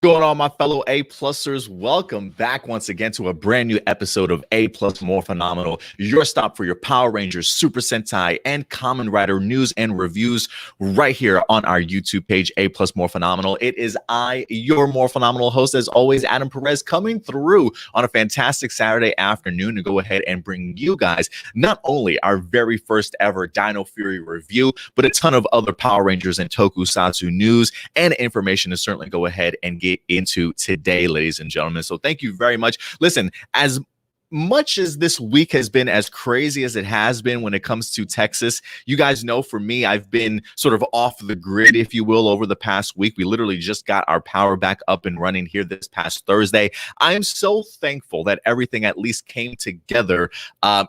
Going on, my fellow A-plusers? Welcome back once again to a brand new episode of A Plus Morphinominal, your stop for your Power Rangers, Super Sentai, and Kamen Rider news and reviews right here on our YouTube page, A Plus Morphinominal. It is I, your Morphinominal host, as always, Adam Perez, coming through on a fantastic Saturday afternoon to go ahead and bring you guys not only our very first ever Dino Fury review, but a ton of other Power Rangers and Tokusatsu news and information to certainly go ahead and get into today, ladies and gentlemen. So thank you very much. Listen, as much as this week has been as crazy as it has been when it comes to Texas, you guys know for me, I've been sort of off the grid, if you will, over the past week. We literally just got our power back up and running here this past Thursday. I am so thankful that everything at least came together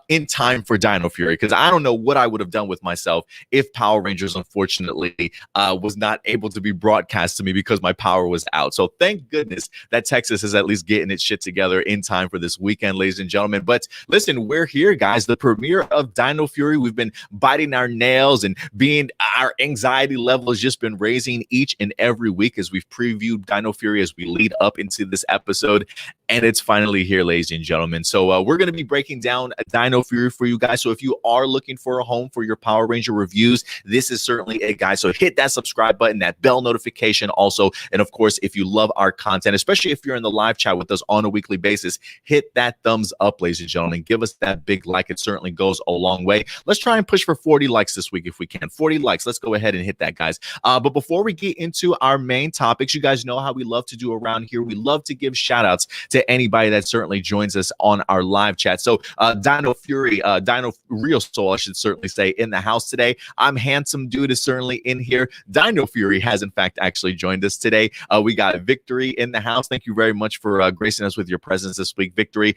in time for Dino Fury, because I don't know what I would have done with myself if Power Rangers, unfortunately, was not able to be broadcast to me because my power was out. So thank goodness that Texas is at least getting its shit together in time for this weekend, ladies and gentlemen. But listen, we're here, guys. The premiere of Dino Fury. We've been biting our nails and our anxiety level has just been raising each and every week as we've previewed Dino Fury as we lead up into this episode. And it's finally here, ladies and gentlemen. So we're going to be breaking down Dino Fury for you guys. So if you are looking for a home for your Power Ranger reviews, this is certainly it, guys. So hit that subscribe button, that bell notification also. And of course, if you love our content, especially if you're in the live chat with us on a weekly basis, hit that thumbs up, ladies and gentlemen. Give us that big like. It certainly goes a long way. Let's try and push for 40 likes this week if we can. 40 likes. Let's go ahead and hit that, guys. But before we get into our main topics, you guys know how we love to do around here. We love to give shout outs to anybody that certainly joins us on our live chat. So Dino Fury, Dino Real Soul, I should certainly say, in the house today. I'm Handsome Dude is certainly in here. Dino Fury has in fact actually joined us today. We got Victory in the house. Thank you very much for gracing us with your presence this week, Victory.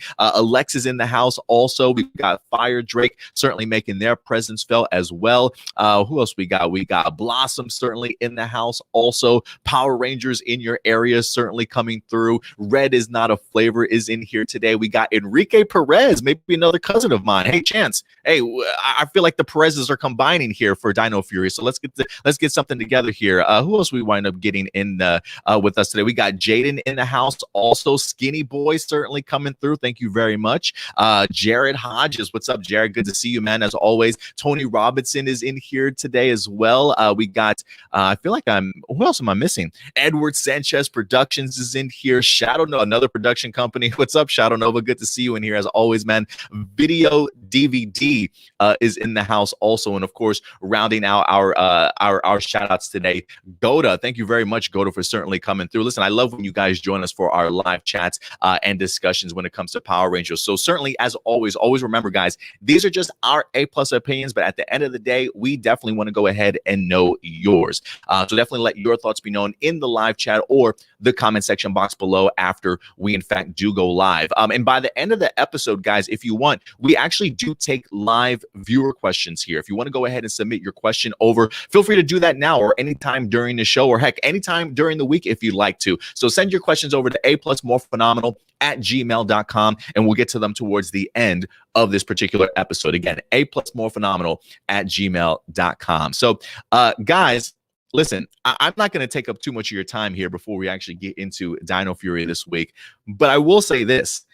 Alexis in the house also. We've got Fire Drake certainly making their presence felt as well. Who else we got? We got Blossom certainly in the house also. Power Rangers in your area certainly coming through. Red is not a flavor is in here today. We got Enrique Perez, maybe another cousin of mine. Hey, Chance. Hey, I feel like the Perezes are combining here for Dino Fury. So let's get something together here. Who else we wind up getting in with us today? We got Jaden in the house also. Skinny Boy certainly coming through. Thank you very much. Jared Hodges. What's up, Jared? Good to see you, man, as always. Tony Robinson is in here today as well. We got, I feel like who else am I missing? Edward Sanchez Productions is in here. Shadow Nova, another production company. What's up, Shadow Nova? Good to see you in here as always, man. Video DVD is in the house also. And of course, rounding out our shout outs today, Goda. Thank you very much, Goda, for certainly coming through. Listen, I love when you guys join us for our live chats and discussions when it comes to Power Rangers. So certainly, as always remember, guys, these are just our A+ opinions, but at the end of the day, we definitely want to go ahead and know yours. So definitely let your thoughts be known in the live chat or the comment section box below after we in fact do go live. And by the end of the episode, guys, if you want, we actually do take live viewer questions here. If you want to go ahead and submit your question over, feel free to do that now or anytime during the show, or heck, anytime during the week if you'd like to. So send your questions over to aplusmorphinominal@gmail.com, and we'll get to them towards the end of this particular episode. Again, aplusmorphinominal@gmail.com. So, guys, listen, I'm not going to take up too much of your time here before we actually get into Dino Fury this week, but I will say this.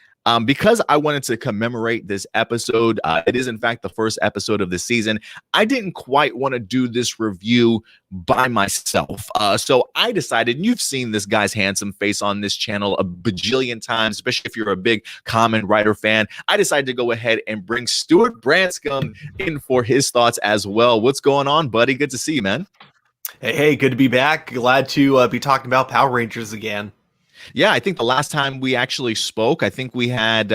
Because I wanted to commemorate this episode, it is in fact the first episode of the season. I didn't quite want to do this review by myself. So I decided, and you've seen this guy's handsome face on this channel a bajillion times, especially if you're a big Kamen Rider fan. I decided to go ahead and bring Stuart Branscombe in for his thoughts as well. What's going on, buddy? Good to see you, man. Hey, good to be back. Glad to be talking about Power Rangers again. Yeah, I think the last time we actually spoke, I think we had,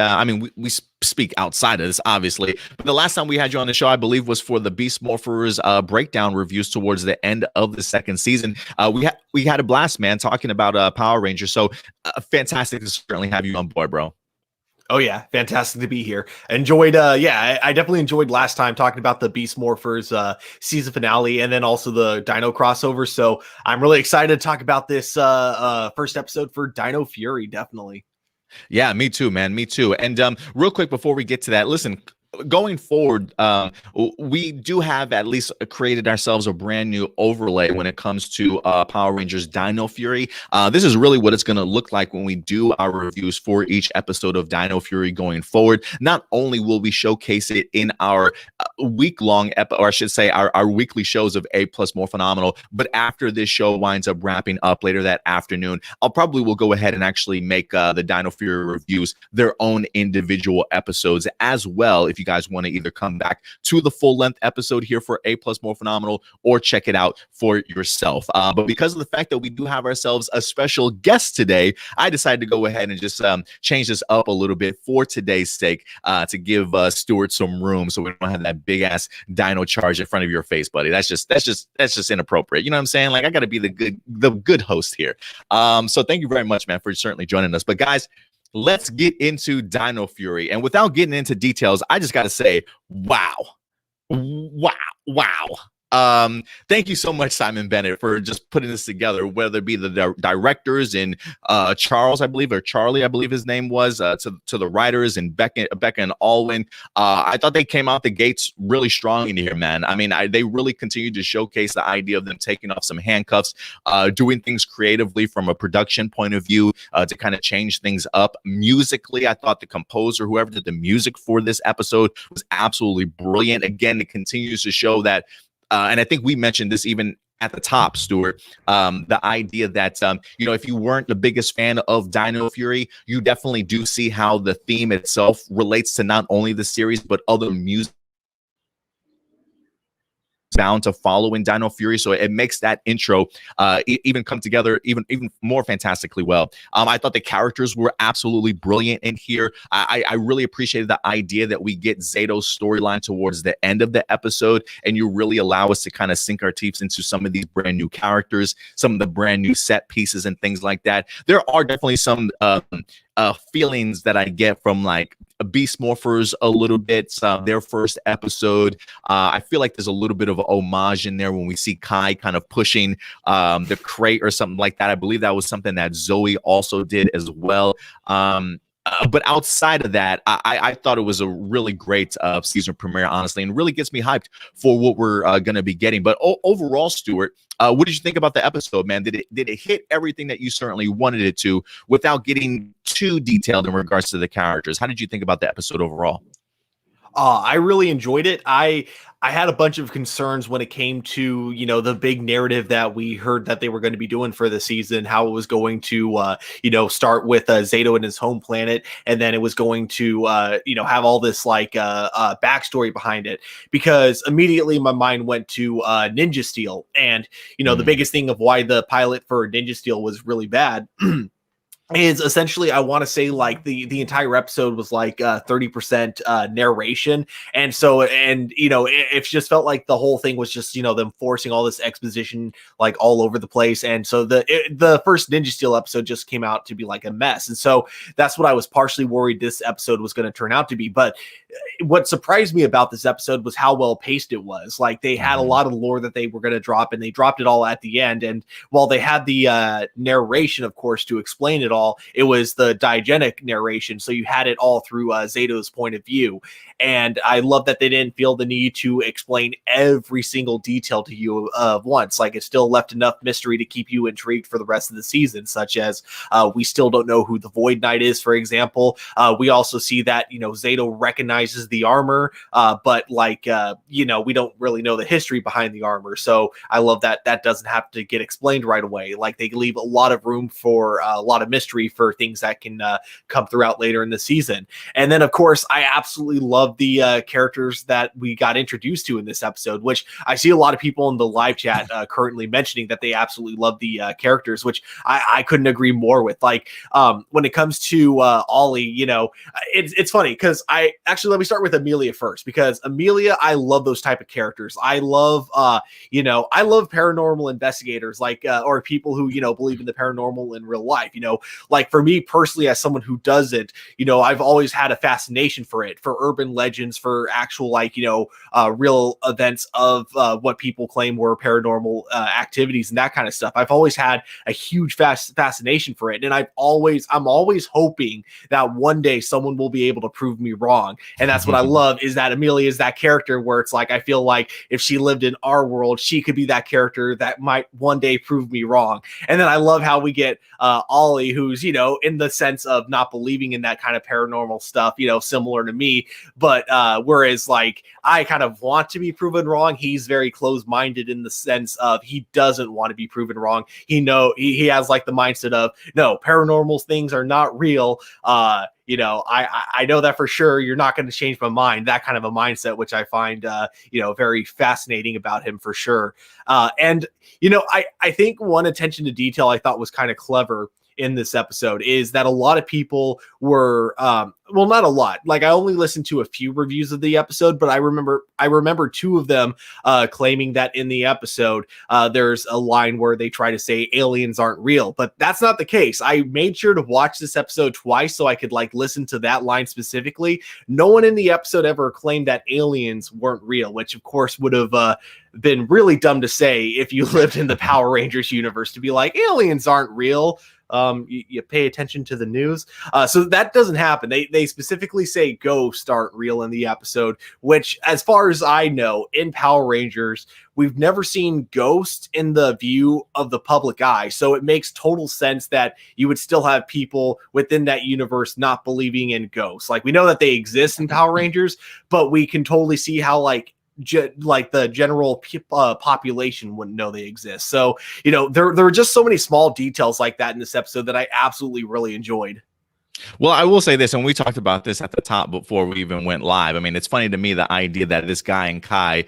we speak outside of this, obviously, but the last time we had you on the show, I believe, was for the Beast Morphers breakdown reviews towards the end of the second season. We had a blast, man, talking about Power Rangers. So fantastic to certainly have you on board, bro. Oh yeah, fantastic to be here. Enjoyed, I definitely enjoyed last time talking about the Beast Morphers season finale and then also the Dino crossover. So I'm really excited to talk about this first episode for Dino Fury, definitely. Yeah, me too, man. Me too. And real quick before we get to that, listen, going forward, we do have at least created ourselves a brand new overlay when it comes to Power Rangers Dino Fury. This is really what it's going to look like when we do our reviews for each episode of Dino Fury going forward. Not only will we showcase it in our week-long, or I should say our weekly shows of A Plus Morphinominal, but after this show winds up wrapping up later that afternoon, I'll probably will go ahead and actually make the Dino Fury reviews their own individual episodes as well, if you guys want to either come back to the full-length episode here for A Plus Morphinominal or check it out for yourself. But because of the fact that we do have ourselves a special guest today, I decided to go ahead and just change this up a little bit for today's sake, to give Stuart some room so we don't have that big ass dino charge in front of your face, buddy. That's just inappropriate. You know what I'm saying? Like, I got to be the good host here. So thank you very much, man, for certainly joining us. But guys, let's get into Dino Fury. And without getting into details, I just got to say, wow. Thank you so much, SImon Bennett, for just putting this together, whether it be the directors and Charles, I believe, or Charlie, I believe his name was, to the writers and Becca and Alwyn. I thought they came out the gates really strong in here, man. I mean, they really continued to showcase the idea of them taking off some handcuffs, doing things creatively from a production point of view, to kind of change things up. Musically, I thought the composer, whoever did the music for this episode, was absolutely brilliant. Again, it continues to show that, and I think we mentioned this even at the top, Stuart, the idea that, if you weren't the biggest fan of Dino Fury, you definitely do see how the theme itself relates to not only the series, but other music bound to follow in Dino Fury. So it makes that intro even come together even more fantastically well. I thought the characters were absolutely brilliant in here. I really appreciated the idea that we get Zato's storyline towards the end of the episode, and you really allow us to kind of sink our teeth into some of these brand new characters, some of the brand new set pieces and things like that. There are definitely some feelings that I get from like Beast Morphers a little bit, their first episode. I feel like there's a little bit of homage in there when we see Kai kind of pushing the crate or something like that. I believe that was something that Zoe also did as well. But outside of that, I thought it was a really great season premiere, honestly, and really gets me hyped for what we're going to be getting. But overall, Stuart, what did you think about the episode, man? Did it hit everything that you certainly wanted it to without getting too detailed in regards to the characters? How did you think about the episode overall? I really enjoyed it. I had a bunch of concerns when it came to, the big narrative that we heard that they were going to be doing for the season, how it was going to, start with Zato and his home planet. And then it was going to, have all this like backstory behind it, because immediately my mind went to Ninja Steel. And, the biggest thing of why the pilot for Ninja Steel was really bad is essentially, I want to say, like the entire episode was like 30% narration. And so, it just felt like the whole thing was just, them forcing all this exposition like all over the place. And so the first Ninja Steel episode just came out to be like a mess. And so that's what I was partially worried this episode was going to turn out to be. But what surprised me about this episode was how well paced it was. Like, they had a lot of lore that they were going to drop, and they dropped it all at the end. And while they had the narration, of course, to explain it all, it was the diegetic narration, so you had it all through Zato's point of view. And I love that they didn't feel the need to explain every single detail to you once. Like, it still left enough mystery to keep you intrigued for the rest of the season, such as we still don't know who the Void Knight is, for example. We also see that, Zato recognizes the armor, but we don't really know the history behind the armor. So I love that that doesn't have to get explained right away. Like, they leave a lot of room for a lot of mystery for things that can come throughout later in the season. And then, of course, I absolutely love the characters that we got introduced to in this episode, which I see a lot of people in the live chat currently mentioning that they absolutely love the characters, which I couldn't agree more with. Like, when it comes to Ollie, it's funny because let me start with Amelia first, because Amelia, I love those type of characters. I love, I love paranormal investigators, like, or people who, believe in the paranormal in real life. like for me personally, as someone who does it, you know, I've always had a fascination for it, for urban legends, for actual, like, you know, real events of what people claim were paranormal activities and that kind of stuff. I've always had a huge fascination for it, and I'm always hoping that one day someone will be able to prove me wrong. And that's what I love, is that Amelia is that character where it's like, I feel like if she lived in our world, she could be that character that might one day prove me wrong. And then I love how we get Ollie, who's, you know, in the sense of not believing in that kind of paranormal stuff, you know, similar to me. But whereas like I kind of want to be proven wrong, he's very closed-minded in the sense of he doesn't want to be proven wrong. He has like the mindset of, no, paranormal things are not real. You know, I know that for sure. You're not going to change my mind. That kind of a mindset, which I find, you know, very fascinating about him for sure. And, you know, I think one attention to detail I thought was kind of clever in this episode is that a lot of people were, well, not a lot. Like I only listened to a few reviews of the episode, but I remember two of them claiming that in the episode, there's a line where they try to say aliens aren't real, but that's not the case. I made sure to watch this episode twice so I could like listen to that line specifically. No one in the episode ever claimed that aliens weren't real, which of course would have been really dumb to say if you lived in the Power Rangers universe, to be like, aliens aren't real. You pay attention to the news. So that doesn't happen. They specifically say ghosts aren't real in the episode, which as far as I know, in Power Rangers, we've never seen ghosts in the view of the public eye. So it makes total sense that you would still have people within that universe not believing in ghosts. Like we know that they exist in Power Rangers, but we can totally see how like the general population wouldn't know they exist. So, you know, there are just so many small details like that in this episode that I absolutely really enjoyed. Well, I will say this, and we talked about this at the top before we even went live. I mean, it's funny to me the idea that this guy in Kai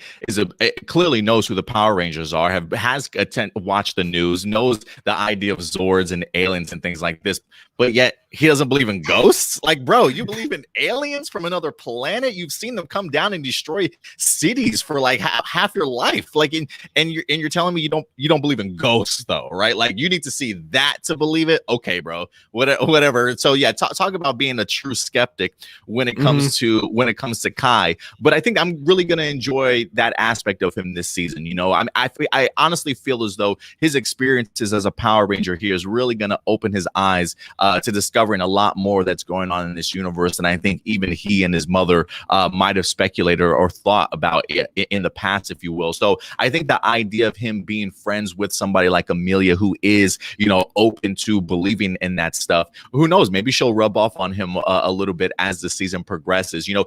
clearly knows who the Power Rangers are, has watched the news, knows the idea of Zords and aliens and things like this, but yet he doesn't believe in ghosts. Like, bro, you believe in aliens from another planet? You've seen them come down and destroy cities for like half your life. Like, and you're telling me you don't believe in ghosts though, right? Like, you need to see that to believe it. Okay, bro, whatever. So yeah. Talk about being a true skeptic when it comes to Kai. But I think I'm really going to enjoy that aspect of him this season. You know, I honestly feel as though his experiences as a Power Ranger here is really going to open his eyes to discovering a lot more that's going on in this universe. And I think even he and his mother might have speculated or thought about it in the past, if you will. So I think the idea of him being friends with somebody like Amelia, who is, you know, open to believing in that stuff, who knows, maybe she'll rub off on him a little bit as the season progresses. You know,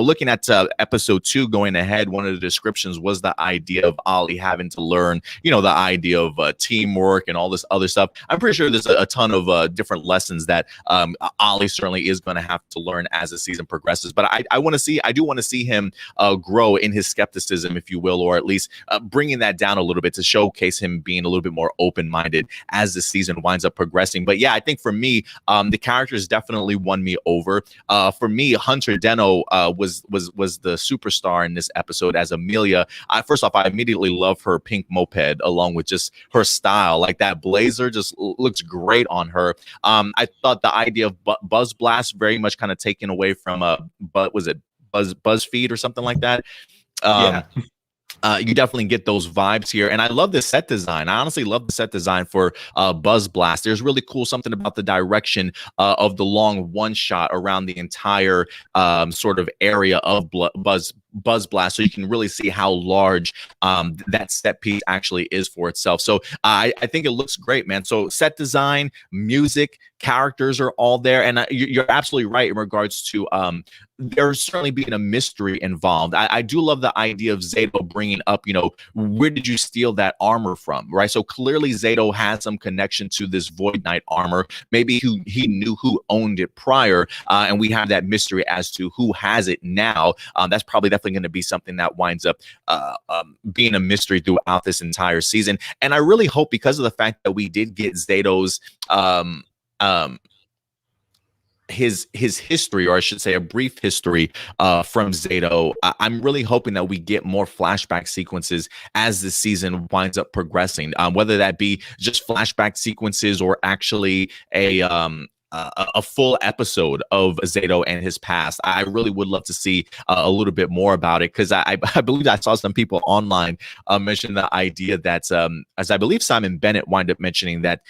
looking at episode 2 going ahead, one of the descriptions was the idea of Ollie having to learn, you know, the idea of teamwork and all this other stuff. I'm pretty sure there's a ton of different lessons that Ollie certainly is going to have to learn as the season progresses. But I do want to see him grow in his skepticism, if you will, or at least bringing that down a little bit to showcase him being a little bit more open-minded as the season winds up progressing. But yeah, I think for me, the characters definitely won me over. For me, Hunter Deno was the superstar in this episode as Amelia. First off, I immediately love her pink moped along with just her style. Like that blazer just looks great on her. I thought the idea of Buzz Blast very much kind of taken away from BuzzFeed or something like that. Yeah. You definitely get those vibes here. And I love the set design. I honestly love the set design for Buzz Blast. There's really cool something about the direction of the long one shot around the entire sort of area of Buzz Blast, so you can really see how large that set piece actually is for itself. So I think it looks great, man. So set design, music, characters are all there. And you're absolutely right in regards to there's certainly being a mystery involved. I do love the idea of Zato bringing up, you know, where did you steal that armor from, right? So clearly Zato has some connection to this Void Knight armor. Maybe he knew who owned it prior, and we have that mystery as to who has it now. That's probably definitely going to be something that winds up being a mystery throughout this entire season. And I really hope, because of the fact that we did get Zato's his history, or I should say a brief history from Zato. I'm really hoping that we get more flashback sequences as the season winds up progressing, whether that be just flashback sequences or actually a full episode of Zato and his past. I really would love to see a little bit more about it, because I believe I saw some people online mention the idea that, as I believe SImon Bennett wind up mentioning, that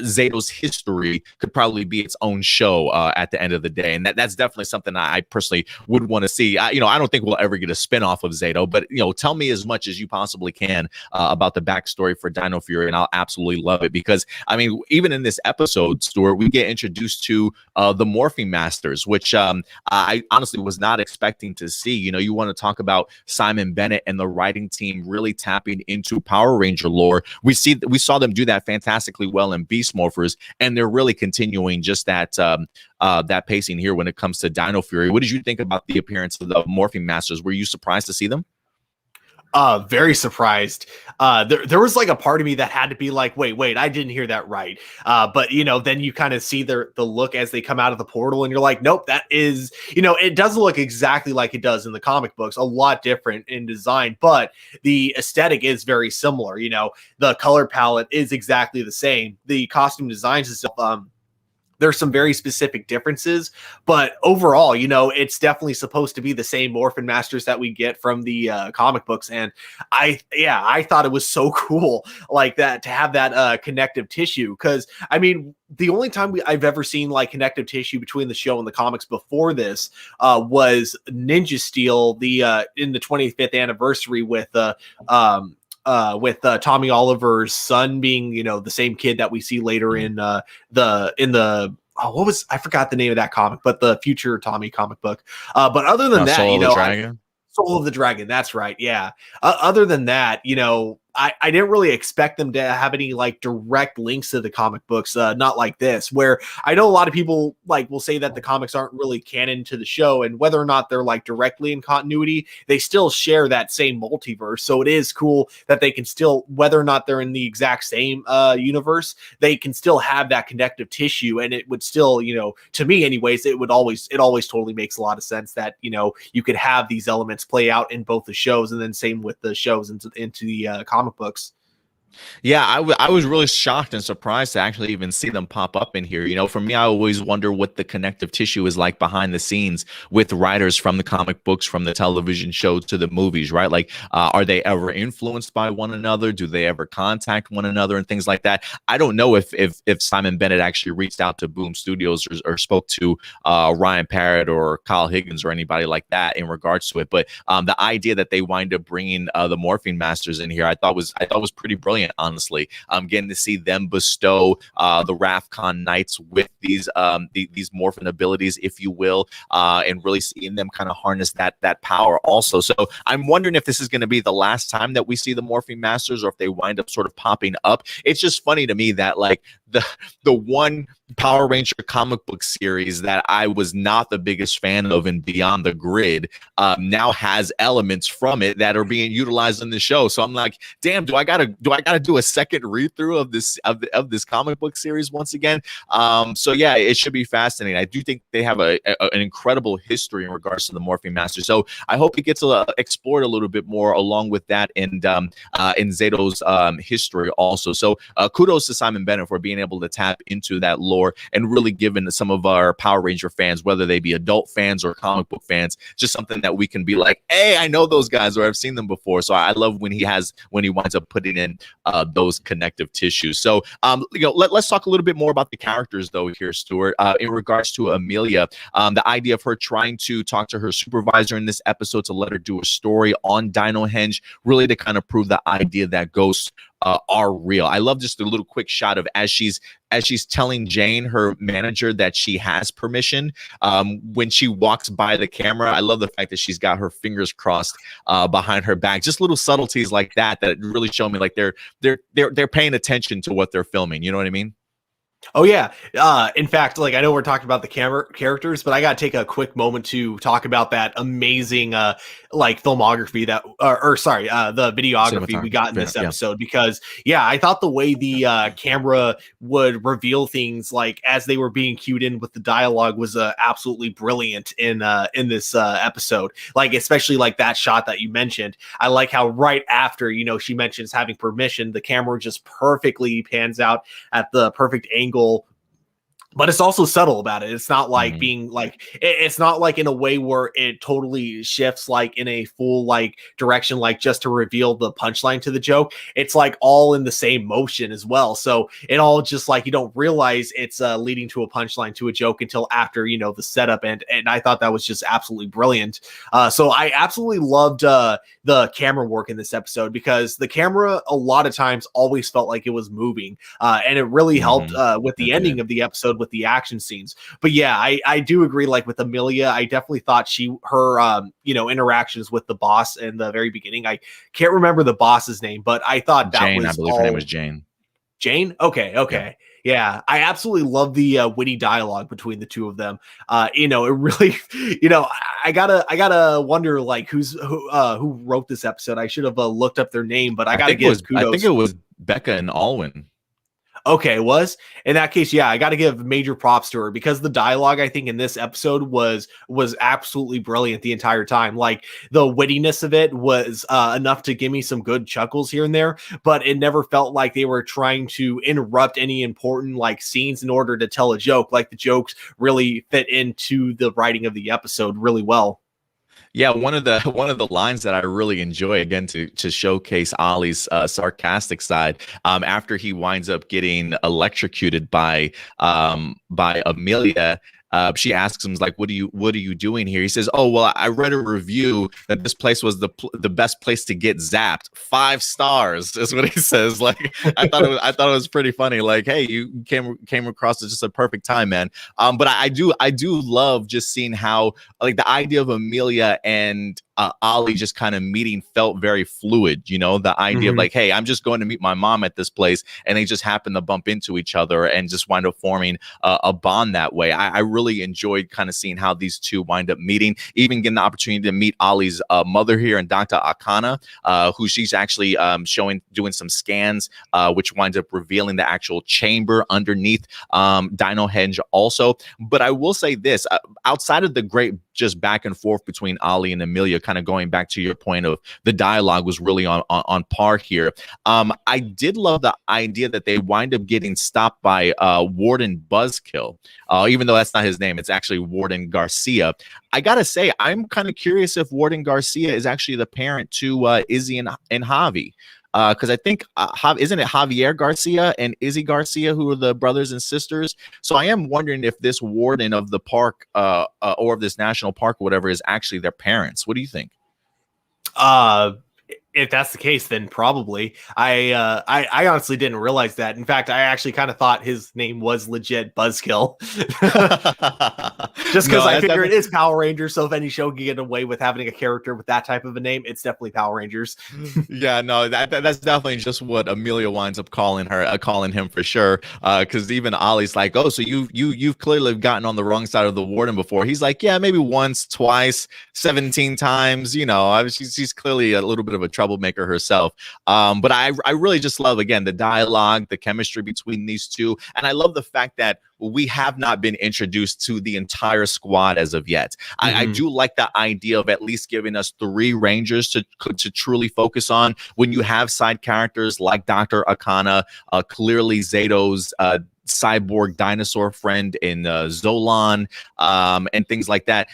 Zato's history could probably be its own show at the end of the day, and that's definitely something I personally would want to see. I don't think we'll ever get a spinoff of Zato, but tell me as much as you possibly can about the backstory for Dino Fury, and I'll absolutely love it. Because I mean, even in this episode, Stuart, we get introduced to the Morphing Masters, which I honestly was not expecting to see. You want to talk about SImon Bennett and the writing team really tapping into Power Ranger lore. We saw them do that fantastically well in Beast Morphers, and they're really continuing just that that pacing here when it comes to Dino Fury. What did you think about the appearance of the Morphing Masters? Were you surprised to see them? Very surprised. There was like a part of me that had to be like, wait, I didn't hear that right. But then you kind of see the look as they come out of the portal, and you're like, nope, that is, it doesn't look exactly like it does in the comic books. A lot different in design, but the aesthetic is very similar. The color palette is exactly the same. The costume designs and stuff, there's some very specific differences, but overall, it's definitely supposed to be the same Morphin Masters that we get from the comic books. And I thought it was so cool like that, to have that connective tissue. Because I mean, the only time I've ever seen like connective tissue between the show and the comics before this was Ninja Steel, in the 25th anniversary with Tommy Oliver's son being, the same kid that we see later in I forgot the name of that comic, but the future Tommy comic book. But other than that, Soul of the Dragon. Soul of the Dragon. That's right. Yeah. Other than that, I didn't really expect them to have any like direct links to the comic books, not like this, where I know a lot of people like will say that the comics aren't really canon to the show, and whether or not they're like directly in continuity, they still share that same multiverse. So it is cool that they can still, whether or not they're in the exact same universe, they can still have that connective tissue, and it would still, to me anyways, it always totally makes a lot of sense that you could have these elements play out in both the shows, and then same with the shows into the comic books. Yeah, I was really shocked and surprised to actually even see them pop up in here. For me, I always wonder what the connective tissue is like behind the scenes with writers from the comic books, from the television show to the movies, right? Like, are they ever influenced by one another? Do they ever contact one another and things like that? I don't know if SImon Bennett actually reached out to Boom Studios or spoke to Ryan Parrott or Kyle Higgins or anybody like that in regards to it. But the idea that they wind up bringing the Morphing Masters in here, I thought was pretty brilliant. Honestly, I'm getting to see them bestow the Rafcon Knights with these morphin abilities, if you will, and really seeing them kind of harness that power also. So I'm wondering if this is going to be the last time that we see the Morphing Masters, or if they wind up sort of popping up. It's just funny to me that like the one Power Ranger comic book series that I was not the biggest fan of in Beyond the Grid now has elements from it that are being utilized in the show. So I'm like, damn, do I gotta do a second read through of this comic book series once again? So yeah, it should be fascinating. I do think they have an incredible history in regards to the Morphing Master. So I hope it gets explored a little bit more along with that, and in Zato's history also. So kudos to SImon Bennett for being able to tap into that lore and really giving some of our Power Ranger fans, whether they be adult fans or comic book fans, just something that we can be like, hey, I know those guys, or I've seen them before. So I love when he winds up putting in those connective tissues. So let's talk a little bit more about the characters though here, Stuart. In regards to Amelia, the idea of her trying to talk to her supervisor in this episode to let her do a story on Dino Henge, really to kind of prove the idea that ghosts are real. I love just a little quick shot of as she's telling Jane, her manager, that she has permission. When she walks by the camera, I love the fact that she's got her fingers crossed behind her back. Just little subtleties like that really show me like they're paying attention to what they're filming. You know what I mean? Oh yeah. In fact, like I know we're talking about the camera characters, but I gotta take a quick moment to talk about that amazing like filmography that or sorry, the videography we got in this Yeah. episode because yeah, I thought the way the camera would reveal things like as they were being cued in with the dialogue was absolutely brilliant in this episode. Like especially like that shot that you mentioned. I like how right after, you know, she mentions having permission, the camera just perfectly pans out at the perfect angle, but it's also subtle about it. It's not like being like it's not like in a way where it totally shifts like in a full like direction, like just to reveal the punchline to the joke. It's like all in the same motion as well. So it all just like you don't realize it's leading to a punchline to a joke until after, you know, the setup. And I thought that was just absolutely brilliant. So I absolutely loved the camera work in this episode because the camera a lot of times always felt like it was moving, and it really helped with the ending of the episode with the action scenes. But yeah, I do agree. Like with Amelia, I definitely thought her you know, interactions with the boss in the very beginning. I can't remember the boss's name, but I thought that Jane, was I believe her name was Jane. Jane. Okay. Yeah, I absolutely love the witty dialogue between the two of them. You know, it really, you know, I gotta wonder like who wrote this episode. I should have looked up their name, but I gotta give kudos. I think it was Becca and Alwyn. Okay, was in that case, yeah, I got to give major props to her because the dialogue I think in this episode was absolutely brilliant the entire time. Like the wittiness of it was enough to give me some good chuckles here and there, but it never felt like they were trying to interrupt any important like scenes in order to tell a joke. Like the jokes really fit into the writing of the episode really well. Yeah, one of the lines that I really enjoy again to showcase Ollie's sarcastic side. After he winds up getting electrocuted by Amelia. She asks him, like, what are you doing here? He says, oh, well, I read a review that this place was the best place to get zapped. 5 stars is what he says. Like, I thought it was pretty funny. Like, hey, you came across at just a perfect time, man. But I do love just seeing how like the idea of Amelia and Ollie just kind of meeting felt very fluid, you know, the idea of like, hey, I'm just going to meet my mom at this place, and they just happen to bump into each other and just wind up forming a bond that way. I really enjoyed kind of seeing how these two wind up meeting, even getting the opportunity to meet Ollie's mother here and Dr. Akana, who she's actually doing some scans, which winds up revealing the actual chamber underneath Dino Henge also. But I will say this, outside of the great just back and forth between Ollie and Amelia, kind of going back to your point of the dialogue was really on par here. I did love the idea that they wind up getting stopped by Warden Buzzkill, even though that's not his name. It's actually Warden Garcia. I gotta say, I'm kind of curious if Warden Garcia is actually the parent to Izzy and Javi. Because I think isn't it Javier Garcia and Izzy Garcia who are the brothers and sisters? So I am wondering if this warden of the park or of this national park or whatever is actually their parents. What do you think? If that's the case, then probably. I honestly didn't realize that. In fact, I actually kind of thought his name was legit Buzzkill. Just because I figure it is Power Rangers, so if any show can get away with having a character with that type of a name, it's definitely Power Rangers. Yeah, no, that's definitely just what Amelia winds up calling him for sure. Because even Ollie's like, oh, so you've clearly gotten on the wrong side of the warden before. He's like, yeah, maybe once, twice, 17 times. You know, she's clearly a little bit of a troublemaker herself. But I really just love, again, the dialogue, the chemistry between these two. And I love the fact that we have not been introduced to the entire squad as of yet. I do like the idea of at least giving us 3 Rangers to truly focus on when you have side characters like Dr. Akana, clearly Zato's cyborg dinosaur friend in Zolan, and things like that.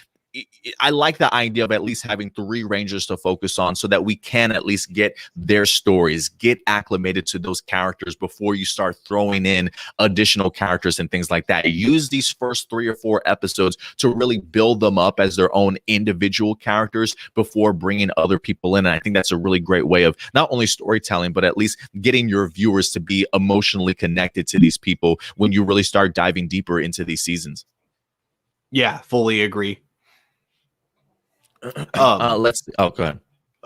I like the idea of at least having 3 Rangers to focus on so that we can at least get their stories, get acclimated to those characters before you start throwing in additional characters and things like that. Use these first 3 or 4 episodes to really build them up as their own individual characters before bringing other people in. And I think that's a really great way of not only storytelling, but at least getting your viewers to be emotionally connected to these people when you really start diving deeper into these seasons. Yeah, fully agree. Go ahead.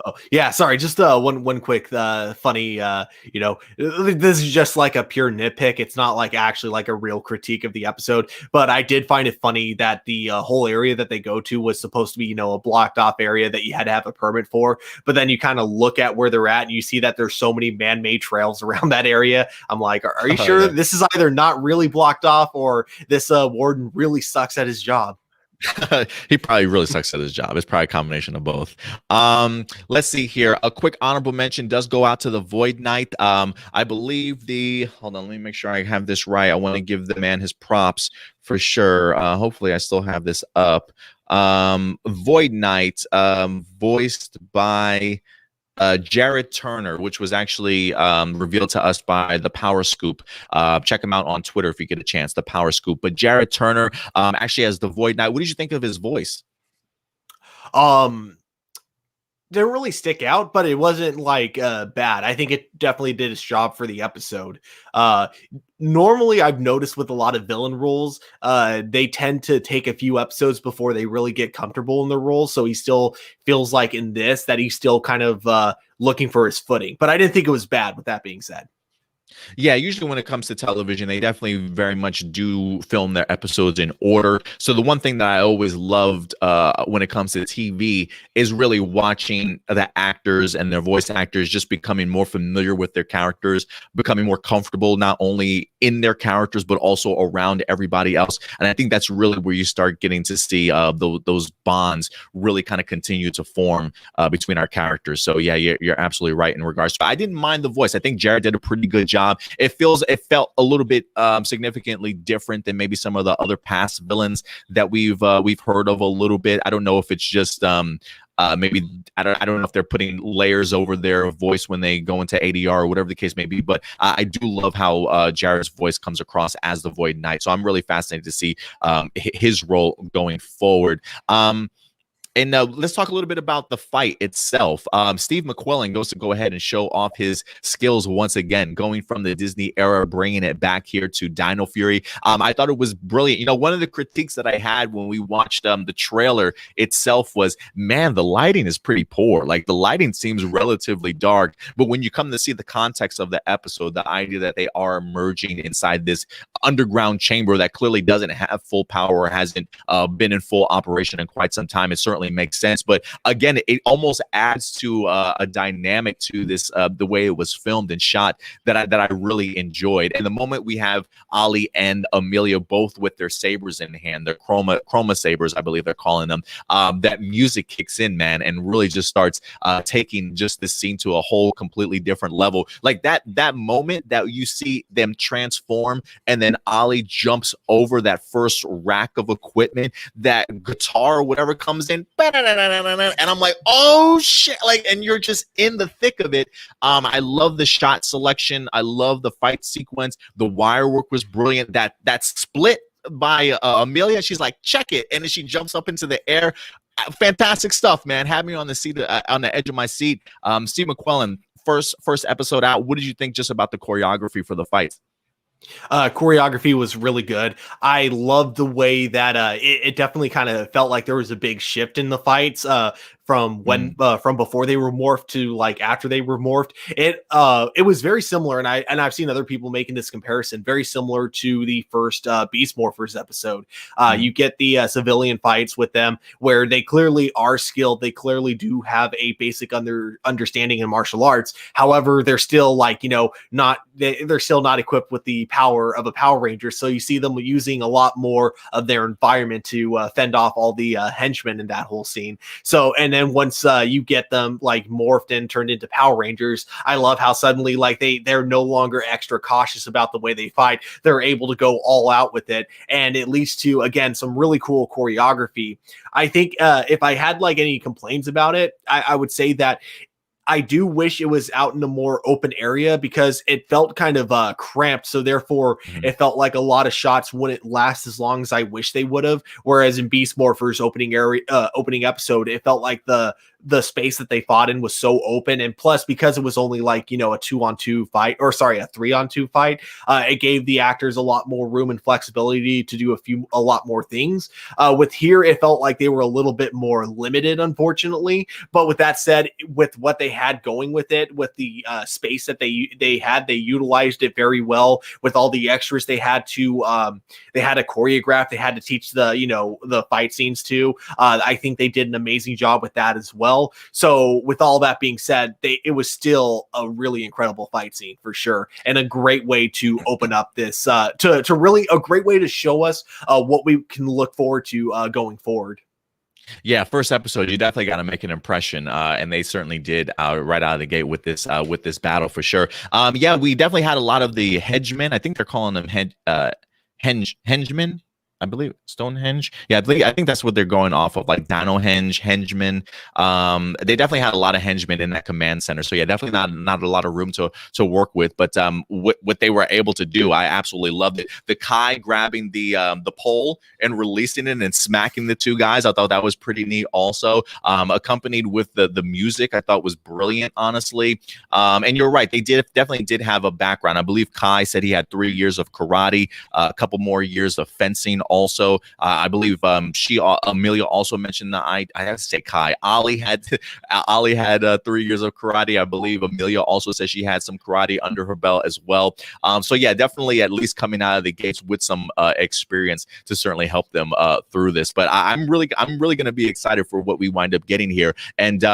Oh, yeah, sorry. Just one quick funny this is just like a pure nitpick. It's not like actually like a real critique of the episode, but I did find it funny that the whole area that they go to was supposed to be, a blocked off area that you had to have a permit for. But then you kind of look at where they're at and you see that there's so many man-made trails around that area. I'm like, are you sure this is either not really blocked off or this warden really sucks at his job? He probably really sucks at his job. It's probably a combination of both. Let's see here. A quick honorable mention does go out to the Void Knight. I believe hold on, let me make sure I have this right. I want to give the man his props for sure. Hopefully I still have this up. Void Knight, voiced by Jared Turner, which was actually revealed to us by the Power Scoop. Check him out on Twitter if you get a chance, the Power Scoop. But Jared Turner actually has the Void Knight. What did you think of his voice? Didn't really stick out, but it wasn't like bad. I think it definitely did its job for the episode. Normally I've noticed with a lot of villain roles, they tend to take a few episodes before they really get comfortable in their roles. So he still feels like in this that he's still kind of looking for his footing, but I didn't think it was bad with that being said. Yeah, usually when it comes to television, they definitely very much do film their episodes in order. So the one thing that I always loved when it comes to TV is really watching the actors and their voice actors just becoming more familiar with their characters, becoming more comfortable not only in their characters but also around everybody else. And I think that's really where you start getting to see those bonds really kind of continue to form between our characters. So yeah, you're absolutely right in regards to. I didn't mind the voice. I think Jared did a pretty good job. It felt a little bit significantly different than maybe some of the other past villains that we've heard of a little bit. I don't know if it's just maybe I don't know if they're putting layers over their voice when they go into ADR or whatever the case may be. But I do love how Jared's voice comes across as the Void Knight. So I'm really fascinated to see his role going forward. And let's talk a little bit about the fight itself. Steve McQuillan goes to go ahead and show off his skills once again, going from the Disney era, bringing it back here to Dino Fury. I thought it was brilliant. One of the critiques that I had when we watched the trailer itself was, man, the lighting is pretty poor. Like the lighting seems relatively dark. But when you come to see the context of the episode, the idea that they are emerging inside this underground chamber that clearly doesn't have full power or hasn't been in full operation in quite some time, it certainly makes sense. But again, it almost adds to a dynamic to this, the way it was filmed and shot that I really enjoyed. And the moment we have Ollie and Amelia both with their sabers in hand, their chroma sabers, I believe they're calling them, that music kicks in, man, and really just starts taking just this scene to a whole completely different level. Like that moment that you see them transform and then Ollie jumps over that first rack of equipment, that guitar or whatever comes in, and I'm like, oh shit, like, and you're just in the thick of it. I love the shot selection. I love the fight sequence. The wire work was brilliant. That split by Amelia, she's like, check it, and then she jumps up into the air. Fantastic stuff, man. Had me on the seat, on the edge of my seat. Steve McQuillan, first episode out. What did you think just about the choreography for the fights? Choreography was really good. I loved the way that it definitely kind of felt like there was a big shift in the fights from when from before they were morphed to like after they were morphed. It was very similar, and I've seen other people making this comparison, very similar to the first Beast Morphers episode. You get the civilian fights with them where they clearly are skilled. They clearly do have a basic understanding in martial arts. However, they're still like, they're still not equipped with the power of a Power Ranger. So you see them using a lot more of their environment to fend off all the henchmen in that whole scene. So, and then once you get them like morphed and turned into Power Rangers, I love how suddenly like they're no longer extra cautious about the way they fight. They're able to go all out with it, and it leads to, again, some really cool choreography. I think if I had like any complaints about it, I would say that I do wish it was out in a more open area because it felt kind of cramped. So therefore, it felt like a lot of shots wouldn't last as long as I wish they would have. Whereas in Beast Morphers opening episode, it felt like the the space that they fought in was so open, and plus because it was only like, you know, a 2-on-2 fight, or sorry, a 3-on-2 fight, it gave the actors a lot more room and flexibility to do a lot more things. With here, it felt like they were a little bit more limited, unfortunately. But with that said, with what they had going with it, with the space that they utilized it very well. With all the extras they had to choreograph, they had to teach the fight scenes too. I think they did an amazing job with that as well. So with all that being said, it was still a really incredible fight scene for sure, and a great way to open up this to really a great way to show us what we can look forward to going forward. Yeah, first episode, you definitely got to make an impression, and they certainly did right out of the gate with this battle for sure. Yeah, we definitely had a lot of the hedgemen. I think they're calling them hengemen. I believe Stonehenge. Yeah, I think that's what they're going off of, like Dino Henge, henchmen. They definitely had a lot of henchmen in that command center. So yeah, definitely not a lot of room to work with. But what they were able to do, I absolutely loved it. The Kai grabbing the pole and releasing it and smacking the two guys, I thought that was pretty neat. Also, accompanied with the music, I thought was brilliant, honestly. And you're right, they definitely did have a background. I believe Kai said he had 3 years of karate, a couple more years of fencing. Also, I believe Amelia also mentioned that I have to say Kai. Ali had 3 years of karate. I believe Amelia also said she had some karate under her belt as well. So yeah, definitely at least coming out of the gates with some experience to certainly help them through this. But I'm really going to be excited for what we wind up getting here. And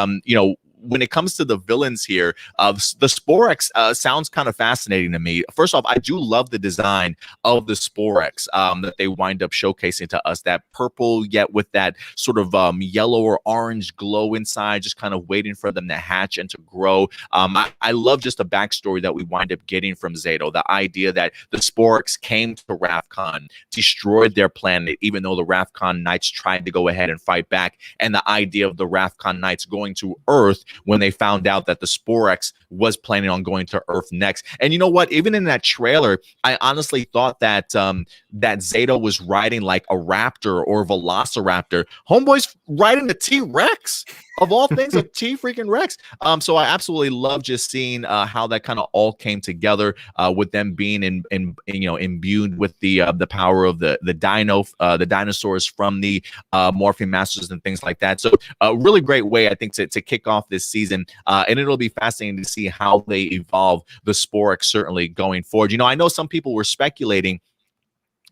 when it comes to the villains here, the Sporex sounds kind of fascinating to me. First off, I do love the design of the Sporex that they wind up showcasing to us. That purple, yet with that sort of yellow or orange glow inside, just kind of waiting for them to hatch and to grow. I love just the backstory that we wind up getting from Zato. The idea that the Sporex came to Rafkon, destroyed their planet, even though the Rafkon Knights tried to go ahead and fight back. And the idea of the Rafkon Knights going to Earth when they found out that the Sporex was planning on going to Earth next. And you know what? Even in that trailer, I honestly thought that that Zato was riding like a raptor or velociraptor. Homeboy's riding a T-Rex. Of all things, a T-freaking Rex. So I absolutely love just seeing how that kind of all came together with them being imbued with the power of the dinosaurs from the Morphine Masters and things like that. So a really great way, I think, to kick off this season, and it'll be fascinating to see how they evolve the Sporex certainly going forward. I know some people were speculating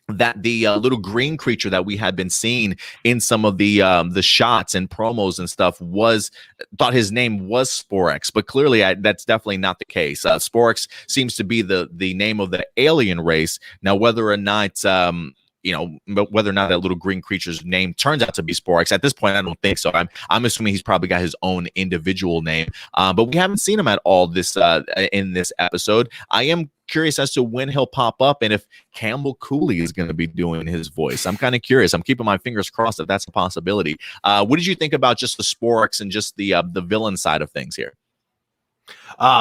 that the little green creature that we had been seeing in some of the shots and promos and stuff thought his name was Sporex, but clearly that's definitely not the case. Sporex seems to be the name of the alien race. Now, whether or not whether or not that little green creature's name turns out to be Sporex, at this point, I don't think so. I'm assuming he's probably got his own individual name, but we haven't seen him at all this in this episode. I am curious as to when he'll pop up and if Campbell Cooley is going to be doing his voice. I'm kind of curious. I'm keeping my fingers crossed if that's a possibility. What did you think about just the Sporex and just the villain side of things here?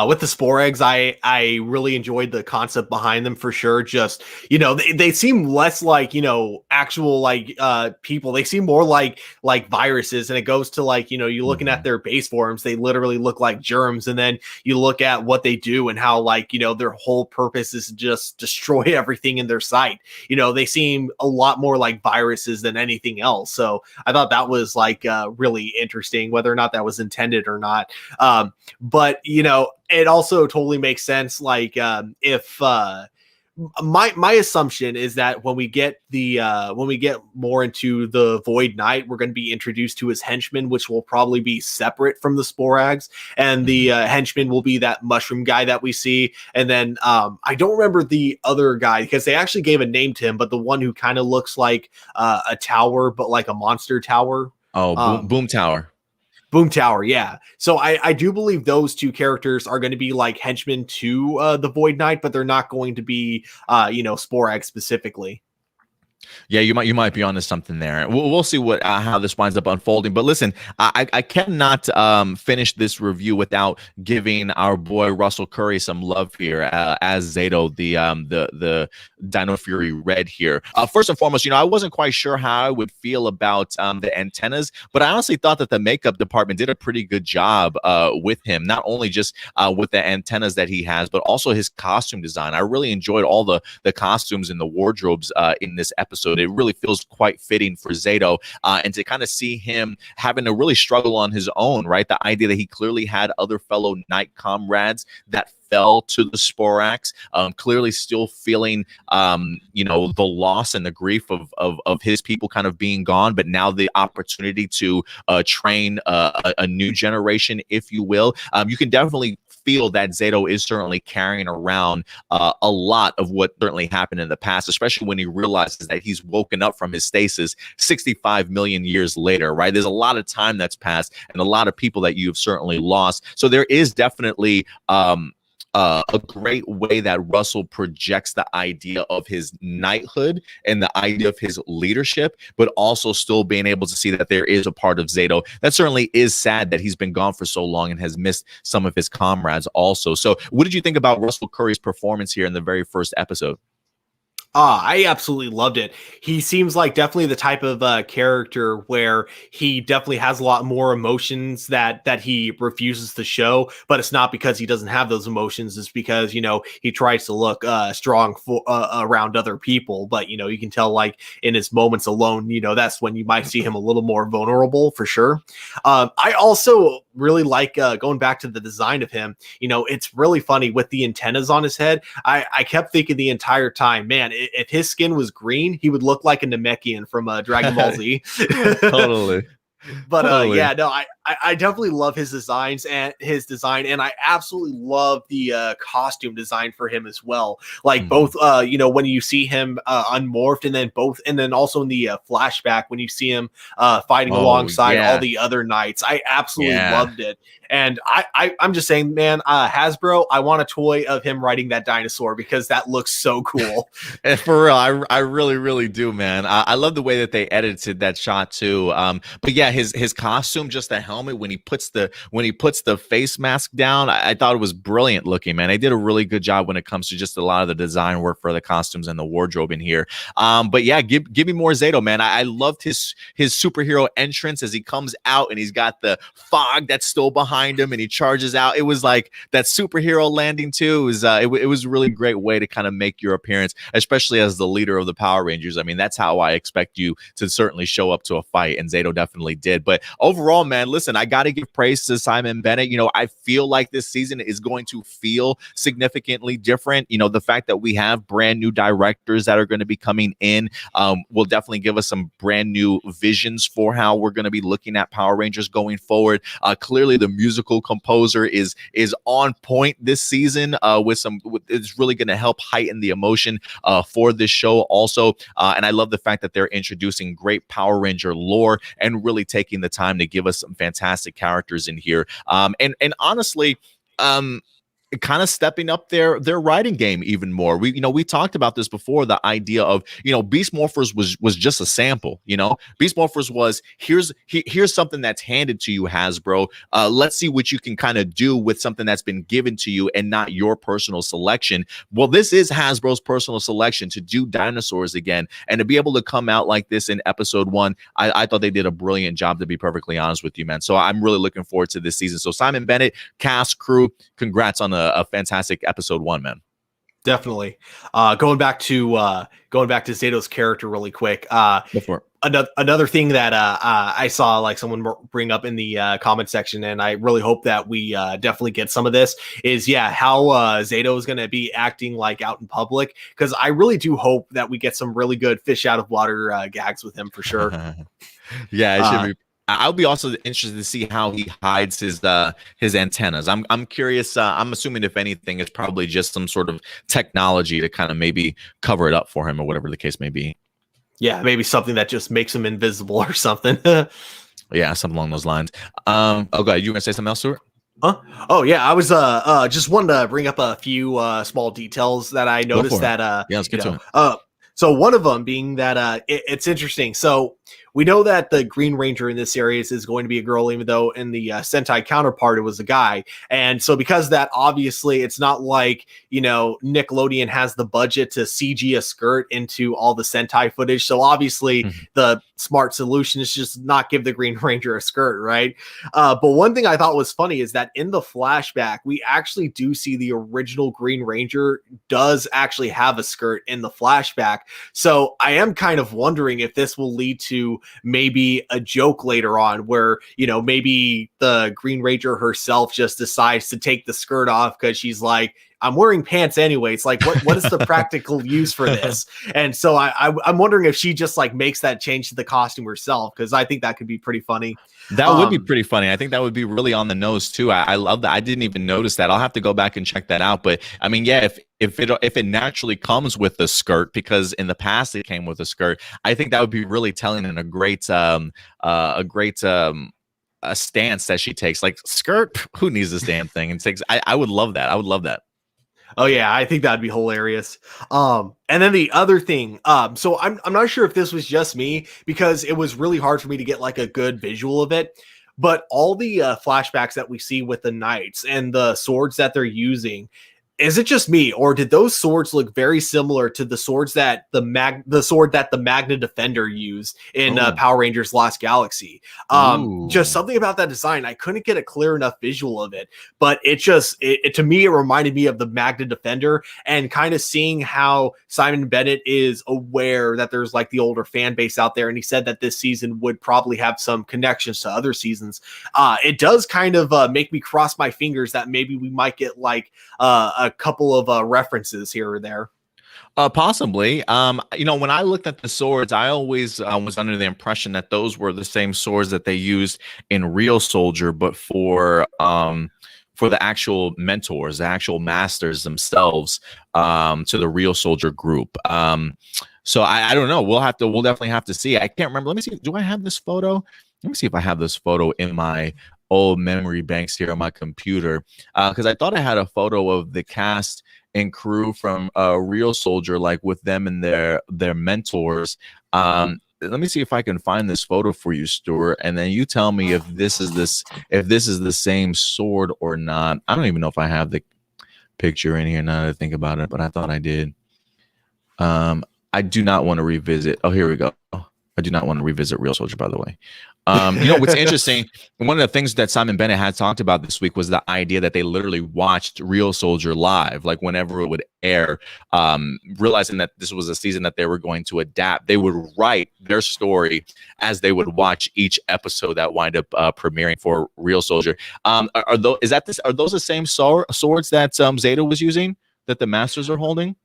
With the spore eggs, I really enjoyed the concept behind them for sure. Just, they seem less like, actual like people. They seem more like viruses. And it goes to like, you're looking at their base forms, they literally look like germs. And then you look at what they do and how like, their whole purpose is to just destroy everything in their sight. They seem a lot more like viruses than anything else. So I thought that was like really interesting, whether or not that was intended or not. But it also totally makes sense. Like, if my assumption is that when we get more into the Void Knight, we're going to be introduced to his henchmen, which will probably be separate from the Sporags, and the henchman will be that mushroom guy that we see. And then I don't remember the other guy because they actually gave a name to him, but the one who kind of looks like a tower, but like a monster tower. Oh, Boom Tower. Boom Tower, yeah. So I do believe those two characters are going to be like henchmen to the Void Knight, but they're not going to be, Sporak specifically. Yeah, you might be onto something there. We'll see what how this winds up unfolding. But listen, I cannot finish this review without giving our boy Russell Curry some love here as Zato, the Dino Fury Red here. First and foremost, I wasn't quite sure how I would feel about the antennas, but I honestly thought that the makeup department did a pretty good job with him. Not only just with the antennas that he has, but also his costume design. I really enjoyed all the costumes and the wardrobes in this episode. It really feels quite fitting for Zato, and to kind of see him having to really struggle on his own, right? The idea that he clearly had other fellow knight comrades that fell to the Sporax, clearly still feeling, the loss and the grief of his people kind of being gone, but now the opportunity to train a new generation, if you will. You can definitely feel that Zato is certainly carrying around a lot of what certainly happened in the past, especially when he realizes that he's woken up from his stasis 65 million years later, right? There's a lot of time that's passed and a lot of people that you've certainly lost. So there is definitely a great way that Russell projects the idea of his knighthood and the idea of his leadership, but also still being able to see that there is a part of Zato that certainly is sad that he's been gone for so long and has missed some of his comrades also. So what did you think about Russell Curry's performance here in the very first episode? I absolutely loved it. He seems like definitely the type of character where he definitely has a lot more emotions that he refuses to show, but it's not because he doesn't have those emotions. It's because, he tries to look strong around other people. But, you can tell like in his moments alone, that's when you might see him a little more vulnerable for sure. I also really like going back to the design of him. It's really funny with the antennas on his head. I kept thinking the entire time, man, if his skin was green, he would look like a Namekian from Dragon Ball Z. Totally. But Totally. yeah, no, I definitely love his design, and I absolutely love the costume design for him as well. Like both, when you see him unmorphed, and then also in the flashback when you see him fighting alongside all the other knights. I absolutely loved it. And I'm just saying, man, Hasbro, I want a toy of him riding that dinosaur because that looks so cool. And for real, I really, really do, man. I love the way that they edited that shot too. But yeah, his costume, just the helmet when he puts the face mask down, I thought it was brilliant looking, man. They did a really good job when it comes to just a lot of the design work for the costumes and the wardrobe in here. But yeah, give me more Zato, man. I loved his superhero entrance as he comes out and he's got the fog that's still behind him and he charges out. It was like that superhero landing too. It was a really great way to kind of make your appearance, especially as the leader of the Power Rangers. I mean, that's how I expect you to certainly show up to a fight, and Zato definitely did. But overall, man, listen, I got to give praise to SImon Bennett. I feel like this season is going to feel significantly different. The fact that we have brand new directors that are going to be coming in will definitely give us some brand new visions for how we're going to be looking at Power Rangers going forward. Clearly, the musical composer is on point this season it's really going to help heighten the emotion for this show also. And I love the fact that they're introducing great Power Ranger lore and really taking the time to give us some fantastic characters in here. And honestly, kind of stepping up their writing game even more. We talked about this before, the idea of Beast Morphers was just a sample. Beast Morphers was here's something that's handed to you, Hasbro. Let's see what you can kind of do with something that's been given to you and not your personal selection. Well, this is Hasbro's personal selection to do dinosaurs again, and to be able to come out like this in episode 1. I thought they did a brilliant job, to be perfectly honest with you, man. So I'm really looking forward to this season. So SImon Bennett, cast, crew, congrats on a fantastic episode 1, man. Definitely. Going back to Zato's character really quick. Another thing that I saw like someone bring up in the comment section, and I really hope that we definitely get some of this, is how Zato is going to be acting like out in public, because I really do hope that we get some really good fish out of water gags with him for sure. Yeah, it should be. I'll be also interested to see how he hides his antennas. I'm curious. I'm assuming if anything, it's probably just some sort of technology to kind of maybe cover it up for him or whatever the case may be. Yeah, maybe something that just makes him invisible or something. Yeah, something along those lines. Oh, God, you want to say something else, Stuart? Huh? Oh yeah, I was just wanted to bring up a few small details that I noticed that let's get to it. So one of them being that it's interesting. So we know that the Green Ranger in this series is going to be a girl, even though in the Sentai counterpart it was a guy. And so because of that, obviously, it's not like, you know, Nickelodeon has the budget to CG a skirt into all the Sentai footage. So obviously, the smart solution is just not give the Green Ranger a skirt, right? But one thing I thought was funny is that in the flashback, we actually do see the original Green Ranger does actually have a skirt in the flashback. So I am kind of wondering if this will lead to maybe a joke later on where, you know, maybe the Green Ranger herself just decides to take the skirt off because she's like, I'm wearing pants anyway. It's like, what is the practical use for this? And so I'm wondering if she just like makes that change to the costume herself, because I think that could be pretty funny. That would be pretty funny. I think that would be really on the nose too. I love that. I didn't even notice that. I'll have to go back and check that out. But I mean, yeah, if it naturally comes with the skirt, because in the past it came with a skirt, I think that would be really telling and a great a stance that she takes. Like, skirt, who needs this damn thing? And takes. I would love that. I would love that. Oh yeah, I think that'd be hilarious. And then the other thing, so I'm not sure if this was just me, because it was really hard for me to get like a good visual of it, but all the flashbacks that we see with the knights and the swords that they're using, is it just me, or did those swords look very similar to the swords that the sword that the Magna Defender used in Power Rangers Lost Galaxy? Just something about that design, I couldn't get a clear enough visual of it, but it to me, it reminded me of the Magna Defender, and kind of seeing how SImon Bennett is aware that there's like the older fan base out there, and he said that this season would probably have some connections to other seasons. It does kind of make me cross my fingers that maybe we might get like a couple of references here or there. Possibly. You know, when I looked at the swords, I always was under the impression that those were the same swords that they used in Real Soldier, but for the actual mentors, the actual masters themselves, to the Real Soldier group. So I don't know. We'll definitely have to see. I can't remember. Let me see. Do I have this photo? Let me see if I have this photo in my old memory banks here on my computer, because I thought I had a photo of the cast and crew from Real Soldier, like with them and their mentors. Let me see if I can find this photo for you, Stuart, and then you tell me if this is the same sword or not. I don't even know if I have the picture in here now that I think about it, but I thought I did. I do not want to revisit. Oh, here we go. I do not want to revisit Real Soldier, by the way. You know, what's interesting, one of the things that SImon Bennett had talked about this week was the idea that they literally watched Real Soldier live, like whenever it would air, realizing that this was a season that they were going to adapt. They would write their story as they would watch each episode that wind up premiering for Real Soldier. Are those the same swords that Zeta was using, that the Masters are holding?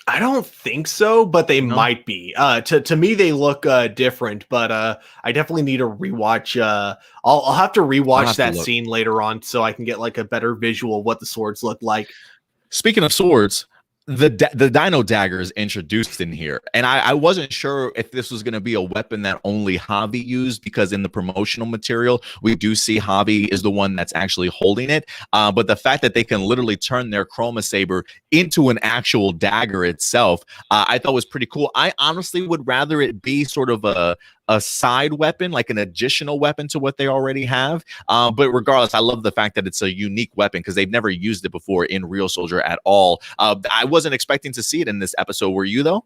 I don't think so, but they might be. To me, they look different, but I definitely need to rewatch. I'll have to rewatch that scene later on so I can get like a better visual of what the swords look like. Speaking of swords, the Dino Dagger is introduced in here, and I wasn't sure if this was going to be a weapon that only Javi used, because in the promotional material we do see Javi is the one that's actually holding it, but the fact that they can literally turn their Chroma Saber into an actual dagger itself, I thought was pretty cool. I honestly would rather it be sort of a side weapon, like an additional weapon to what they already have. But regardless, I love the fact that it's a unique weapon, because they've never used it before in Real Soldier at all. I wasn't expecting to see it in this episode. Were you, though?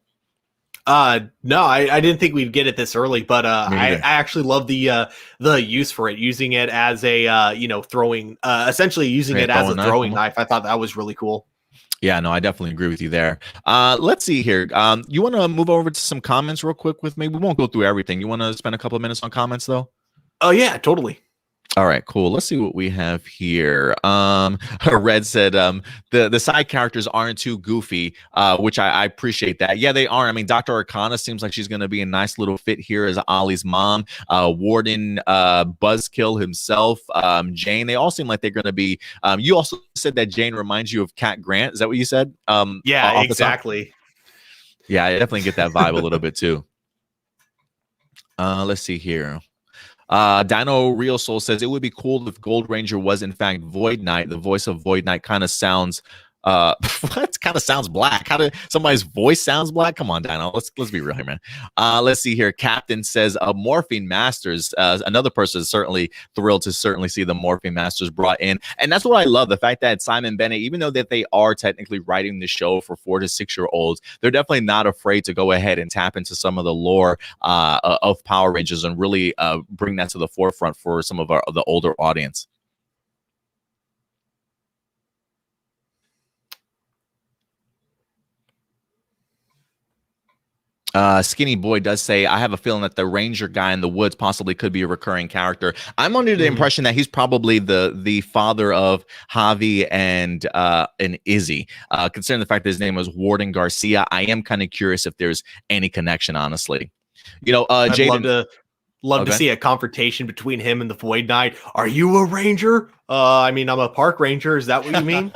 No, I didn't think we'd get it this early, but I actually love the use for it, using it as a throwing, essentially using it as a throwing knife. I thought that was really cool. Yeah, no, I definitely agree with you there. Let's see here. You want to move over to some comments real quick with me? We won't go through everything. You want to spend a couple of minutes on comments, though? Oh, yeah, totally. All right, cool. Let's see what we have here. Red said the side characters aren't too goofy, which I appreciate that. Yeah, they are. I mean, Dr. Arcana seems like she's going to be a nice little fit here as Ollie's mom. Warden, Buzzkill himself, Jane. They all seem like they're going to be. You also said that Jane reminds you of Cat Grant. Is that what you said? Yeah, exactly. Yeah, I definitely get that vibe a little bit too. Let's see here. Dino Real Soul says it would be cool if Gold Ranger was in fact Void Knight. The voice of Void Knight kind of sounds What kind of sounds black? How did somebody's voice sounds black? Come on, Dino. Let's be real here, man. Let's see here. Captain says Morphine Masters. Another person is certainly thrilled to certainly see the Morphine Masters brought in, and that's what I love. The fact that SImon Bennett, even though that they are technically writing the show for 4 to 6 year olds, they're definitely not afraid to go ahead and tap into some of the lore of Power Rangers and really bring that to the forefront for some of the older audience. Skinny Boy does say, I have a feeling that the Ranger guy in the woods possibly could be a recurring character. I'm under the impression that he's probably the father of Javi and Izzy. Considering the fact that his name was Warden Garcia, I am kind of curious if there's any connection, honestly. You know, Jaden, love to see a confrontation between him and the Void Knight. Are you a Ranger? I mean, I'm a park ranger. Is that what you mean?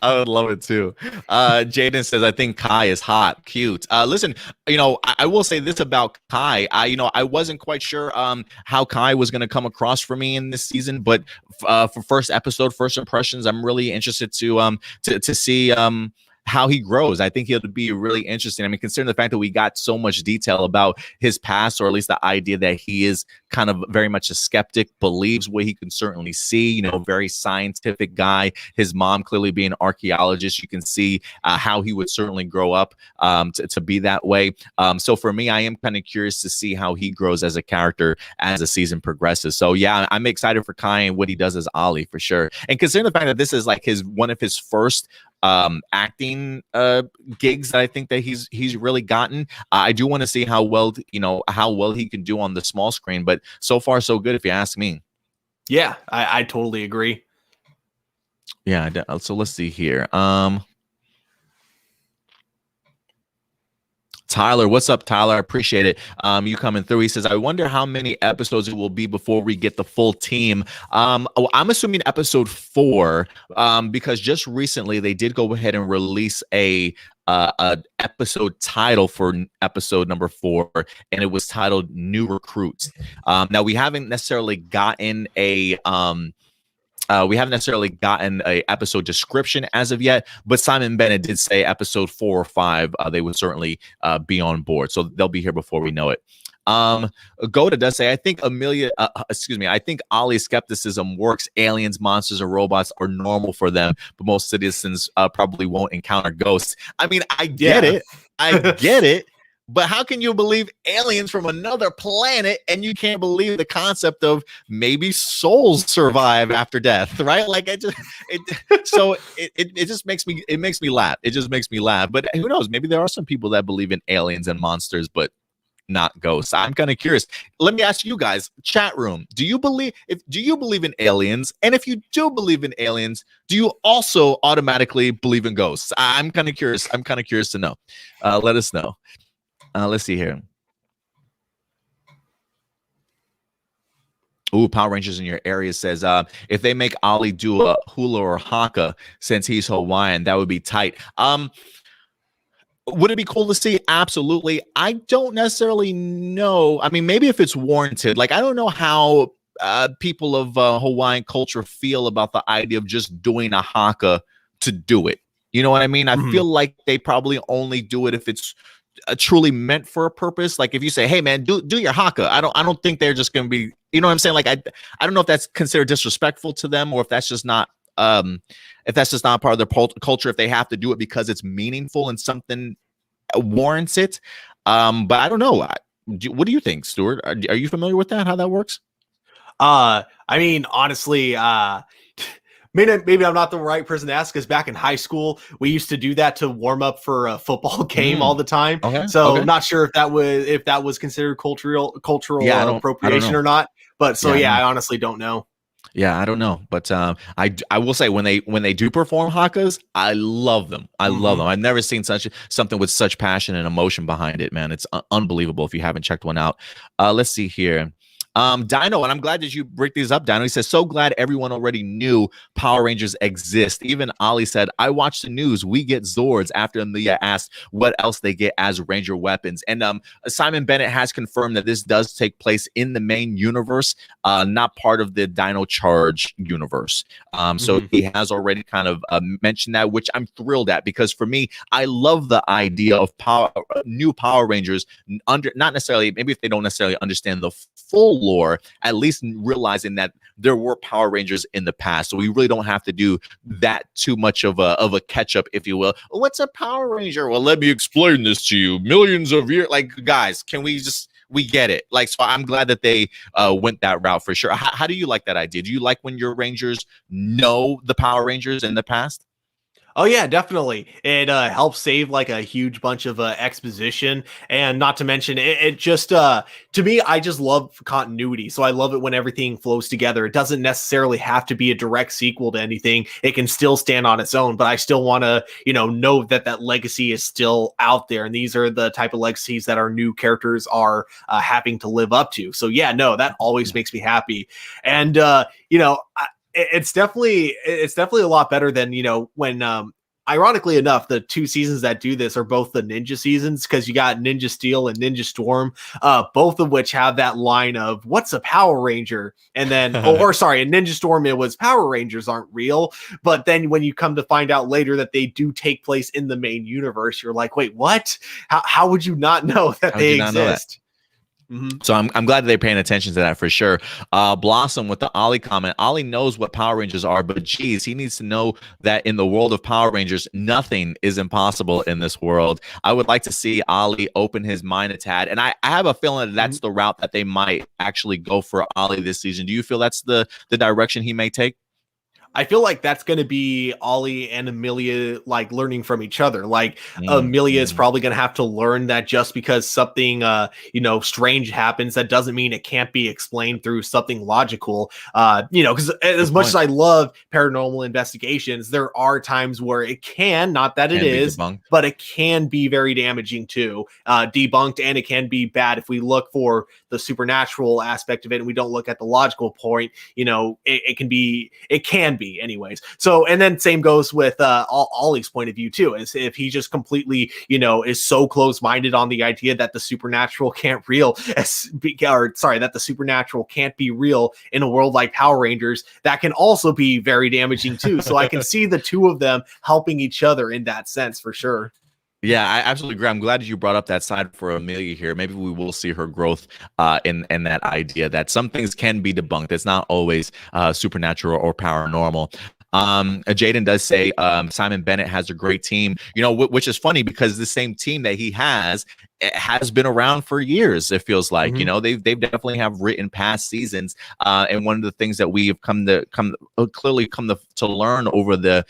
I would love it too. Jaden says, I think Kai is hot, cute. Listen, you know, I will say this about Kai. I wasn't quite sure how Kai was going to come across for me in this season, but for first impressions, I'm really interested to see how he grows. I think he'll be really interesting. I mean, considering the fact that we got so much detail about his past, or at least the idea that he is kind of very much a skeptic, believes what he can certainly see, you know, very scientific guy. His mom clearly being an archaeologist, you can see how he would certainly grow up to be that way. So for me, I am kind of curious to see how he grows as a character as the season progresses. So yeah, I'm excited for Kai and what he does as Ollie for sure. And considering the fact that this is like one of his first acting gigs that I think that he's really gotten. I do want to see how well he can do on the small screen, but so far so good if you ask me. Yeah, I totally agree. Yeah, so let's see here. Tyler, what's up, Tyler? I appreciate it. You coming through. He says, I wonder how many episodes it will be before we get the full team. I'm assuming episode 4, because just recently they did go ahead and release a episode title for episode number 4, and it was titled New Recruits. Now we haven't necessarily gotten a episode description as of yet, but SImon Bennett did say episode 4 or 5, they would certainly be on board. So they'll be here before we know it. Goda does say, I think I think Ollie's skepticism works. Aliens, monsters, and robots are normal for them, but most citizens probably won't encounter ghosts. I mean, I get it. I get it. But how can you believe aliens from another planet and you can't believe the concept of maybe souls survive after death, right? Like it just makes me laugh. It just makes me laugh. But who knows? Maybe there are some people that believe in aliens and monsters, but not ghosts. I'm kind of curious. Let me ask you guys, chat room, do you believe in aliens? And if you do believe in aliens, do you also automatically believe in ghosts? I'm kind of curious. I'm kind of curious to know. Let us know. Let's see here. Ooh, Power Rangers in your area says, if they make Ollie do a hula or haka since he's Hawaiian, that would be tight. Would it be cool to see? Absolutely. I don't necessarily know. I mean, maybe if it's warranted. Like, I don't know how people of Hawaiian culture feel about the idea of just doing a haka to do it. You know what I mean? I feel like they probably only do it if it's truly meant for a purpose. Like if you say, hey man, do your haka, I don't think they're just gonna be, you know what I'm saying? Like I don't know if that's considered disrespectful to them, or if that's just not part of their culture, if they have to do it because it's meaningful and something warrants it. But I don't know. What do you think, Stuart? Are you familiar with that, how that works? I mean, honestly, maybe I'm not the right person to ask, because back in high school, we used to do that to warm up for a football game all the time. Okay, so not sure if that was considered cultural appropriation or not. But so I honestly don't know. Yeah, I don't know, but I will say when they do perform hakas, I love them. I love them. I've never seen something with such passion and emotion behind it, man. It's unbelievable if you haven't checked one out. Let's see here. Dino, and I'm glad that you break these up, Dino. He says, so glad everyone already knew Power Rangers exist. Even Ali said, I watched the news. We get Zords after Amelia asked what else they get as Ranger weapons. And SImon Bennett has confirmed that this does take place in the main universe, not part of the Dino Charge universe. So he has already kind of mentioned that, which I'm thrilled at, because for me, I love the idea of new Power Rangers, not necessarily, maybe if they don't necessarily understand the full lore, at least realizing that there were Power Rangers in the past. So we really don't have to do that too much of a catch up, if you will. What's a Power Ranger? Well, let me explain this to you. Millions of years, like, guys, can we just, we get it. Like, so I'm glad that they went that route for sure. How do you like that idea? Do you like when your Rangers know the Power Rangers in the past? Oh yeah, definitely. It helps save like a huge bunch of exposition, and not to mention it just to me, I just love continuity. So I love it when everything flows together. It doesn't necessarily have to be a direct sequel to anything. It can still stand on its own, but I still want to, know that that legacy is still out there, and these are the type of legacies that our new characters are having to live up to. So yeah, no, that always makes me happy. And it's definitely a lot better than when ironically enough, the two seasons that do this are both the Ninja seasons, because you got Ninja Steel and Ninja Storm, both of which have that line of "What's a Power Ranger?" and then, or sorry, in Ninja Storm it was Power Rangers aren't real, but then when you come to find out later that they do take place in the main universe, you're like, wait, what? How would you not know that they exist? So I'm glad they're paying attention to that for sure. Blossom with the Ollie comment. Ollie knows what Power Rangers are, but geez, he needs to know that in the world of Power Rangers, nothing is impossible in this world. I would like to see Ollie open his mind a tad, and I have a feeling that that's the route that they might actually go for Ollie this season. Do you feel that's the direction he may take? I feel like that's going to be Ollie and Amelia like learning from each other. Like Amelia is probably going to have to learn that just because something, strange happens, that doesn't mean it can't be explained through something logical. Because as much as I love paranormal investigations, there are times where it can, not that it is, but it can be very damaging too, debunked, and it can be bad if we look for the supernatural aspect of it and we don't look at the logical point. It can be anyways. So, and then same goes with Ollie's point of view too, is if he just completely is so close-minded on the idea that the supernatural can't that the supernatural can't be real in a world like Power Rangers, that can also be very damaging too. So I can see the two of them helping each other in that sense for sure. Yeah, I absolutely agree. I'm glad you brought up that side for Amelia here. Maybe we will see her growth in that idea that some things can be debunked. It's not always supernatural or paranormal. Jaden does say SImon Bennett has a great team, which is funny because the same team that he has been around for years. It feels like they've definitely have written past seasons, and one of the things that we have come to learn over the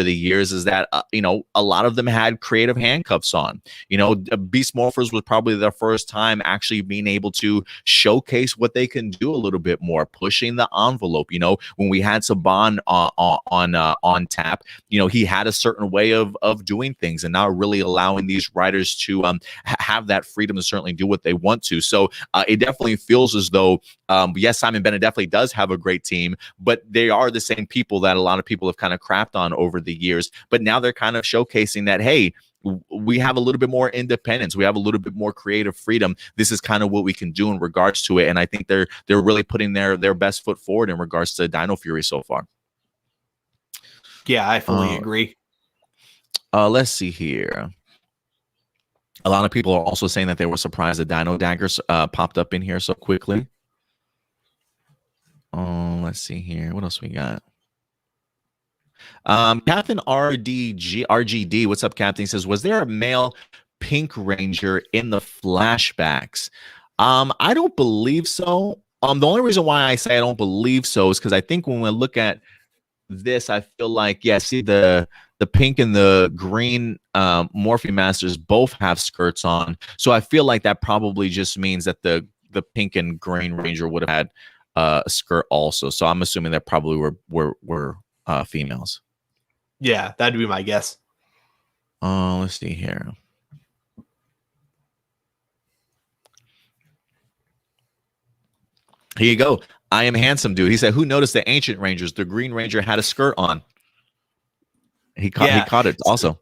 years is that a lot of them had creative handcuffs on. Beast Morphers was probably their first time actually being able to showcase what they can do a little bit more, pushing the envelope. When we had Saban on tap, he had a certain way of doing things, and now really allowing these writers to have that freedom to certainly do what they want to. So it definitely feels as though, yes, SImon Bennett definitely does have a great team, but they are the same people that a lot of people have kind of crapped on over the years. But now they're kind of showcasing that, hey, we have a little bit more independence. We have a little bit more creative freedom. This is kind of what we can do in regards to it. And I think they're really putting their best foot forward in regards to Dino Fury so far. Yeah, I fully agree. Let's see here. A lot of people are also saying that they were surprised that Dino Daggers popped up in here so quickly. Let's see here. What else we got? Captain RGD, what's up, Captain? He says, was there a male Pink Ranger in the flashbacks? I don't believe so. The only reason why I say I don't believe so is because I think when we look at this, I feel like, yeah, see the pink and the green Morphe Masters both have skirts on. So I feel like that probably just means that the pink and green Ranger would have had a skirt also. So I'm assuming that probably were females. Yeah, that'd be my guess. Let's see here. Here you go. I am handsome, dude. He said, "Who noticed the ancient Rangers? The Green Ranger had a skirt on." He caught it also.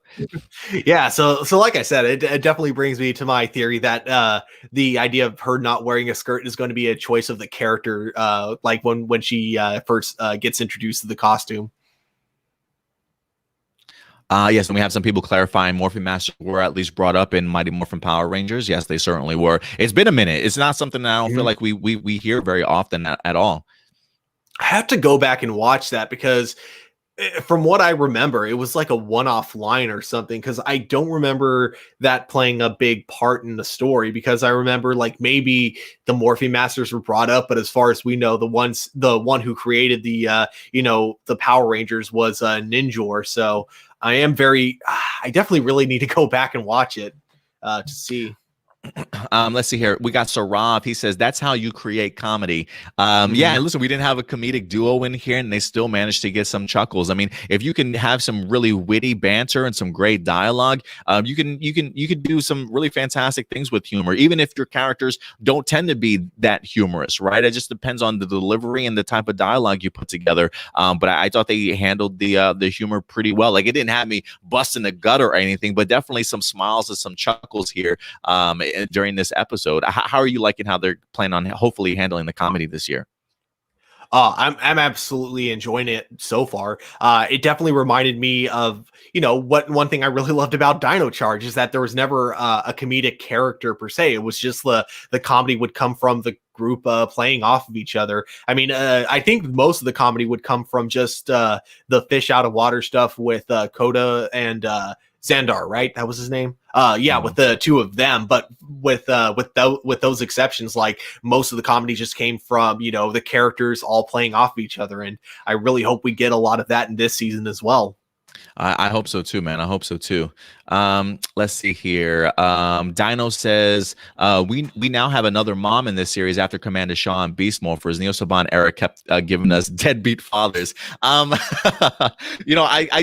Yeah, so like I said, it definitely brings me to my theory that the idea of her not wearing a skirt is going to be a choice of the character, like when she first gets introduced to the costume. Yes, and we have some people clarifying Morphin Masters were at least brought up in Mighty Morphin Power Rangers. Yes, they certainly were. It's been a minute. It's not something that I don't feel like we hear very often at all. I have to go back and watch that because from what I remember, it was like a one-off line or something, because I don't remember that playing a big part in the story, because I remember like maybe the Morphin Masters were brought up, but as far as we know, the one who created the the Power Rangers was Ninjor. So I definitely really need to go back and watch it to see. Let's see here. We got Sarav. He says that's how you create comedy. Yeah, listen, we didn't have a comedic duo in here, and they still managed to get some chuckles. I mean, if you can have some really witty banter and some great dialogue, you can do some really fantastic things with humor, even if your characters don't tend to be that humorous, right? It just depends on the delivery and the type of dialogue you put together. But I thought they handled the humor pretty well. Like, it didn't have me busting the gutter or anything, but definitely some smiles and some chuckles here during this episode. How are you liking how they're planning on hopefully handling the comedy this year? I'm absolutely enjoying it so far. It definitely reminded me of, what one thing I really loved about Dino Charge is that there was never a comedic character per se. It was just the comedy would come from the group playing off of each other. I mean, I think most of the comedy would come from just the fish out of water stuff with Koda and Xandar, right? That was his name. Yeah, with the two of them, but with those exceptions, like most of the comedy just came from the characters all playing off of each other, and I really hope we get a lot of that in this season as well. I hope so too, man. I hope so too. Let's see here. Dino says we now have another mom in this series after Commander Shaw and Beast Morphers. Neo Saban era kept giving us deadbeat fathers. I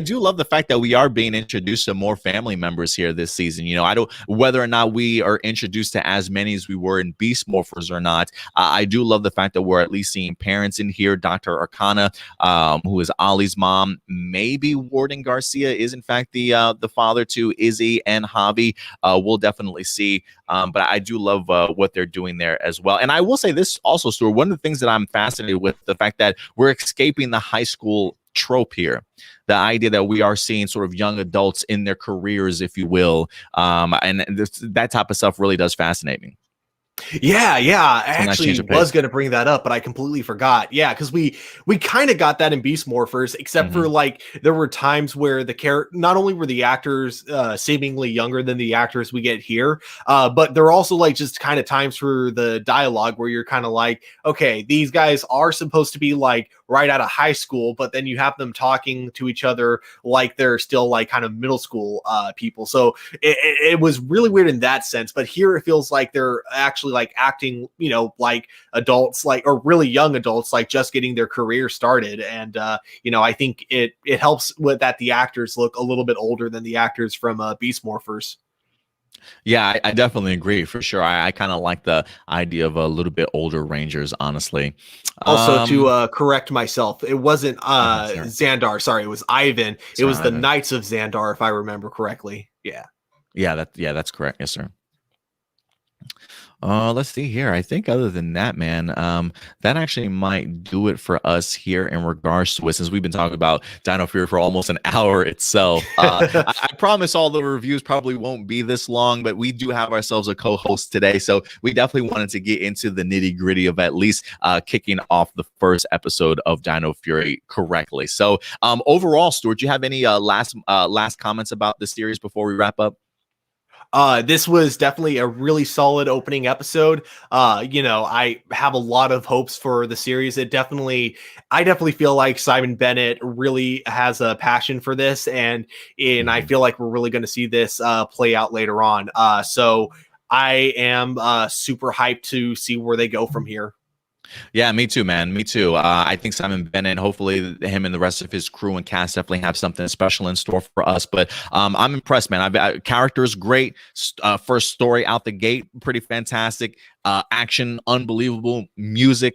do love the fact that we are being introduced to more family members here this season. I don't, whether or not we are introduced to as many as we were in Beast Morphers or not. I do love the fact that we're at least seeing parents in here. Dr. Arcana, who is Ollie's mom, maybe Warden Garcia is in fact the father to Izzy and Javi. We'll definitely see. But I do love what they're doing there as well. And I will say this also, Stuart, one of the things that I'm fascinated with, the fact that we're escaping the high school trope here, the idea that we are seeing sort of young adults in their careers, if you will. And that type of stuff really does fascinate me. Yeah, I actually was going to bring that up, but I completely forgot. Yeah, because we kind of got that in Beast Morphers, except for like there were times where not only were the actors seemingly younger than the actors we get here, but there are also like just kind of times for the dialogue where you're kind of like, okay, these guys are supposed to be like right out of high school, but then you have them talking to each other like they're still like kind of middle school people. So it was really weird in that sense. But here it feels like they're actually like acting, like adults, like, or really young adults, like just getting their career started. And, I think it helps with that the actors look a little bit older than the actors from Beast Morphers. Yeah, I definitely agree for sure. I kind of like the idea of a little bit older Rangers, honestly. Also, to correct myself, it wasn't Xandar. Sorry, it was Ivan. It was the Knights of Xandar, if I remember correctly. Yeah, that's correct. Yes, sir. Let's see here. I think other than that, man, that actually might do it for us here in regards to it, since we've been talking about Dino Fury for almost an hour itself. I promise all the reviews probably won't be this long, but we do have ourselves a co-host today, so we definitely wanted to get into the nitty-gritty of at least kicking off the first episode of Dino Fury correctly. So overall, Stuart, do you have any last comments about this series before we wrap up? This was definitely a really solid opening episode. I have a lot of hopes for the series. I definitely feel like SImon Bennett really has a passion for this, and I feel like we're really going to see this play out later on. So I am super hyped to see where they go from here. Yeah, me too, man. Me too. I think SImon Bennett, hopefully him and the rest of his crew and cast definitely have something special in store for us. But I'm impressed, man. Characters great. First story out the gate, pretty fantastic. Action, unbelievable. Music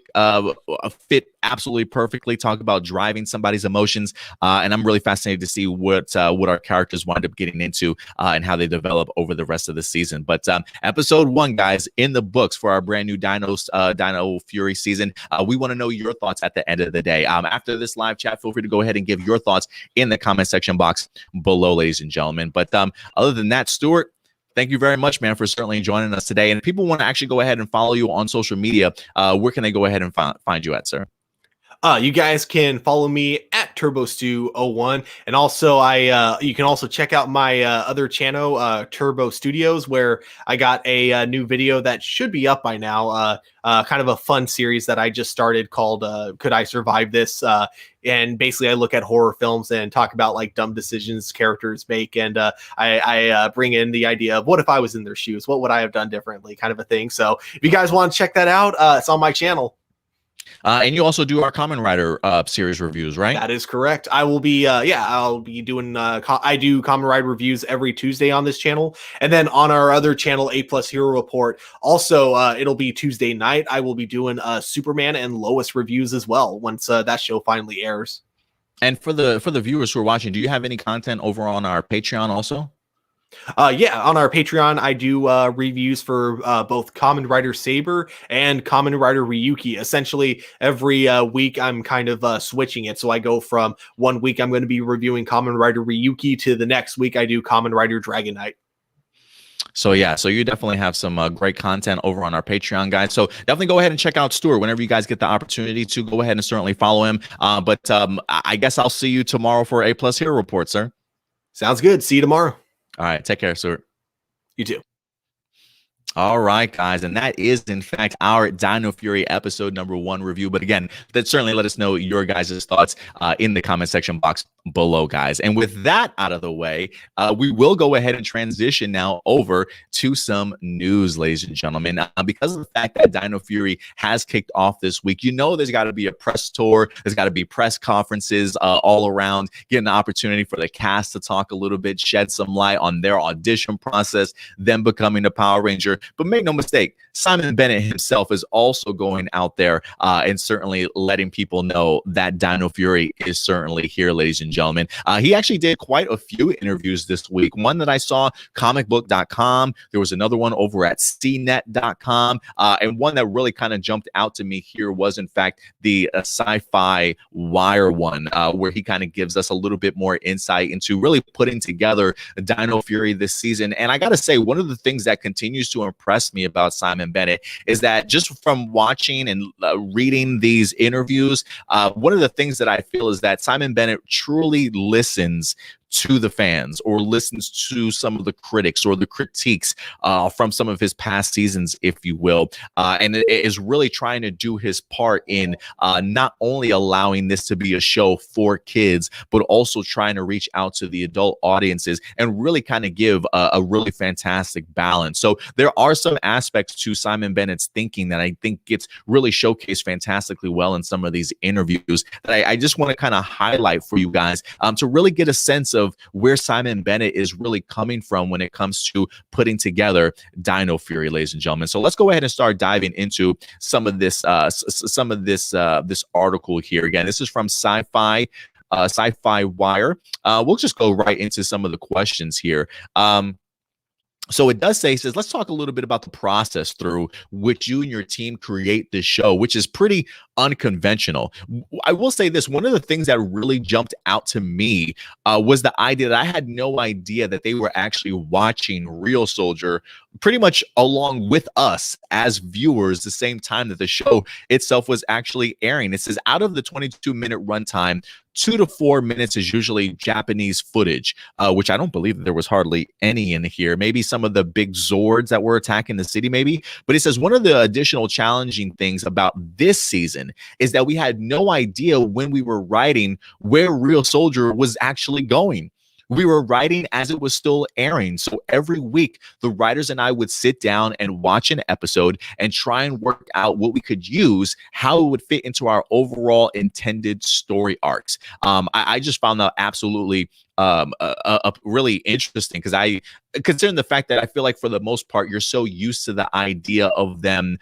fit absolutely perfectly. Talk about driving somebody's emotions, and I'm really fascinated to see what our characters wind up getting into and how they develop over the rest of the season. But episode 1, guys, in the books for our brand new Dino Fury season. We want to know your thoughts at the end of the day. After this live chat, feel free to go ahead and give your thoughts in the comment section box below, ladies and gentlemen. But other than that, Stuart, thank you very much, man, for certainly joining us today. And if people want to actually go ahead and follow you on social media, where can they go ahead and find you at, sir? You guys can follow me at TurboStew01, and also you can also check out my other channel, Turbo Studios, where I got a new video that should be up by now. Kind of a fun series that I just started called "Could I Survive This?" And basically, I look at horror films and talk about like dumb decisions characters make, and I bring in the idea of what if I was in their shoes, what would I have done differently, kind of a thing. So if you guys want to check that out, it's on my channel. And you also do our Kamen Rider series reviews, right? That is correct. I will be, I'll be doing, I do Kamen Rider reviews every Tuesday on this channel. And then on our other channel, A Plus Hero Report, also, it'll be Tuesday night. I will be doing Superman and Lois reviews as well once that show finally airs. And for the viewers who are watching, do you have any content over on our Patreon also? Yeah, on our Patreon, I do reviews for both Kamen Rider Saber and Kamen Rider Ryuki. Essentially, every week I'm kind of switching it. So I go from one week I'm going to be reviewing Kamen Rider Ryuki to the next week I do Kamen Rider Dragon Knight. So yeah, so you definitely have some great content over on our Patreon, guys. So definitely go ahead and check out Stuart whenever you guys get the opportunity to. Go ahead and certainly follow him. But I guess I'll see you tomorrow for A Plus Hero Report, sir. Sounds good. See you tomorrow. All right, take care, Stuart. You too. All right, guys, and that is, in fact, our Dino Fury episode number 1 review. But again, that certainly let us know your guys' thoughts in the comment section box below, guys. And with that out of the way, we will go ahead and transition now over to some news, ladies and gentlemen. Because of the fact that Dino Fury has kicked off this week, you know there's got to be a press tour. There's got to be press conferences all around, getting the opportunity for the cast to talk a little bit, shed some light on their audition process, them becoming a Power Ranger. But make no mistake, SImon Bennett himself is also going out there and certainly letting people know that Dino Fury is certainly here, ladies and gentlemen. He actually did quite a few interviews this week. One that I saw, comicbook.com. There was another one over at cnet.com. And one that really kind of jumped out to me here was, in fact, the Sci-Fi Wire one, where he kind of gives us a little bit more insight into really putting together Dino Fury this season. And I got to say, one of the things that continues to impress me about SImon Bennett is that just from watching and reading these interviews, one of the things that I feel is that SImon Bennett truly listens to the fans, or listens to some of the critics or the critiques from some of his past seasons, if you will, and it is really trying to do his part in not only allowing this to be a show for kids, but also trying to reach out to the adult audiences and really kind of give a really fantastic balance. So there are some aspects to SImon Bennett's thinking that I think gets really showcased fantastically well in some of these interviews that I just want to kind of highlight for you guys to really get a sense of where SImon Bennett is really coming from when it comes to putting together Dino Fury, ladies and gentlemen. So let's go ahead and start diving into some of this this article here. Again, this is from Sci-Fi Wire. We'll just go right into some of the questions here. So it does say, it says, let's talk a little bit about the process through which you and your team create this show, which is pretty unconventional. I will say this, one of the things that really jumped out to me was the idea that I had no idea that they were actually watching Real Soldier pretty much along with us as viewers the same time that the show itself was actually airing. It says out of the 22-minute runtime, 2 to 4 minutes is usually Japanese footage, which I don't believe that there was hardly any in here. Maybe some of the big Zords that were attacking the city, maybe. But it says one of the additional challenging things about this season is that we had no idea when we were writing where Real Soldier was actually going. We were writing as it was still airing. So every week, the writers and I would sit down and watch an episode and try and work out what we could use, how it would fit into our overall intended story arcs. I just found that absolutely really interesting, because I, considering the fact that I feel like for the most part you're so used to the idea of them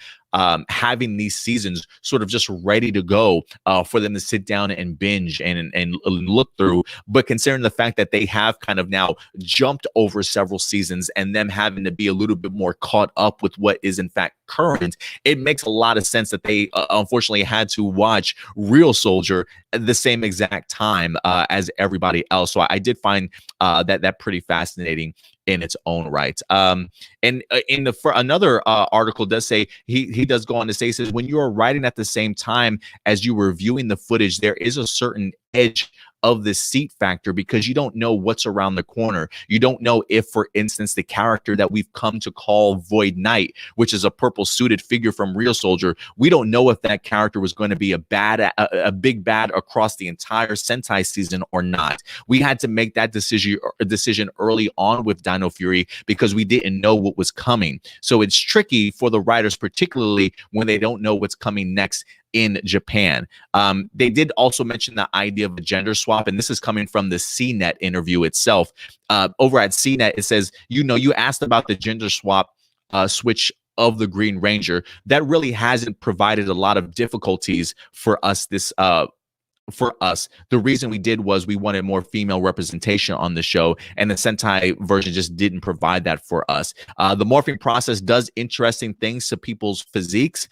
having these seasons sort of just ready to go for them to sit down and binge and look through. But considering the fact that they have kind of now jumped over several seasons and them having to be a little bit more caught up with what is in fact current, it makes a lot of sense that they unfortunately had to watch Real Soldier at the same exact time as everybody else. So I did find that pretty fascinating in its own right. And in the another article does say, he does go on to say, says, when you are writing at the same time as you were viewing the footage, there is a certain edge of the seat factor, because you don't know what's around the corner. You don't know if, for instance, the character that we've come to call Void Knight, which is a purple suited figure from Real Soldier, we don't know if that character was going to be a big bad across the entire Sentai season or not. We had to make that decision early on with Dino Fury because we didn't know what was coming. So it's tricky for the writers, particularly when they don't know what's coming next in Japan. They did also mention the idea of a gender swap, and this is coming from the CNET interview itself. Over at CNET, it says, you asked about the gender swap switch of the Green Ranger. That really hasn't provided a lot of difficulties for us the reason we did was we wanted more female representation on the show, and the Sentai version just didn't provide that for us. The morphing process does interesting things to people's physiques.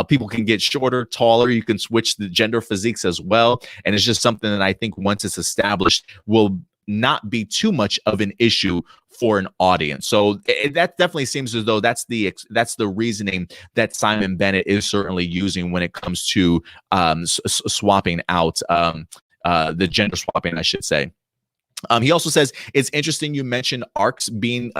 People can get shorter, taller. You can switch the gender physiques as well, and it's just something that I think once it's established will not be too much of an issue for an audience. So that definitely seems as though that's the reasoning that SImon Bennett is certainly using when it comes to swapping out the gender swapping, I should say. He also says it's interesting you mentioned arcs being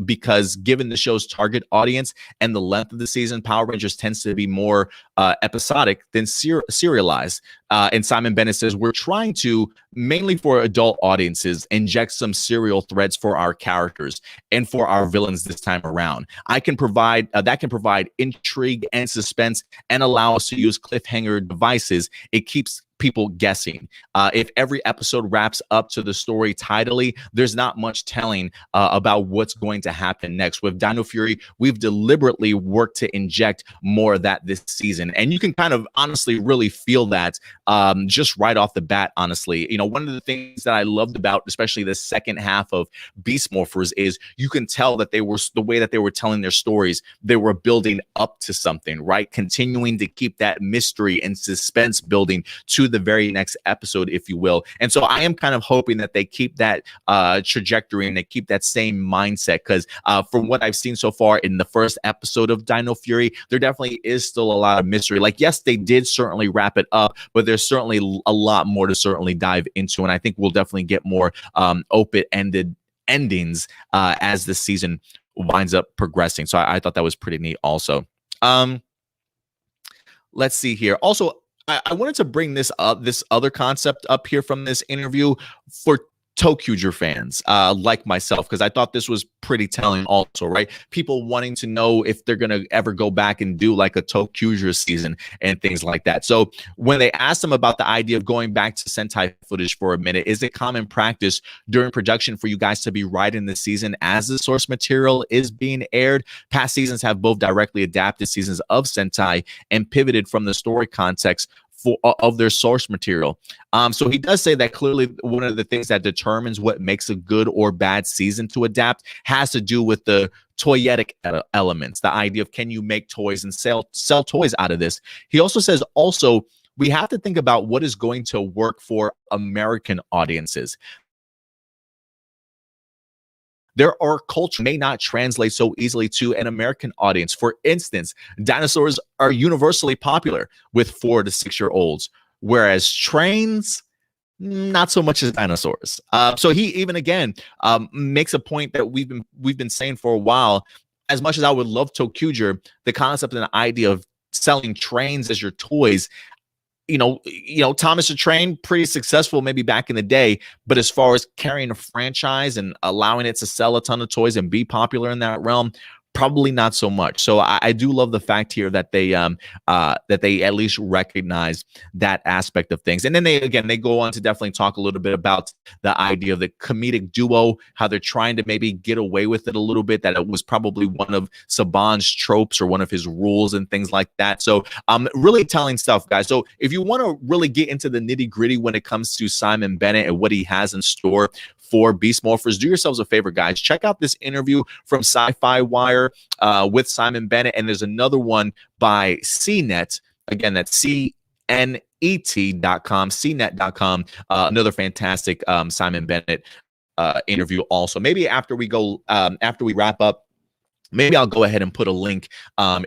because given the show's target audience and the length of the season, Power Rangers tends to be more episodic than serialized. And SImon Bennett says we're trying to, mainly for adult audiences, inject some serial threads for our characters and for our villains this time around. That can provide intrigue and suspense and allow us to use cliffhanger devices. It keeps people guessing. If every episode wraps up to the story tidily, there's not much telling about what's going to happen next. With Dino Fury, we've deliberately worked to inject more of that this season, and you can kind of honestly really feel that just right off the bat. Honestly, one of the things that I loved about especially the second half of Beast Morphers is you can tell that the way that they were telling their stories, they were building up to something, right? Continuing to keep that mystery and suspense building to the very next episode, if you will. And so I am kind of hoping that they keep that trajectory and they keep that same mindset, because from what I've seen so far in the first episode of Dino Fury, there definitely is still a lot of mystery. Like, yes, they did certainly wrap it up, but there's certainly a lot more to certainly dive into, and I think we'll definitely get more open-ended endings as the season winds up progressing. So I thought that was pretty neat also. Let's see here. Also, I wanted to bring this other concept up here from this interview for ToQger fans like myself, because I thought this was pretty telling also, right? People wanting to know if they're going to ever go back and do like a ToQger season and things like that. So when they asked them about the idea of going back to Sentai footage for a minute, is it common practice during production for you guys to be writing the season as the source material is being aired? Past seasons have both directly adapted seasons of Sentai and pivoted from the story context of their source material. So he does say that clearly one of the things that determines what makes a good or bad season to adapt has to do with the toyetic elements, the idea of can you make toys and sell toys out of this. He also says we have to think about what is going to work for American audiences. Our culture may not translate so easily to an American audience. For instance, dinosaurs are universally popular with 4 to 6-year-olds, whereas trains, not so much as dinosaurs. So he even again makes a point that we've been saying for a while. As much as I would love ToQger, the concept and the idea of selling trains as your toys, Thomas the Train, pretty successful maybe back in the day, but as far as carrying a franchise and allowing it to sell a ton of toys and be popular in that realm, probably not so much. So I do love the fact here that they at least recognize that aspect of things. And then they go on to definitely talk a little bit about the idea of the comedic duo, how they're trying to maybe get away with it a little bit, that it was probably one of Saban's tropes or one of his rules and things like that. So really telling stuff, guys. So if you want to really get into the nitty gritty when it comes to SImon Bennett and what he has in store for Beast Morphers, do yourselves a favor, guys. Check out this interview from Sci-Fi Wire with SImon Bennett, and there's another one by CNET. Again, that's CNET.com, CNET.com. Another fantastic SImon Bennett interview. Also, maybe after we wrap up, maybe I'll go ahead and put a link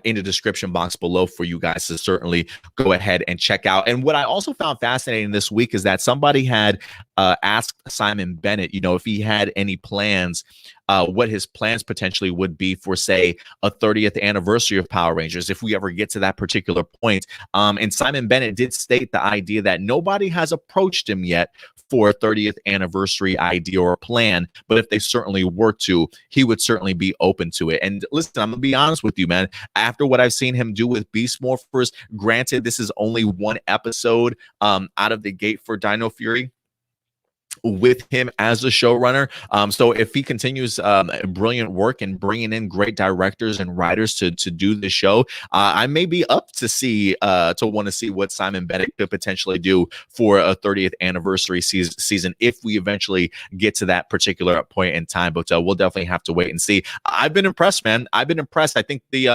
in the description box below for you guys to certainly go ahead and check out. And what I also found fascinating this week is that somebody had asked SImon Bennett, if he had any plans, what his plans potentially would be for, say, a 30th anniversary of Power Rangers, if we ever get to that particular point. And SImon Bennett did state the idea that nobody has approached him yet for a 30th anniversary idea or plan, but if they certainly were to, he would certainly be open to it. And listen, I'm gonna be honest with you, man. After what I've seen him do with Beast Morphers, granted, this is only one episode out of the gate for Dino Fury with him as a showrunner. So if he continues brilliant work and bringing in great directors and writers to do the show, I may be up to want to see what SImon Bennett could potentially do for a 30th anniversary season if we eventually get to that particular point in time. But we'll definitely have to wait and see. I've been impressed, man. I've been impressed. I think the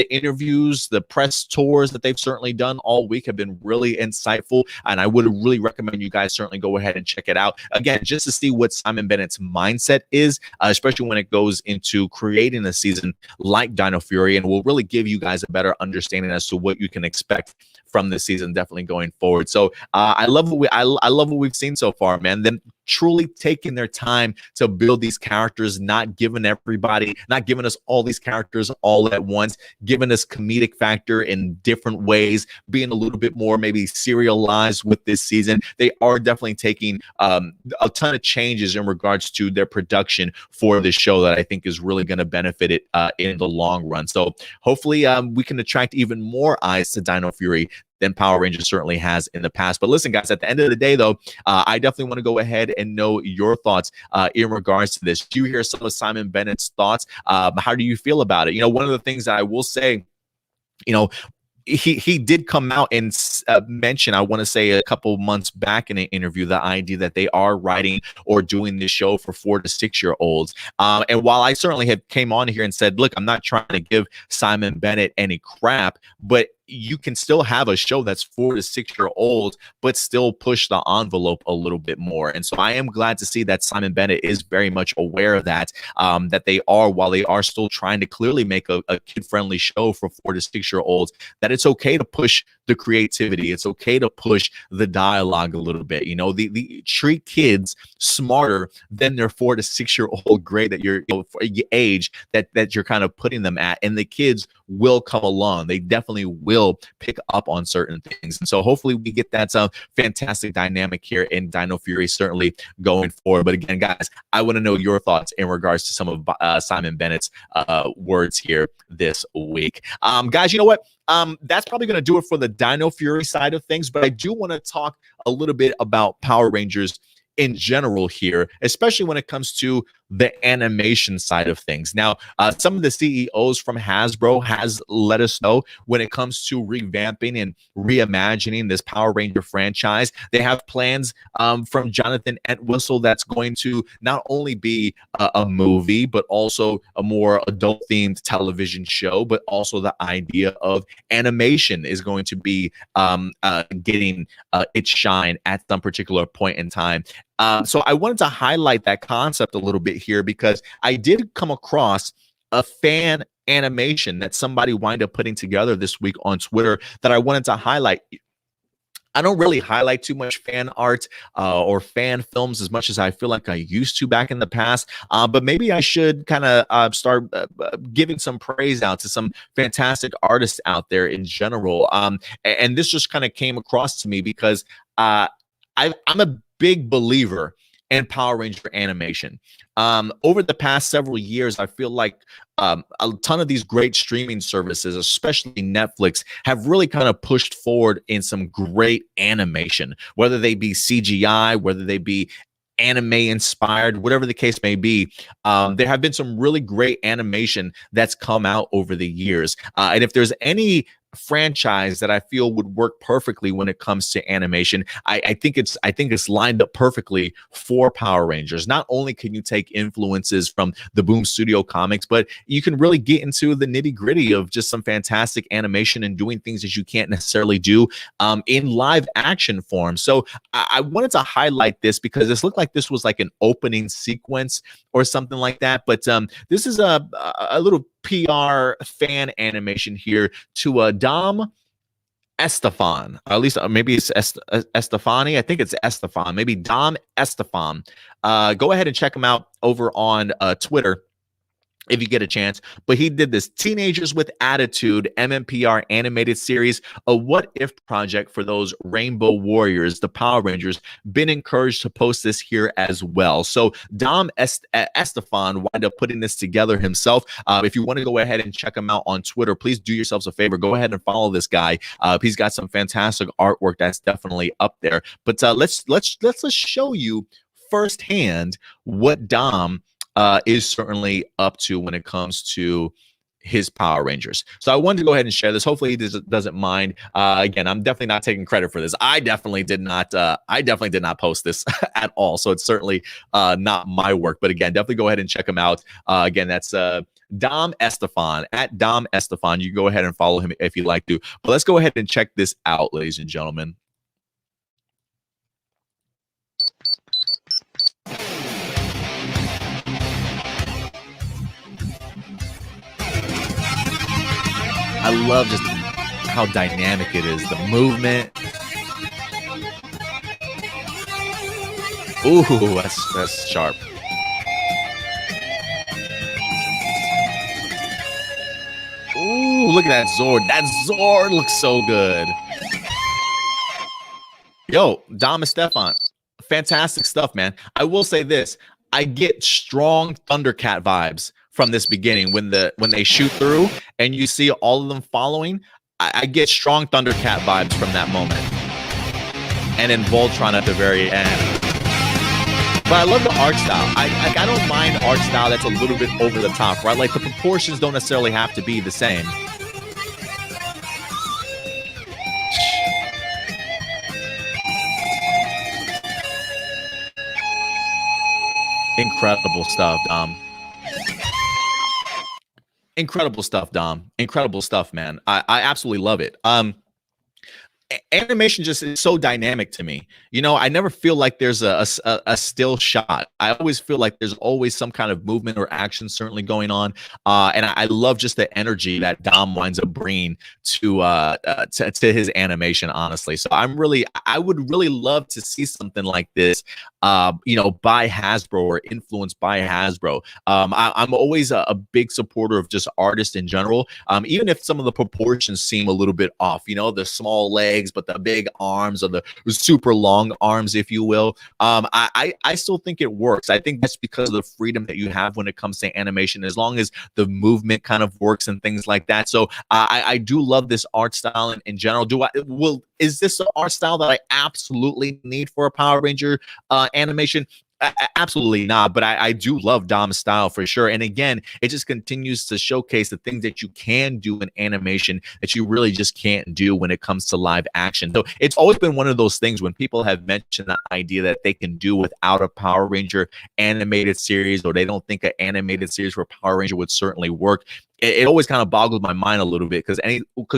interviews, the press tours that they've certainly done all week have been really insightful, and I would really recommend you guys certainly go ahead and check it out. Again, just to see what SImon Bennett's mindset is, especially when it goes into creating a season like Dino Fury, and will really give you guys a better understanding as to what you can expect from this season, definitely going forward. So I love what we've seen so far, man. Them truly taking their time to build these characters, not giving us all these characters all at once, giving us comedic factor in different ways, being a little bit more maybe serialized with this season. They are definitely taking a ton of changes in regards to their production for this show that I think is really going to benefit it in the long run. So hopefully we can attract even more eyes to Dino Fury than Power Rangers certainly has in the past. But listen, guys, at the end of the day, though, I definitely want to go ahead and know your thoughts in regards to this. Do you hear some of SImon Bennett's thoughts? How do you feel about it? One of the things that I will say, he did come out and mention, I want to say a couple months back in an interview, the idea that they are writing or doing this show for 4 to 6 year olds. And while I certainly have came on here and said, look, I'm not trying to give SImon Bennett any crap, but you can still have a show that's 4 to 6 year olds, but still push the envelope a little bit more. And so I am glad to see that SImon Bennett is very much aware of that, that they are, while they are still trying to clearly make a kid-friendly show for 4 to 6 year olds, that it's okay to push the creativity. It's okay to push the dialogue a little bit. The treat kids smarter than their 4 to 6 year old grade that you're age that you're kind of putting them at, and the kids will come along. They definitely will pick up on certain things. And so hopefully we get that fantastic dynamic here in Dino Fury, certainly going forward. But again, guys, I want to know your thoughts in regards to some of SImon Bennett's words here this week. Guys, you know what? That's probably going to do it for the Dino Fury side of things, but I do want to talk a little bit about Power Rangers in general here, especially when it comes to the animation side of things. Now, some of the CEOs from Hasbro has let us know when it comes to revamping and reimagining this Power Ranger franchise. They have plans from Jonathan Entwistle that's going to not only be a movie, but also a more adult-themed television show, but also the idea of animation is going to be getting its shine at some particular point in time. So I wanted to highlight that concept a little bit here because I did come across a fan animation that somebody wound up putting together this week on Twitter that I wanted to highlight. I don't really highlight too much fan art or fan films as much as I feel like I used to back in the past. But maybe I should kind of start giving some praise out to some fantastic artists out there in general. And this just kind of came across to me because I'm a big believer and Power Ranger animation. Over the past several years, I feel like a ton of these great streaming services, especially Netflix, have really kind of pushed forward in some great animation, whether they be CGI, whether they be anime inspired, whatever the case may be. There have been some really great animation that's come out over the years. And if there's any franchise that I feel would work perfectly when it comes to animation, I think it's lined up perfectly for Power Rangers. Not only can you take influences from the Boom Studio comics, but you can really get into the nitty gritty of just some fantastic animation and doing things that you can't necessarily do in live action form. So I wanted to highlight this because this looked like this was like an opening sequence or something like that. But this is a little PR fan animation here to Dom Estefan, or at least maybe it's Estefani. I think it's Estefan, maybe Dom Estefan. Go ahead and check him out over on Twitter if you get a chance. But he did this Teenagers with Attitude MMPR animated series, a what if project for those Rainbow Warriors, the Power Rangers. Been encouraged to post this here as well. So Dom Estefan wound up putting this together himself. If you want to go ahead and check him out on Twitter, please do yourselves a favor. Go ahead and follow this guy. He's got some fantastic artwork that's definitely up there. But let's show you firsthand what Dom is certainly up to when it comes to his Power Rangers. So I wanted to go ahead and share this. Hopefully he doesn't mind. Again, I'm definitely not taking credit for this. I definitely did not post this at all. So it's certainly not my work. But again, definitely go ahead and check him out. Again, that's Dom Estefan, at Dom Estefan. You can go ahead and follow him if you'd like to. But let's go ahead and check this out, ladies and gentlemen. I love just how dynamic it is. The movement. Ooh, that's sharp. Ooh, look at that Zord. That Zord looks so good. Yo, Dom Estefan, fantastic stuff, man. I will say this. I get strong Thundercat vibes from this beginning when they shoot through and you see all of them following. I get strong Thundercat vibes from that moment. And then Voltron at the very end. But I love the art style. I don't mind art style that's a little bit over the top, right? Like the proportions don't necessarily have to be the same. Incredible stuff, Dom. Incredible stuff, Dom. Incredible stuff, man. I absolutely love it. Animation just is so dynamic to me. You know, I never feel like there's a still shot. I always feel like there's always some kind of movement or action certainly going on. And I love just the energy that Dom winds up bringing to his animation, honestly. So I would really love to see something like this, you know, by Hasbro or influenced by Hasbro. I'm always a big supporter of just artists in general, even if some of the proportions seem a little bit off, you know, the small legs, but the big arms or the super long arms, if you will. I still think it works. I think that's because of the freedom that you have when it comes to animation, as long as the movement kind of works and things like that. So I do love this art style in general. Is this an art style that I absolutely need for a Power Ranger animation? Absolutely not, but I do love Dom's style for sure. And again, it just continues to showcase the things that you can do in animation that you really just can't do when it comes to live action. So it's always been one of those things when people have mentioned the idea that they can do without a Power Ranger animated series, or they don't think an animated series for Power Ranger would certainly work. It always kind of boggles my mind a little bit because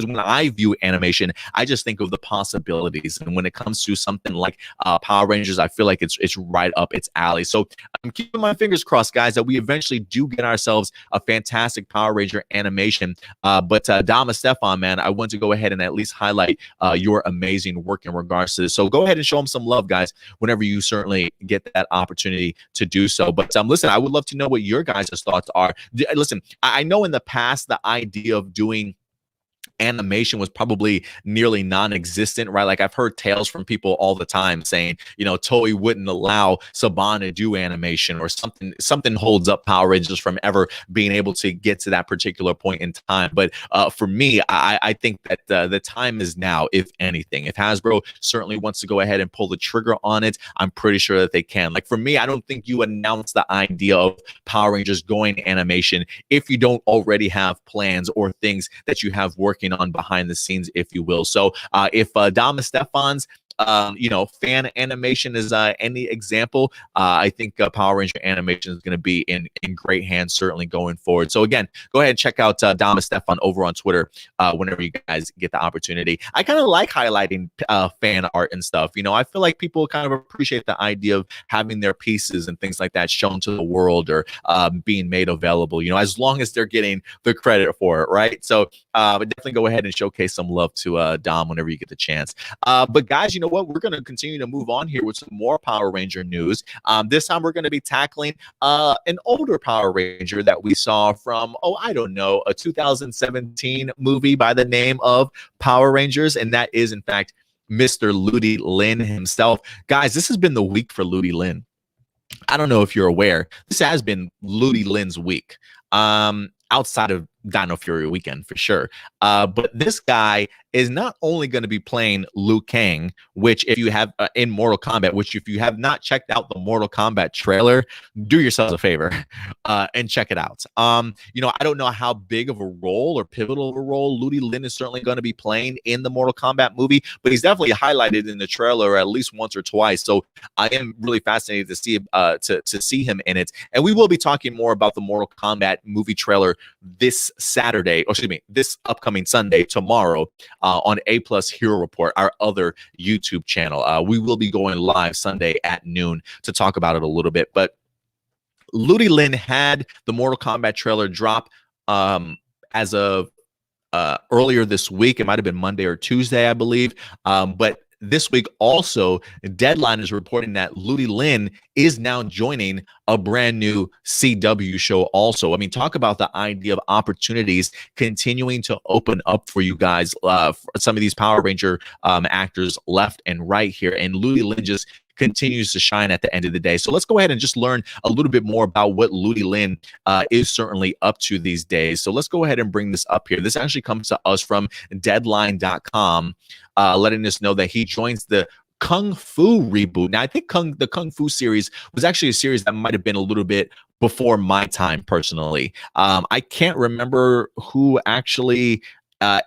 when I view animation, I just think of the possibilities. And when it comes to something like Power Rangers, I feel like it's right up its alley. So I'm keeping my fingers crossed, guys, that we eventually do get ourselves a fantastic Power Ranger animation. But Dom Estefan, man, I want to go ahead and at least highlight your amazing work in regards to this. So go ahead and show them some love, guys, whenever you certainly get that opportunity to do so. But listen, I would love to know what your guys' thoughts are. Listen, I know in the past, the idea of doing animation was probably nearly non-existent, right? Like I've heard tales from people all the time saying, Toei wouldn't allow Saban to do animation or something holds up Power Rangers from ever being able to get to that particular point in time. But for me, I think that the time is now, if anything. If Hasbro certainly wants to go ahead and pull the trigger on it, I'm pretty sure that they can. Like for me, I don't think you announce the idea of Power Rangers going animation if you don't already have plans or things that you have working on behind the scenes, if you will. So if Dama Stefan's fan animation is any example, I think Power Ranger animation is going to be in great hands, certainly going forward. So again, go ahead and check out Dama Stefan over on Twitter whenever you guys get the opportunity. I kind of like highlighting fan art and stuff. I feel like people kind of appreciate the idea of having their pieces and things like that shown to the world or being made available, as long as they're getting the credit for it, right? So definitely go ahead and showcase some love to Dom whenever you get the chance. But guys, you know what? We're going to continue to move on here with some more Power Ranger news. This time we're going to be tackling an older Power Ranger that we saw from, a 2017 movie by the name of Power Rangers. And that is, in fact, Mr. Ludi Lin himself. Guys, this has been the week for Ludi Lin. I don't know if you're aware. This has been Ludi Lin's week. Outside of Dino Fury weekend for sure. But this guy is not only going to be playing Liu Kang, which if you have in Mortal Kombat, which if you have not checked out the Mortal Kombat trailer, do yourselves a favor and check it out. I don't know how big of a role or pivotal of a role Ludi Lin is certainly going to be playing in the Mortal Kombat movie, but he's definitely highlighted in the trailer at least once or twice. So I am really fascinated to see to see him in it. And we will be talking more about the Mortal Kombat movie trailer this this upcoming Sunday, tomorrow, on A+ Hero Report, our other YouTube channel. We will be going live Sunday at noon to talk about it a little bit. But Ludi Lin had the Mortal Kombat trailer drop as of earlier this week. It might have been Monday or Tuesday, I believe. But this week also, Deadline is reporting that Ludi Lin is now joining a brand new CW show also. I mean, talk about the idea of opportunities continuing to open up for you guys, for some of these Power Ranger actors left and right here. And Ludi Lin just continues to shine at the end of the day. So let's go ahead and just learn a little bit more about what Ludi Lin is certainly up to these days. So let's go ahead and bring this up here. This actually comes to us from Deadline.com, letting us know that he joins the Kung Fu reboot. Now, I think the Kung Fu series was actually a series that might have been a little bit before my time personally. I can't remember who actually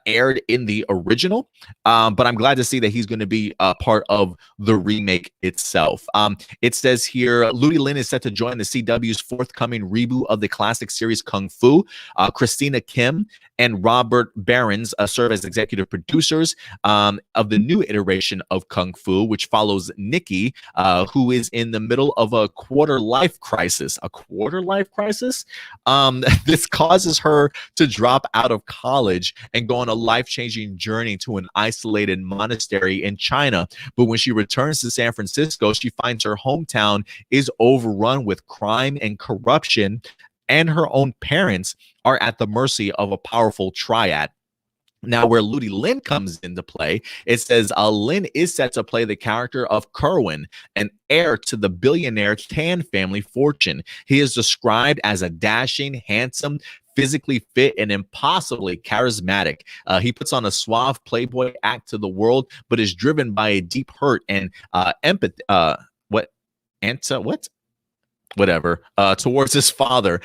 aired in the original, but I'm glad to see that he's going to be a part of the remake itself. It says here, Ludi Lin is set to join the CW's forthcoming reboot of the classic series Kung Fu. Christina Kim and Robert Behrens serve as executive producers of the new iteration of Kung Fu, which follows Nikki, who is in the middle of a quarter-life crisis. A quarter-life crisis? This causes her to drop out of college and go on a life-changing journey to an isolated monastery in China. But when she returns to San Francisco, she finds her hometown is overrun with crime and corruption, and her own parents are at the mercy of a powerful triad. Now, where Ludi Lin comes into play, it says Lin is set to play the character of Kerwin, an heir to the billionaire Tan family fortune. He is described as a dashing, handsome, physically fit, and impossibly charismatic. He puts on a suave playboy act to the world, but is driven by a deep hurt and empathy. Towards his father.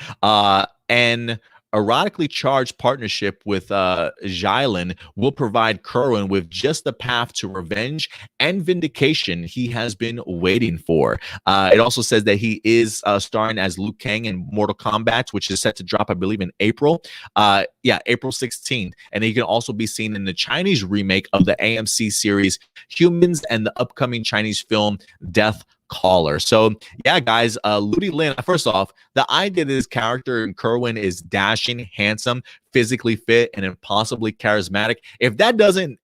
An erotically charged partnership with Jilin will provide Kerwin with just the path to revenge and vindication he has been waiting for. It also says that he is starring as Liu Kang in Mortal Kombat, which is set to drop, I believe, in April. April 16th. And he can also be seen in the Chinese remake of the AMC series Humans and the upcoming Chinese film Death Caller. So yeah, guys, Ludi Lin, first off, the idea that his character in Kerwin is dashing, handsome, physically fit and impossibly charismatic. If that doesn't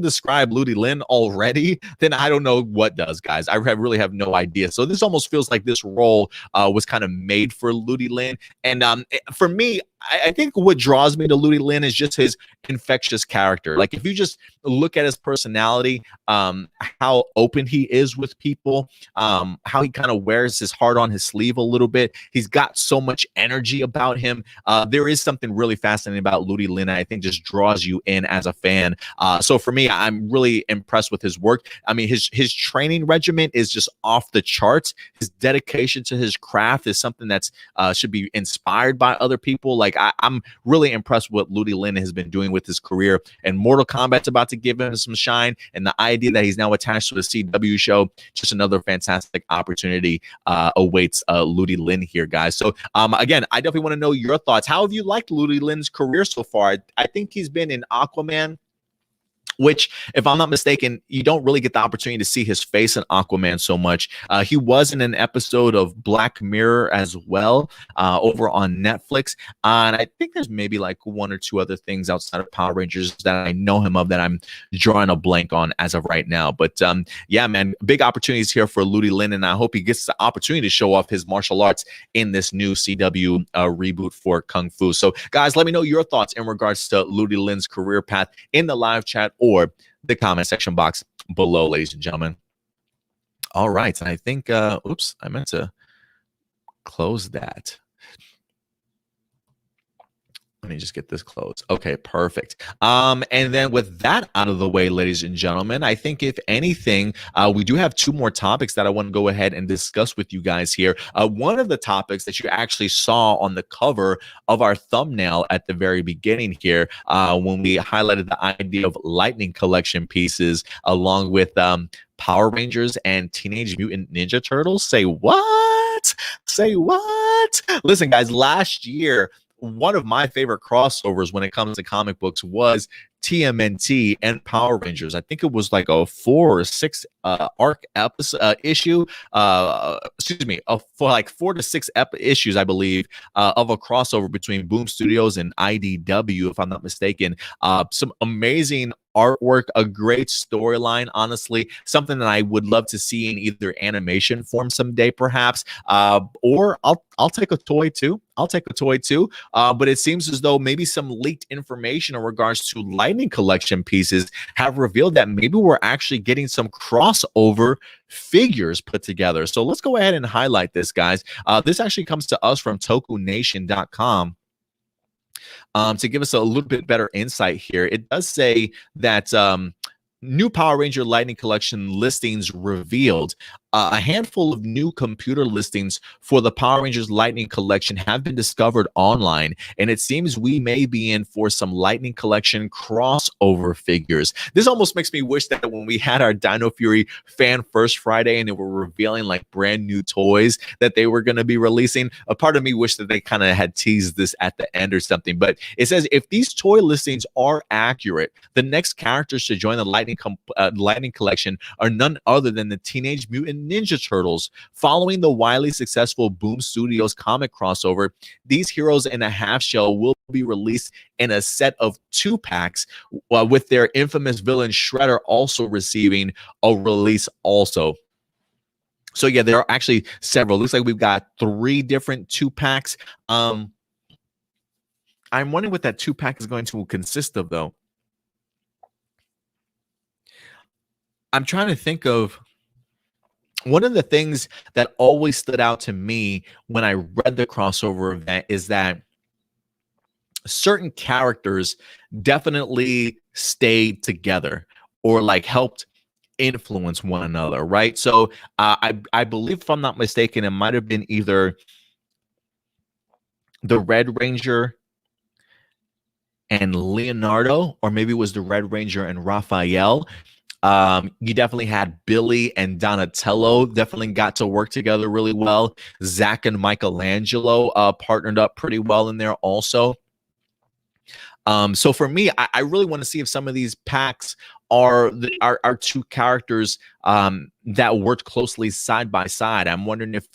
describe Ludi Lin already, then I don't know what does, guys. Really have no idea. So this almost feels like this role was kind of made for Ludi Lin. And for me, I think what draws me to Ludi Lin is just his infectious character. Like if you just look at his personality, how open he is with people, how he kind of wears his heart on his sleeve a little bit. He's got so much energy about him. There is something really fascinating about Ludi Lin. I think just draws you in as a fan. So for me, I'm really impressed with his work. I mean, his training regimen is just off the charts. His dedication to his craft is something that's should be inspired by other people. Like I'm really impressed with what Ludi Lin has been doing with his career, and Mortal Kombat's about to give him some shine, and the idea that he's now attached to the CW show, just another fantastic opportunity awaits Ludi Lin here, guys. So again, I definitely want to know your thoughts. How have you liked Ludi Lin's career so far? I think he's been in Aquaman, which, if I'm not mistaken, you don't really get the opportunity to see his face in Aquaman so much. He was in an episode of Black Mirror as well over on Netflix. And I think there's maybe like one or two other things outside of Power Rangers that I know him of that I'm drawing a blank on as of right now. But yeah, man, big opportunities here for Ludi Lin, and I hope he gets the opportunity to show off his martial arts in this new CW reboot for Kung Fu. So, guys, let me know your thoughts in regards to Ludi Lin's career path in the live chat or the comment section box below, ladies and gentlemen. All right, and I think oops, I meant to close that. Let me just get this closed. Okay, perfect. And then with that out of the way, ladies and gentlemen, I think if anything, we do have two more topics that I want to go ahead and discuss with you guys here. One of the topics that you actually saw on the cover of our thumbnail at the very beginning here, when we highlighted the idea of Lightning Collection pieces along with Power Rangers and Teenage Mutant Ninja Turtles. Say what? Say what? Listen, guys, last year, one of my favorite crossovers when it comes to comic books was TMNT and Power Rangers. I think it was like a 4 or 6 arc episode issue. Excuse me, for like 4 to 6 issues, I believe, of a crossover between Boom Studios and IDW, if I'm not mistaken. Some amazing artwork, a great storyline, honestly, something that I would love to see in either animation form someday, perhaps, or I'll take a toy too. I'll take a toy too. But it seems as though maybe some leaked information in regards to Lightning Collection pieces have revealed that maybe we're actually getting some crossover figures put together. So let's go ahead and highlight this, guys. This actually comes to us from tokunation.com. To give us a little bit better insight here, it does say that new Power Ranger Lightning Collection listings revealed. A handful of new computer listings for the Power Rangers Lightning Collection have been discovered online, and it seems we may be in for some Lightning Collection crossover figures. This almost makes me wish that when we had our Dino Fury Fan First Friday and they were revealing like brand new toys that they were going to be releasing, a part of me wished that they kind of had teased this at the end or something. But it says if these toy listings are accurate, the next characters to join the Lightning Collection are none other than the Teenage Mutant Ninja Turtles. Following the wildly successful Boom Studios comic crossover, these heroes in a half shell will be released in a set of 2 packs, with their infamous villain Shredder also receiving a release also. So yeah, there are actually several. Looks like we've got 3 different 2 packs. I'm wondering what that 2 pack is going to consist of, though. I'm trying to think of one of the things that always stood out to me when I read the crossover event is that certain characters definitely stayed together or like helped influence one another, right? So I believe, if I'm not mistaken, it might have been either the Red Ranger and Leonardo, or maybe it was the Red Ranger and Raphael. You definitely had Billy and Donatello definitely got to work together really well. Zach and Michelangelo partnered up pretty well in there also. So for me, I really want to see if some of these packs are 2 characters that worked closely side by side. I'm wondering if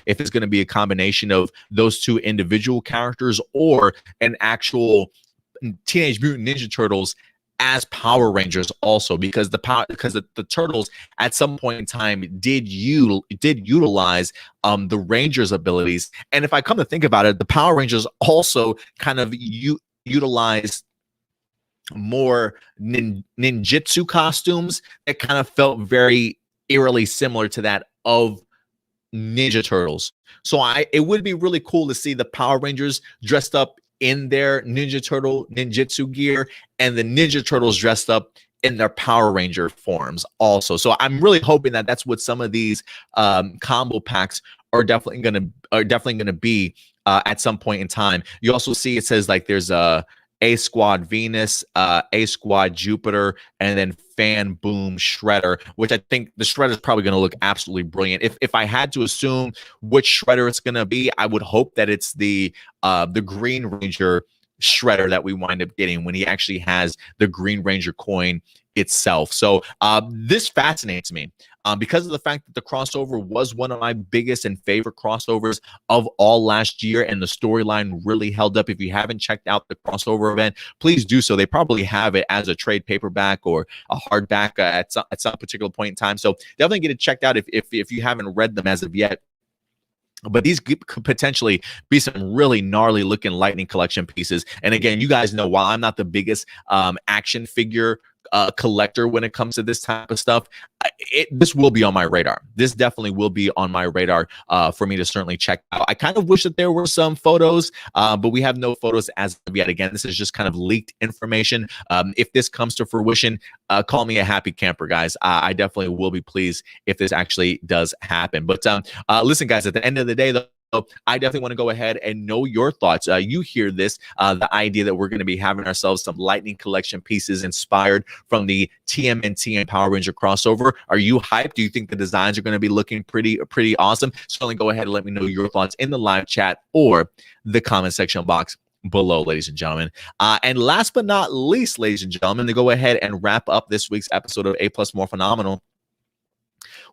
it's going to be a combination of those 2 individual characters or an actual Teenage Mutant Ninja Turtles as Power Rangers also, because the Turtles at some point in time did utilize the Rangers abilities. And if I come to think about it, the Power Rangers also kind of utilized more ninjutsu costumes that kind of felt very eerily similar to that of Ninja Turtles. So it would be really cool to see the Power Rangers dressed up in their Ninja Turtle ninjutsu gear, and the Ninja Turtles dressed up in their Power Ranger forms also. So I'm really hoping that that's what some of these combo packs are definitely gonna be at some point in time. You also see it says like there's A Squad Venus, A Squad Jupiter, and then Fan Boom Shredder, which I think the Shredder is probably going to look absolutely brilliant. If I had to assume which Shredder it's going to be, I would hope that it's the Green Ranger Shredder that we wind up getting when he actually has the Green Ranger coin itself. So this fascinates me because of the fact that the crossover was one of my biggest and favorite crossovers of all last year, and the storyline really held up. If you haven't checked out the crossover event, please do so. They probably have it as a trade paperback or a hardback at some particular point in time. So definitely get it checked out if you haven't read them as of yet. But these could potentially be some really gnarly looking Lightning Collection pieces. And again, you guys know, while I'm not the biggest action figure collector when it comes to this type of stuff, this will be on my radar. This definitely will be on my radar for me to certainly check out. I kind of wish that there were some photos, but we have no photos as of yet. Again, this is just kind of leaked information. If this comes to fruition, call me a happy camper, guys. I definitely will be pleased if this actually does happen. But listen, guys, at the end of the day, though, I definitely want to go ahead and know your thoughts. You hear this, the idea that we're going to be having ourselves some Lightning Collection pieces inspired from the TMNT and Power Ranger crossover. Are you hyped? Do you think the designs are going to be looking pretty awesome? Certainly go ahead and let me know your thoughts in the live chat or the comment section box below, ladies and gentlemen. And last but not least, ladies and gentlemen, to go ahead and wrap up this week's episode of A Plus Morphinominal,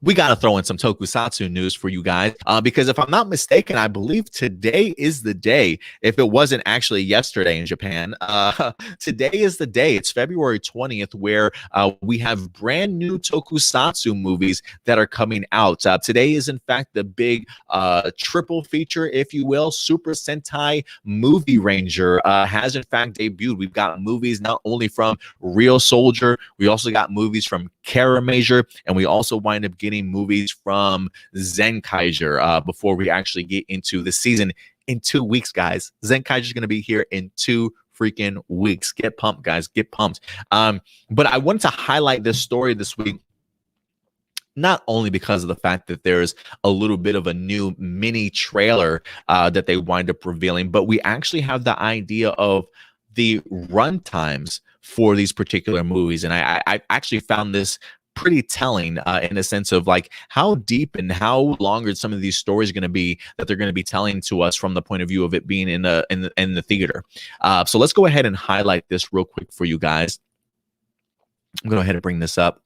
we got to throw in some tokusatsu news for you guys, because if I'm not mistaken, I believe today is the day. If it wasn't actually yesterday in Japan, today is the day. It's February 20th, where we have brand new tokusatsu movies that are coming out. Today is, in fact, the big triple feature, if you will. Super Sentai Movie Ranger has, in fact, debuted. We've got movies not only from Real Soldier, we also got movies from Major, and we also wind up getting movies from Zenkaiger before we actually get into the season in 2 weeks, guys. Zenkaiger is going to be here in 2 freaking weeks. Get pumped, guys. Get pumped. But I wanted to highlight this story this week, not only because of the fact that there's a little bit of a new mini trailer that they wind up revealing, but we actually have the idea of the run times for these particular movies. And I actually found this pretty telling in a sense of like how deep and how long are some of these stories going to be that they're going to be telling to us from the point of view of it being in the theater. So let's go ahead and highlight this real quick for you guys. I'm going to go ahead and bring this up.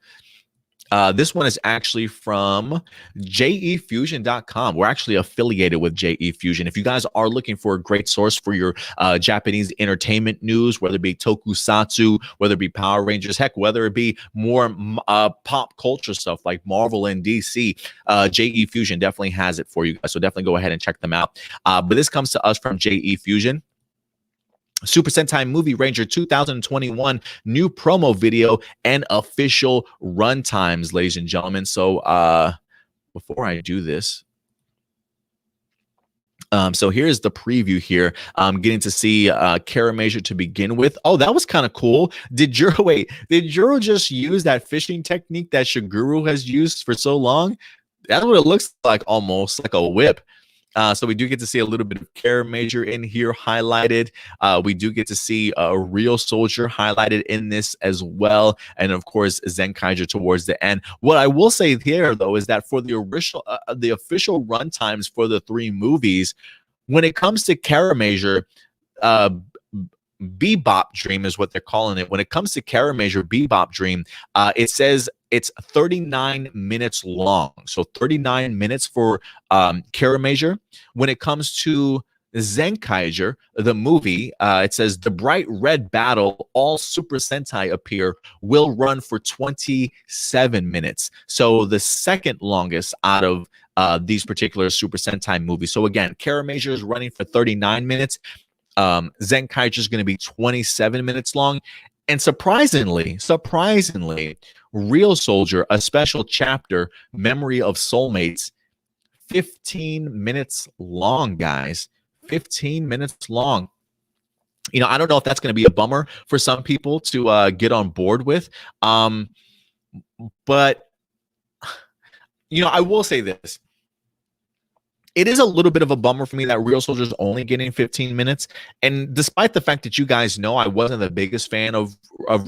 This one is actually from jefusion.com. We're actually affiliated with JE Fusion. If you guys are looking for a great source for your Japanese entertainment news, whether it be tokusatsu, whether it be Power Rangers, heck, whether it be more pop culture stuff like Marvel and DC, JE Fusion definitely has it for you guys. So definitely go ahead and check them out. But this comes to us from JE Fusion. Super Sentai Movie Ranger 2021 new promo video and official run times, ladies and gentlemen. So before I do this, so here's the preview here. I'm getting to see Major to begin with. Oh, that was kind of cool. Did Juro just use that fishing technique that Shiguru has used for so long? That's what it looks like, almost like a whip. So we do get to see a little bit of Major in here highlighted. We do get to see a Real Soldier highlighted in this as well. And of course, Zenkaiger towards the end. What I will say here, though, is that for the official run times for the 3 movies, when it comes to Major, Bebop Dream is what they're calling it. When it comes to Major Bebop Dream, it says it's 39 minutes long. So 39 minutes for Major. When it comes to Zenkaiger, the movie, it says the bright red battle, all Super Sentai appear, will run for 27 minutes. So the second longest out of these particular Super Sentai movies. So again, Kara is running for 39 minutes. Zenkaiger is going to be 27 minutes long. And surprisingly, Real Soldier, a special chapter, Memory of Soulmates, 15 minutes long, guys. 15 minutes long. You know, I don't know if that's going to be a bummer for some people to get on board with. But, you know, I will say this. It is a little bit of a bummer for me that Real Soldier is only getting 15 minutes. And despite the fact that you guys know I wasn't the biggest fan of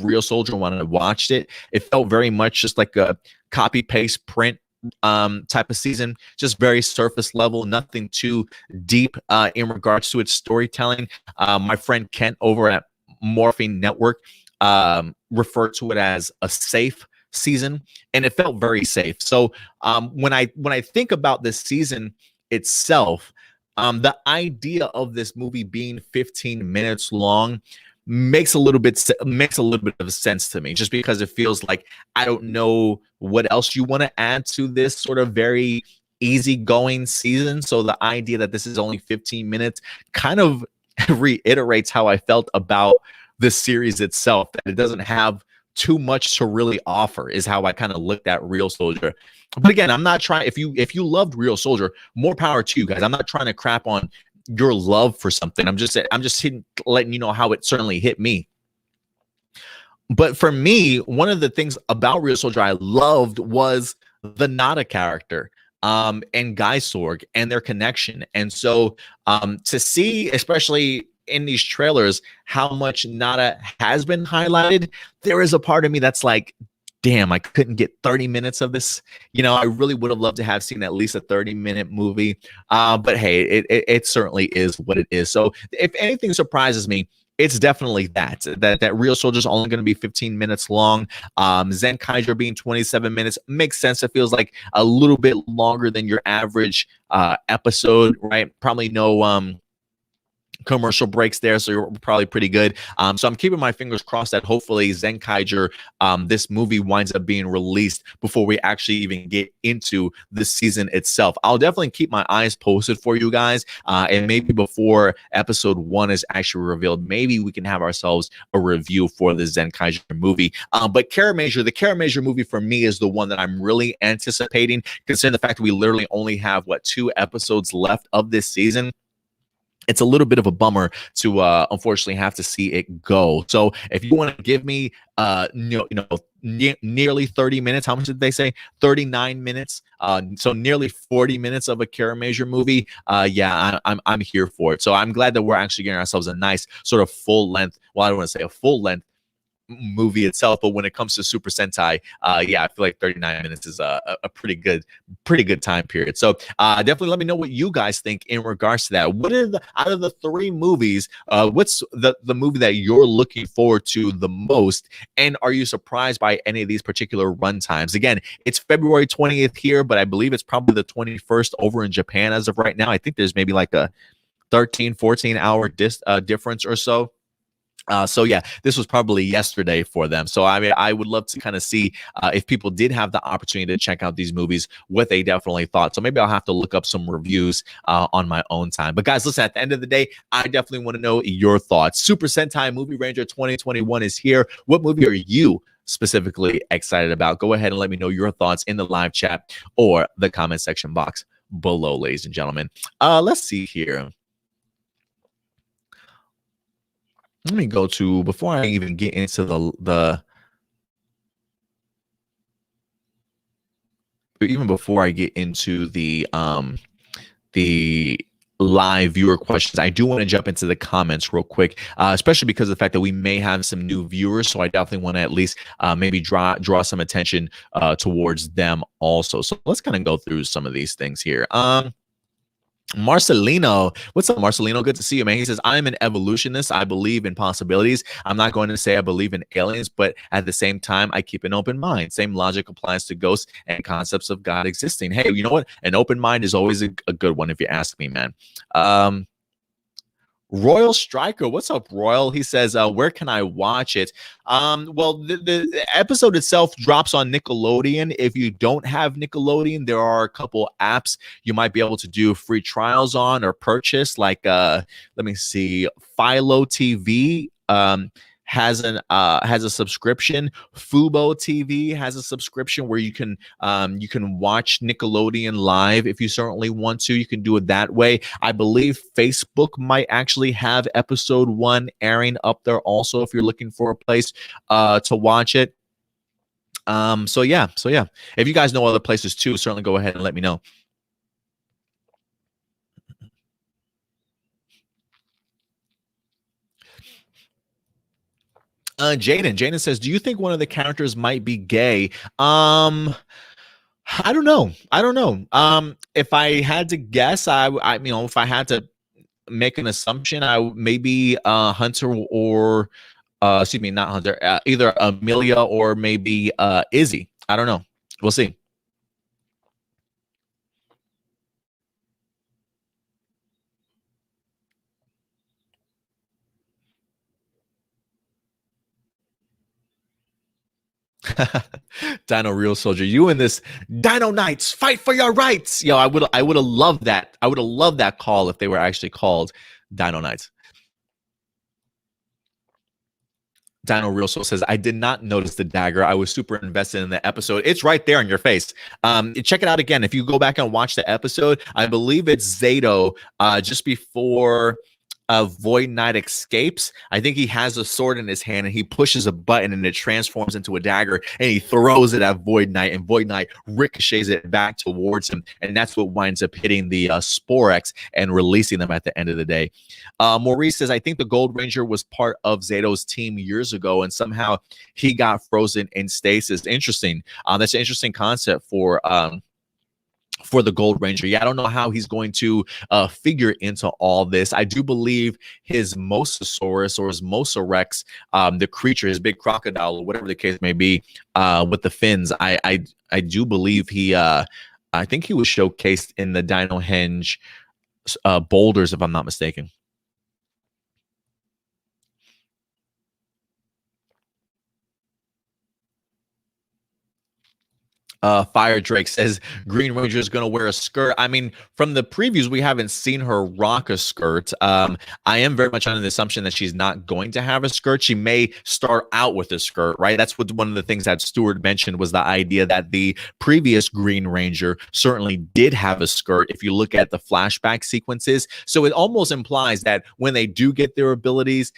Real Soldier when I watched it, it felt very much just like a copy paste print type of season, just very surface level, nothing too deep in regards to its storytelling. My friend Kent over at Morphine Network referred to it as a safe season, and it felt very safe. So when I think about this season itself, the idea of this movie being 15 minutes long makes a little bit of sense to me, just because it feels like I don't know what else you want to add to this sort of very easygoing season. So the idea that this is only 15 minutes kind of reiterates how I felt about the series itself, that it doesn't have too much to really offer, is how I kind of looked at Real Soldier. But again, I'm not trying, if you loved Real Soldier, more power to you guys. I'm not trying to crap on your love for something. I'm just letting you know how it certainly hit me. But for me, one of the things about Real Soldier I loved was the Nada character and Guy Sorg and their connection. And so to see, especially in these trailers, how much Nada has been highlighted, there is a part of me that's like, damn, I couldn't get 30 minutes of this. You know, I really would have loved to have seen at least a 30-minute movie. But hey, it certainly is what it is. So if anything surprises me, it's definitely that Real Soldier is only going to be 15 minutes long. Zenkaiger being 27 minutes makes sense. It feels like a little bit longer than your average episode, right? Probably no commercial breaks there, so you're probably pretty good. So I'm keeping my fingers crossed that hopefully Zenkaiger, this movie winds up being released before we actually even get into the season itself. I'll definitely keep my eyes posted for you guys, and maybe before episode 1 is actually revealed, maybe we can have ourselves a review for the Zenkaiger movie. But the Kara movie for me is the one that I'm really anticipating, considering the fact that we literally only have 2 episodes left of this season. It's a little bit of a bummer to unfortunately have to see it go. So if you want to give me nearly 30 minutes, how much did they say? 39 minutes. So nearly 40 minutes of a Kara movie. Yeah, I'm here for it. So I'm glad that we're actually getting ourselves a nice sort of full length. Well, I don't want to say a full length movie itself, but when it comes to Super Sentai, yeah, I feel like 39 minutes is a pretty good time period. So definitely let me know what you guys think in regards to that. What are out of the 3 movies, what's the movie that you're looking forward to the most, and are you surprised by any of these particular run times? Again, it's February 20th here, but I believe it's probably the 21st over in Japan as of right now. I think there's maybe like a 13-14 hour difference or so. So yeah, this was probably yesterday for them. So I mean, I would love to kind of see if people did have the opportunity to check out these movies, what they definitely thought. So maybe I'll have to look up some reviews on my own time. But guys, listen, at the end of the day, I definitely want to know your thoughts. Super Sentai Movie Ranger 2021 is here. What movie are you specifically excited about? Go ahead and let me know your thoughts in the live chat or the comment section box below, ladies and gentlemen. Let's see here. Let me go to, before I even get into even before I get into the live viewer questions, I do want to jump into the comments real quick, especially because of the fact that we may have some new viewers. So I definitely want to at least maybe draw some attention towards them also. So let's kind of go through some of these things here. Marcelino, what's up, Marcelino? Good to see you, man. He says, I'm an evolutionist. I believe in possibilities. I'm not going to say I believe in aliens, but at the same time, I keep an open mind. Same logic applies to ghosts and concepts of God existing. Hey, you know what? An open mind is always a good one, if you ask me, man. Royal Striker, what's up, Royal? He says, where can I watch it? Well, the episode itself drops on Nickelodeon. If you don't have Nickelodeon, there are a couple apps you might be able to do free trials on or purchase, like let me see, Philo TV. Has a subscription. Fubo TV has a subscription where you can watch Nickelodeon live if you certainly want to. You can do it that way. I believe Facebook might actually have episode 1 airing up there also if you're looking for a place to watch it. So yeah. If you guys know other places too, certainly go ahead and let me know. Jaden says, do you think one of the characters might be gay? I don't know. If I had to guess, if I had to make an assumption, I maybe Hunter or excuse me, not Hunter, either Amelia or maybe Izzy. I don't know. We'll see. Dino Real Soldier, you and this Dino Knights fight for your rights. Yo, I would have loved that. I would have loved that call if they were actually called Dino Knights. Dino Real Soul says, I did not notice the dagger. I was super invested in the episode. It's right there in your face. Check it out again. If you go back and watch the episode, I believe it's Zato just before Void Knight escapes. I think he has a sword in his hand and he pushes a button and it transforms into a dagger and he throws it at Void Knight and Void Knight ricochets it back towards him. And that's what winds up hitting the Sporex and releasing them at the end of the day. Maurice says, I think the Gold Ranger was part of Zato's team years ago and somehow he got frozen in stasis. Interesting. That's an interesting concept for the Gold Ranger. Yeah, I don't know how he's going to figure into all this. I do believe his Mosasaurus or his Mosarex, the creature, his big crocodile, or whatever the case may be, with the fins. I do believe I think he was showcased in the Dino Henge boulders, if I'm not mistaken. Fire Drake says Green Ranger is going to wear a skirt. I mean, from the previews, we haven't seen her rock a skirt. I am very much under the assumption that she's not going to have a skirt. She may start out with a skirt, right? That's what one of the things that Stuart mentioned was the idea that the previous Green Ranger certainly did have a skirt if you look at the flashback sequences. So it almost implies that when they do get their abilities,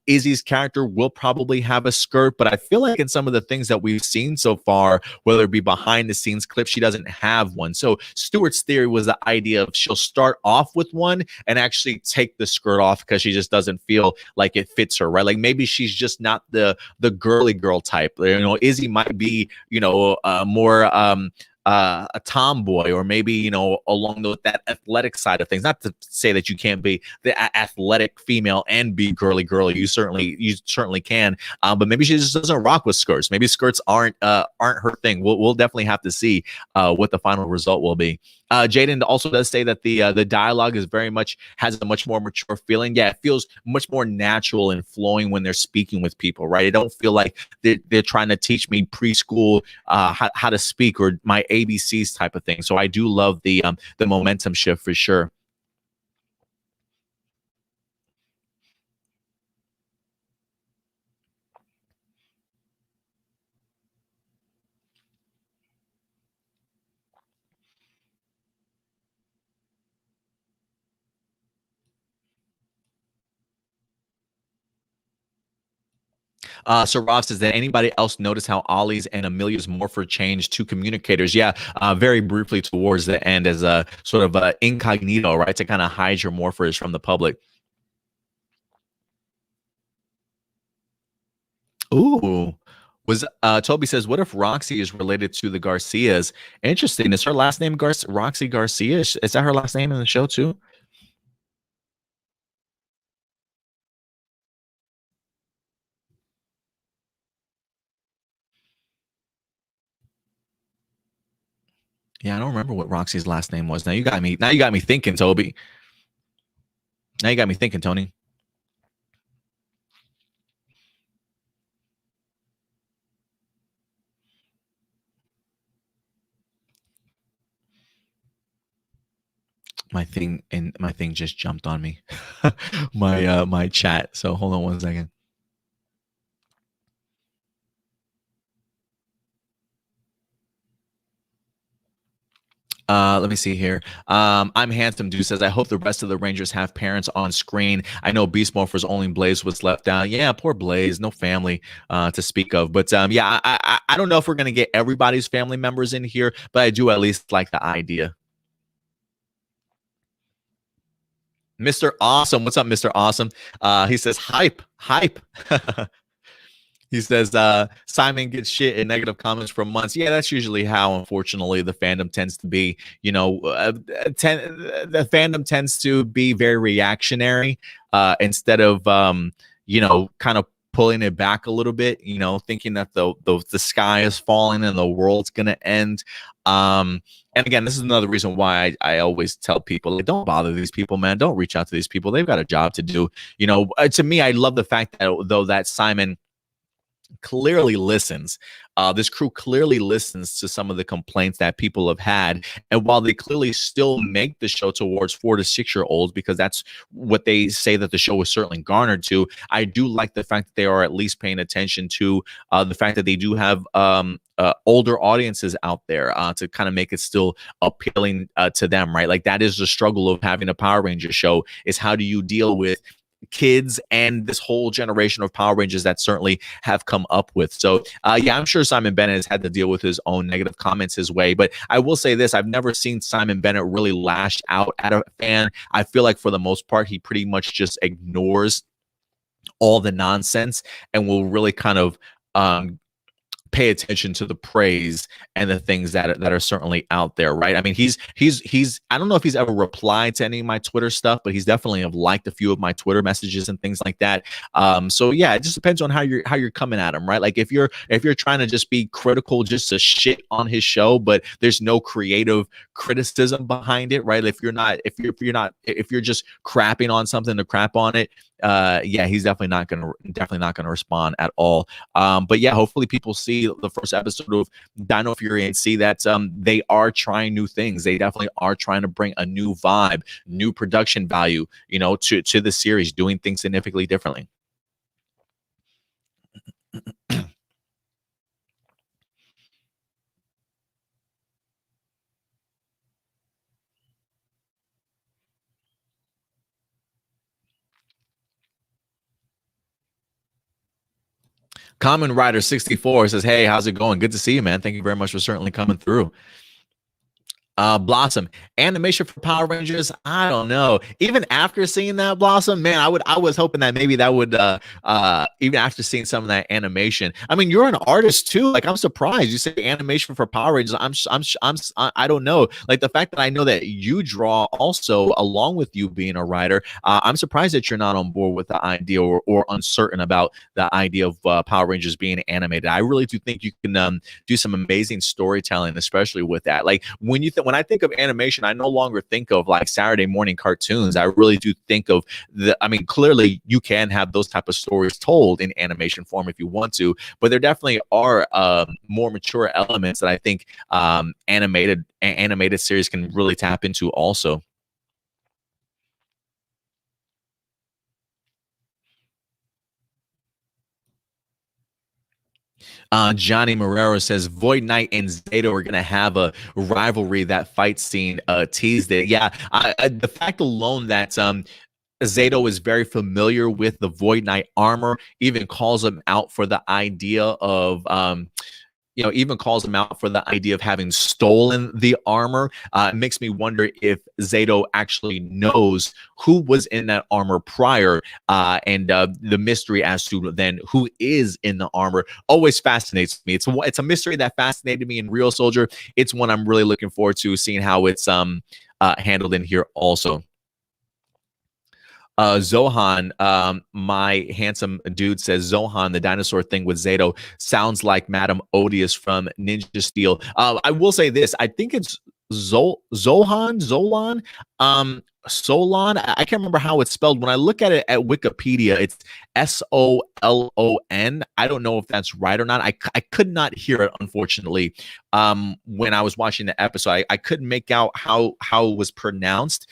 Izzy's character will probably have a skirt, but I feel like in some of the things that we've seen so far, whether it be behind the scenes clips, she doesn't have one. So Stuart's theory was the idea of she'll start off with one and actually take the skirt off because she just doesn't feel like it fits her, right? Like maybe she's just not the girly girl type. Izzy might be, more a tomboy, or maybe along that athletic side of things. Not to say that you can't be the athletic female and be girly. You certainly can, but maybe she just doesn't rock with skirts. Maybe skirts aren't her thing. We'll definitely have to see what the final result will be. Jaden also does say that the dialogue has a much more mature feeling. Yeah, it feels much more natural and flowing when they're speaking with people, right? I don't feel like they're trying to teach me preschool how to speak or my ABCs type of thing. So I do love the momentum shift for sure. So Rob says, that anybody else notice how Ollie's and Amelia's morpher changed to communicators? Yeah, very briefly towards the end as a sort of incognito, right? To kind of hide your morphers from the public. Ooh. Toby says, what if Roxy is related to the Garcias? Interesting. Is her last name Roxy Garcia? Is that her last name in the show too? Yeah, I don't remember what Roxy's last name was. Now you got me thinking, Toby. Now you got me thinking, Tony. My thing just jumped on me. my chat. So hold on 1 second. Let me see here. I'm Handsome Dude says, I hope the rest of the Rangers have parents on screen. I know Beast Morpher's only Blaze was left out. Yeah, poor Blaze, no family to speak of. But yeah, I don't know if we're gonna get everybody's family members in here, but I do at least like the idea. Mr. Awesome, what's up, Mr. Awesome? He says, hype. He says, SImon gets shit in negative comments for months. Yeah, that's usually how, unfortunately, the fandom tends to be. You know, the fandom tends to be very reactionary instead of, you know, kind of pulling it back a little bit, you know, thinking that the sky is falling and the world's going to end. And again, this is another reason why I always tell people, like, don't bother these people, man. Don't reach out to these people. They've got a job to do. You know, to me, I love the fact that though that SImon clearly listens. This crew clearly listens to some of the complaints that people have had. And while they clearly still make the show towards 4 to 6 year olds, because that's what they say that the show was certainly garnered to, I do like the fact that they are at least paying attention to the fact that they do have older audiences out there to kind of make it still appealing to them, right? Like that is the struggle of having a Power Ranger show, is how do you deal with kids and this whole generation of Power Rangers that certainly have come up with. So yeah, I'm sure SImon Bennett has had to deal with his own negative comments his way, but I will say this, I've never seen SImon Bennett really lash out at a fan. I feel like for the most part, he pretty much just ignores all the nonsense and will really kind of pay attention to the praise and the things that are certainly out there, right? I mean, he's I don't know if he's ever replied to any of my Twitter stuff, but he's definitely have liked a few of my Twitter messages and things like that. So yeah, it just depends on how you're coming at him, right? Like if you're trying to just be critical just to shit on his show, but there's no creative criticism behind it, right? If you're just crapping on something to crap on it, yeah, he's definitely not gonna respond at all. But yeah, hopefully people see the first episode of Dino Fury and see that they are trying new things. They definitely are trying to bring a new vibe, new production value, you know, to the series, doing things significantly differently. Common Rider 64 says, hey, how's it going? Good to see you, man. Thank you very much for certainly coming through. Blossom, animation for Power Rangers, I don't know. Even after seeing that, Blossom, man, I was hoping that maybe that would even after seeing some of that animation. I mean, you're an artist too. Like, I'm surprised you say animation for Power Rangers. I don't know. Like the fact that I know that you draw also along with you being a writer, I'm surprised that you're not on board with the idea or uncertain about the idea of Power Rangers being animated. I really do think you can do some amazing storytelling, especially with that. Like when I think of animation, I no longer think of like Saturday morning cartoons. I really do think of I mean, clearly you can have those type of stories told in animation form if you want to, but there definitely are more mature elements that I think animated series can really tap into also. Johnny Marrero says Void Knight and Zeta are going to have a rivalry. That fight scene teased it. Yeah, the fact alone that Zato is very familiar with the Void Knight armor, even calls him out for the idea of even calls him out for the idea of having stolen the armor. It makes me wonder if Zato actually knows who was in that armor prior, and the mystery as to then who is in the armor always fascinates me. It's a mystery that fascinated me in Real Soldier. It's one I'm really looking forward to seeing how it's handled in here also. Zohan, my handsome dude, says Zohan, the dinosaur thing with Zato sounds like Madame Odious from Ninja Steel. I will say this: I think it's Zolan. Solon. I can't remember how it's spelled. When I look at it at Wikipedia, it's Solon. I don't know if that's right or not. I could not hear it, unfortunately, when I was watching the episode. I couldn't make out how it was pronounced.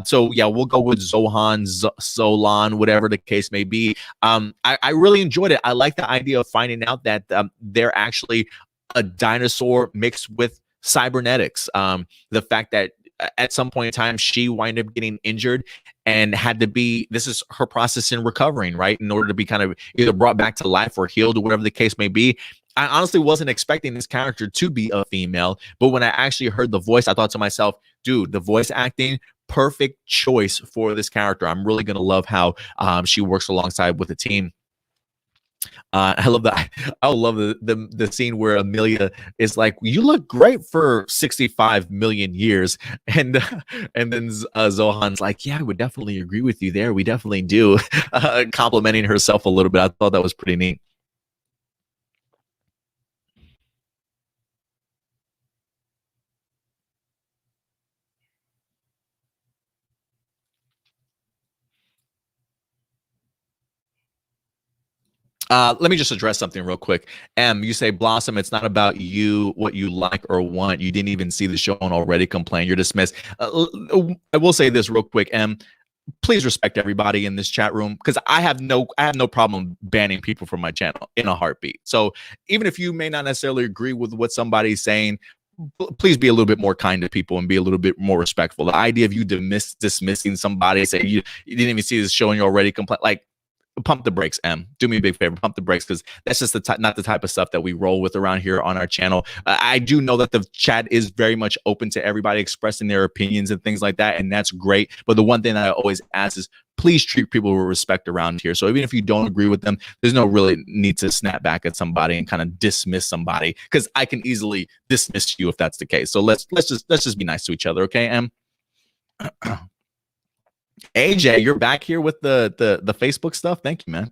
So yeah, we'll go with Solon, whatever the case may be. I really enjoyed it. I like the idea of finding out that they're actually a dinosaur mixed with cybernetics. The fact that at some point in time she wind up getting injured and had to be, this is her process in recovering, right, in order to be kind of either brought back to life or healed or whatever the case may be. I honestly wasn't expecting this character to be a female, but when I actually heard the voice, I thought to myself, dude, the voice acting, perfect choice for this character. I'm really gonna love how she works alongside with the team. I love that. I love the scene where Amelia is like, "You look great for 65 million years," and then Zohan's like, "Yeah, I would definitely agree with you there. We definitely do," complimenting herself a little bit. I thought that was pretty neat. Let me just address something real quick. You say, Blossom, it's not about you, what you like or want. You didn't even see the show and already complain. You're dismissed. I will say this real quick. Please respect everybody in this chat room, because I have no problem banning people from my channel in a heartbeat. So even if you may not necessarily agree with what somebody's saying, please be a little bit more kind to people and be a little bit more respectful. The idea of you dismissing somebody, say you didn't even see this show and you already complain, like, pump the brakes. Do me a big favor, pump the brakes, because that's just not the type of stuff that we roll with around here on our channel. I do know that the chat is very much open to everybody expressing their opinions and things like that, and that's great. But the one thing that I always ask is, please treat people with respect around here. So even if you don't agree with them, there's no really need to snap back at somebody and kind of dismiss somebody, because I can easily dismiss you if that's the case. So let's just be nice to each other, okay? AJ, you're back here with the Facebook stuff. Thank you, man.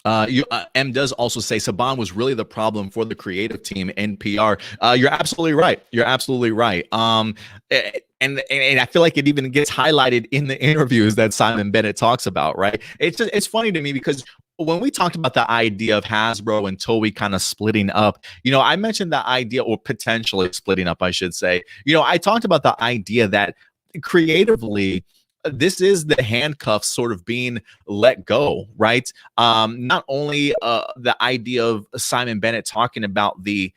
M does also say Saban was really the problem for the creative team in PR. You're absolutely right. You're absolutely right. And I feel like it even gets highlighted in the interviews that SImon Bennett talks about, right? It's funny to me, because when we talked about the idea of Hasbro and Toei kind of splitting up, I mentioned the idea, or potentially splitting up, I should say. I talked about the idea that creatively, this is the handcuffs sort of being let go, right? Not only the idea of SImon Bennett talking about the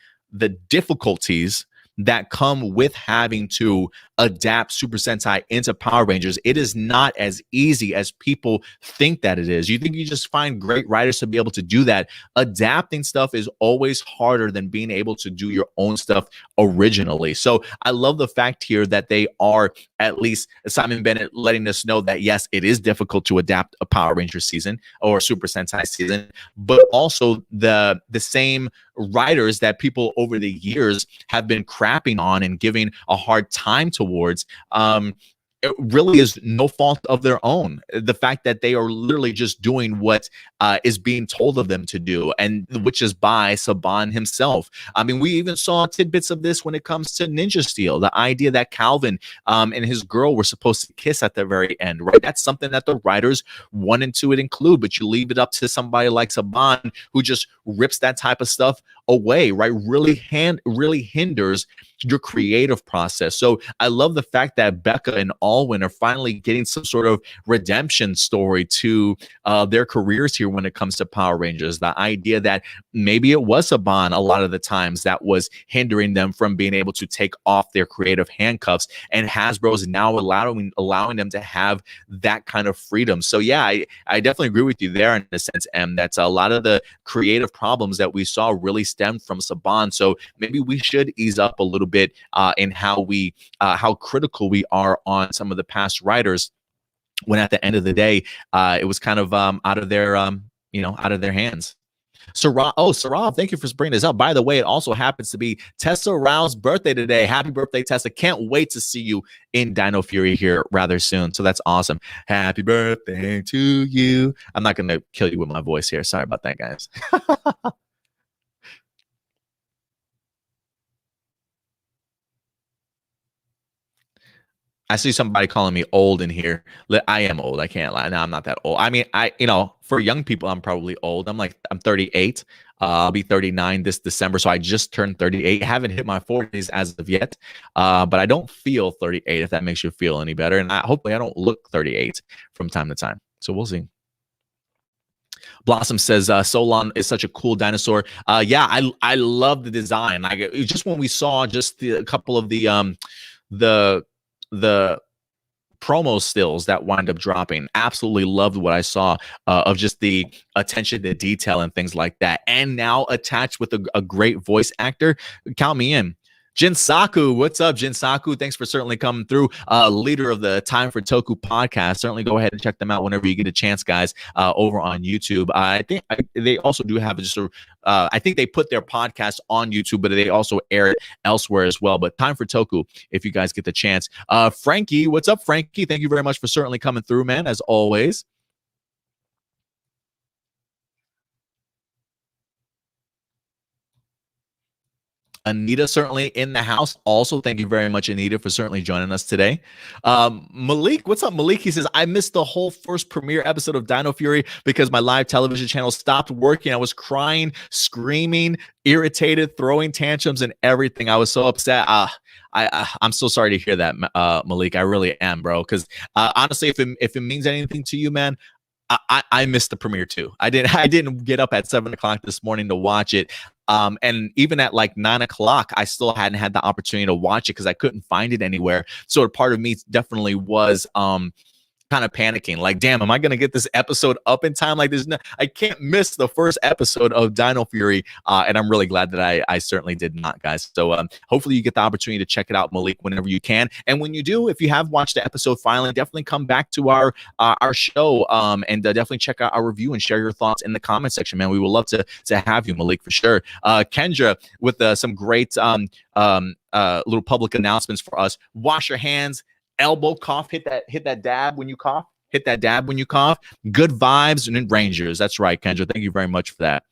difficulties that come with having to adapt Super Sentai into Power Rangers. It is not as easy as people think that it is. You think you just find great writers to be able to do that. Adapting stuff is always harder than being able to do your own stuff originally. So I love the fact here that they are, at least SImon Bennett, letting us know that yes, it is difficult to adapt a Power Ranger season or a Super Sentai season, but also the same writers that people over the years have been crapping on and giving a hard time towards, it really is no fault of their own. The fact that they are literally just doing what is being told of them to do, and which is by Saban himself. I mean, we even saw tidbits of this when it comes to Ninja Steel. The idea that Calvin and his girl were supposed to kiss at the very end, right? That's something that the writers wanted to include, but you leave it up to somebody like Saban, who just rips that type of stuff away, right? Really hinders your creative process. So I love the fact that Becca and Alwyn are finally getting some sort of redemption story to their careers here when it comes to Power Rangers. The idea that maybe it was Saban a lot of the times that was hindering them from being able to take off their creative handcuffs, and Hasbro is now allowing them to have that kind of freedom. So yeah, I definitely agree with you there in a sense, M. That's a lot of the creative problems that we saw really stemmed from Saban. So maybe we should ease up a little bit in how critical we are on some of the past writers, when at the end of the day, it was kind of out of their hands. Sarah, thank you for bringing this up. By the way, it also happens to be Tessa Rao's birthday today. Happy birthday, Tessa. Can't wait to see you in Dino Fury here rather soon. So that's awesome. Happy birthday to you. I'm not going to kill you with my voice here. Sorry about that, guys. I see somebody calling me old in here. I am old. I can't lie. No, I'm not that old. I mean, for young people, I'm probably old. I'm 38. I'll be 39 this December. So I just turned 38. Haven't hit my 40s as of yet. But I don't feel 38, if that makes you feel any better. And hopefully I don't look 38 from time to time. So we'll see. Blossom says Solon is such a cool dinosaur. Yeah, I love the design. Like just when we saw just a couple of the promo stills that wind up dropping, absolutely loved what I saw of just the attention to detail and things like that. And now attached with a great voice actor, count me in. Jinsaku, what's up, Jinsaku? Thanks for certainly coming through. Leader of the Time for Toku podcast. Certainly go ahead and check them out whenever you get a chance, guys, over on YouTube. I think they also do have just I think they put their podcast on YouTube, but they also air it elsewhere as well. But Time for Toku, if you guys get the chance. Frankie, what's up, Frankie? Thank you very much for certainly coming through, man, as always. Anita certainly in the house. Also, thank you very much, Anita, for certainly joining us today. Malik, what's up, Malik? He says, I missed the whole first premiere episode of Dino Fury because my live television channel stopped working. I was crying, screaming, irritated, throwing tantrums and everything. I was so upset. I'm so sorry to hear that, Malik. I really am, bro. Because honestly, if it means anything to you, man, I missed the premiere too. I didn't get up at 7 o'clock this morning to watch it. And even at like 9 o'clock, I still hadn't had the opportunity to watch it because I couldn't find it anywhere. So a part of me definitely was kind of panicking, like, damn, am I gonna get this episode up in time? Like, I can't miss the first episode of Dino Fury, and I'm really glad that I certainly did not, guys. So hopefully you get the opportunity to check it out, Malik, whenever you can. And when you do, if you have watched the episode finally, definitely come back to our show and definitely check out our review and share your thoughts in the comment section, man. We would love to have you, Malik, for sure. Kendra with some great little public announcements for us. Wash your hands. Elbow cough, hit that dab when you cough. Hit that dab when you cough. Good vibes and Rangers. That's right, Kendra. Thank you very much for that.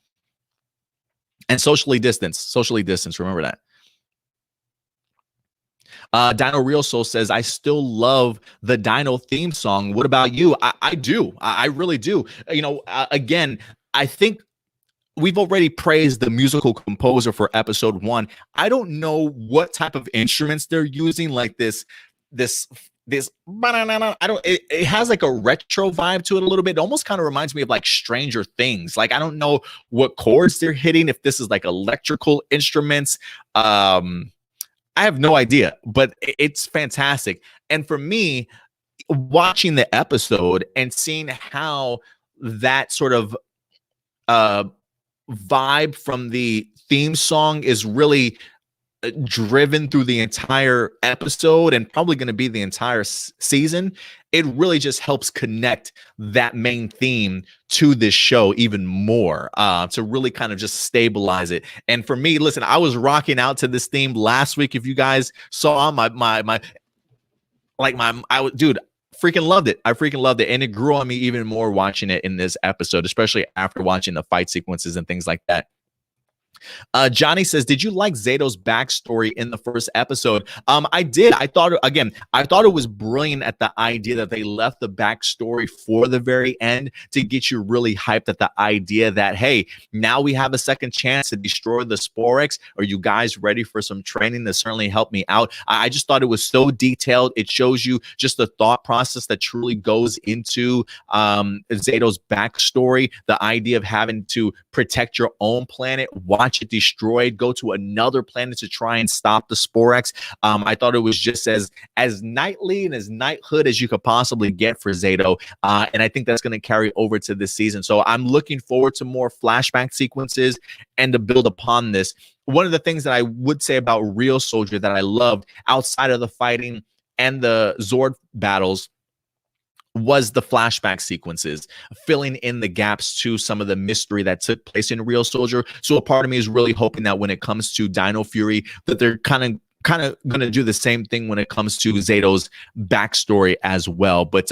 And socially distance. Remember that. Dino Real Soul says, I still love the Dino theme song. What about you? I do. I really do. Again, I think we've already praised the musical composer for episode 1. I don't know what type of instruments they're using, like this it has like a retro vibe to it a little bit. It almost kind of reminds me of like Stranger Things. Like, I don't know what chords they're hitting, if this is like electrical instruments. I have no idea, but it's fantastic. And for me, watching the episode and seeing how that sort of vibe from the theme song is really driven through the entire episode and probably going to be the entire season, it really just helps connect that main theme to this show even more, to really kind of just stabilize it. And for me, listen, I was rocking out to this theme last week. If you guys saw dude, freaking loved it. I freaking loved it. And it grew on me even more watching it in this episode, especially after watching the fight sequences and things like that. Johnny says, did you like Zato's backstory in the first episode? I did. I thought it was brilliant at the idea that they left the backstory for the very end to get you really hyped at the idea that, hey, now we have a second chance to destroy the Sporex. Are you guys ready for some training? That certainly helped me out. I just thought it was so detailed. It shows you just the thought process that truly goes into Zato's backstory, the idea of having to protect your own planet, watch it destroyed, go to another planet to try and stop the Sporex. I thought it was just as knightly and as knighthood as you could possibly get for Zato, and I think that's going to carry over to this season. So I'm looking forward to more flashback sequences and to build upon this. One of the things that I would say about Real Soldier that I loved outside of the fighting and the Zord battles was the flashback sequences, filling in the gaps to some of the mystery that took place in Real Soldier. So a part of me is really hoping that when it comes to Dino Fury, that they're kind of going to do the same thing when it comes to Zato's backstory as well. But